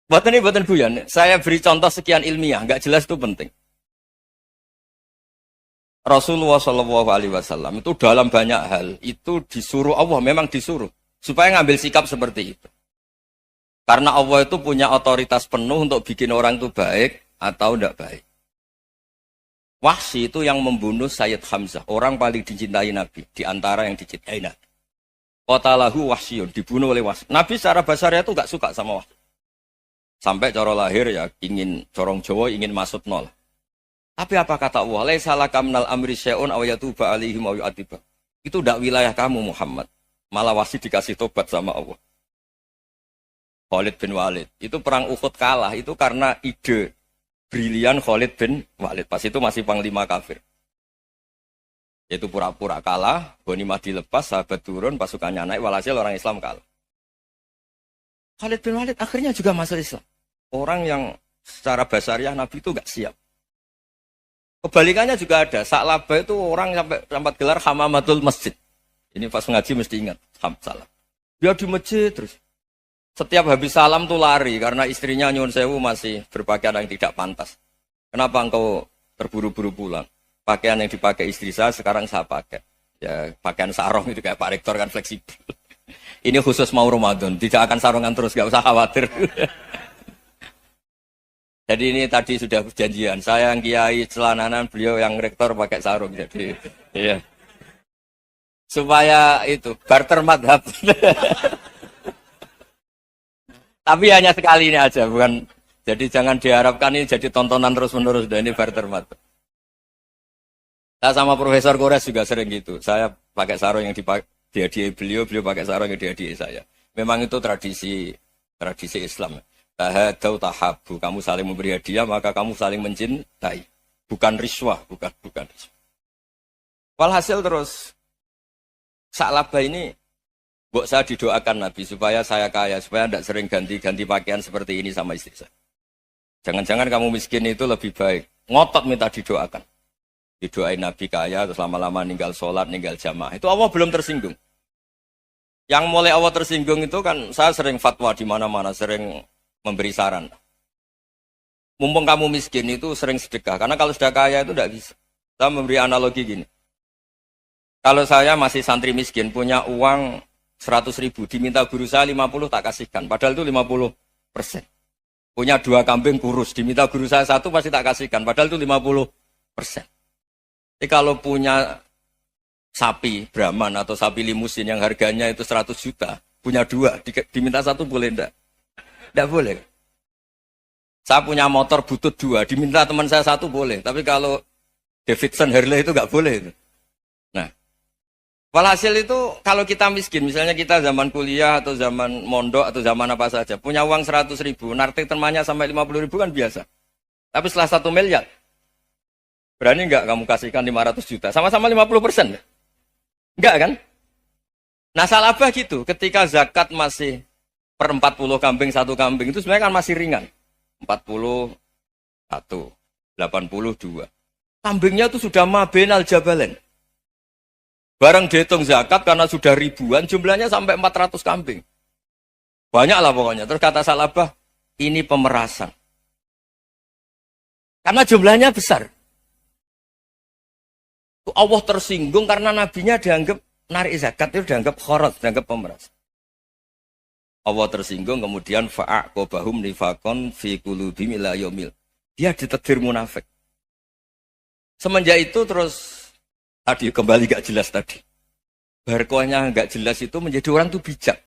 Buatan Buyan, saya beri contoh sekian ilmiah, enggak jelas itu penting. Rasulullah SAW itu dalam banyak hal itu disuruh Allah, memang disuruh supaya ngambil sikap seperti itu. Karena Allah itu punya otoritas penuh untuk bikin orang itu baik atau enggak baik. Wahsy itu yang membunuh Sayyid Hamzah, orang paling dicintai Nabi, di antara yang dicintai Nabi. Qatalahu Wahsyun, dibunuh oleh Wahsy. Nabi secara basarnya itu gak suka sama Wahsy. Sampai cara lahir ya ingin corong Jawa, ingin masuk nol. Tapi apa kata Allah? Laisa laka minal amri syai'un aw yatuba alaihim aw yu'adzibah. Itu tidak wilayah kamu Muhammad. Malah Wahsy dikasih tobat sama Allah. Khalid bin Walid, itu perang Uhud kalah itu karena ide brilian Khalid bin Walid. Pas itu masih panglima kafir. Yaitu pura-pura kalah, ghanimah dilepas, sahabat turun, pasukannya naik, walhasil orang Islam kalah. Khalid bin Walid akhirnya juga masuk Islam. Orang yang secara basariah Nabi itu gak siap. Kebalikannya juga ada. Sa'labah itu orang sampai gelar hamamatul masjid. Ini pas ngaji mesti ingat. Salam. Dia di masjid terus. Setiap habis salam tuh lari karena istrinya nyuwun sewu masih berpakaian yang tidak pantas. Kenapa engkau terburu-buru pulang? Pakaian yang dipakai istri saya sekarang saya pakai. Ya pakaian sarung itu kayak Pak Rektor kan fleksibel. Ini khusus mau Ramadan, tidak akan sarungan terus, gak usah khawatir. Jadi ini tadi sudah perjanjian. Saya yang kiai celananan, beliau yang rektor pakai sarung. Jadi iya. Supaya itu barter madhab. Tapi hanya sekali ini aja, bukan. Jadi jangan diharapkan ini jadi tontonan terus-menerus. Dan ini barter mata. Saya sama Profesor Kores juga sering gitu. Saya pakai sarung yang dihadiahi beliau pakai sarung yang dihadiahi saya. Memang itu tradisi Islam. Tahadau tahabu, kamu saling memberi hadiah maka kamu saling mencintai. Bukan riswah, bukan riswah. Walhasil terus Sa'labah ini saya didoakan Nabi supaya saya kaya, supaya tidak sering ganti-ganti pakaian seperti ini sama istri saya. Jangan-jangan kamu miskin itu lebih baik. Ngotot minta didoakan. Didoain Nabi kaya, terus lama-lama ninggal sholat, ninggal jamaah. Itu Allah belum tersinggung. Yang mulai Allah tersinggung itu kan, saya sering fatwa di mana-mana, sering memberi saran. Mumpung kamu miskin itu sering sedekah. Karena kalau sudah kaya itu tidak bisa. Saya memberi analogi gini. Kalau saya masih santri miskin, punya uang 100.000, diminta guru saya 50 tak kasihkan. Padahal itu 50%. Punya 2 kambing kurus, diminta guru saya 1 pasti tak kasihkan. Padahal itu 50%. Jadi kalau punya sapi Brahman atau sapi limusin yang harganya itu 100 juta, punya 2, diminta 1 boleh enggak? Enggak boleh. Saya punya motor butut 2, diminta teman saya 1 boleh. Tapi kalau Davidson Harley itu enggak boleh. Nah, walhasil itu kalau kita miskin, misalnya kita zaman kuliah atau zaman mondok atau zaman apa saja, punya uang 100.000, narik temannya sampai 50.000 kan biasa. Tapi setelah 1 miliar, berani enggak kamu kasihkan 500 juta? Sama-sama 50%. Enggak kan? Nah salabah gitu, ketika zakat masih per 40 kambing 1 kambing, itu sebenarnya kan masih ringan. 41, 82. Kambingnya itu sudah mabenal jabalen. Barang dihitung zakat karena sudah ribuan, jumlahnya sampai 400 kambing. Banyak lah pokoknya. Terus kata salabah, ini pemerasan. Karena jumlahnya besar. Allah tersinggung karena nabinya dianggap narik zakat itu dianggap khorot, dianggap pemeras. Allah tersinggung kemudian fa'aqobahum nifakon fi qulubihim ila yaumil. Dia ditetir munafik. Semenjak itu terus tadi kembali gak jelas tadi. Barkohnya gak jelas itu menjadi orang tuh bijak.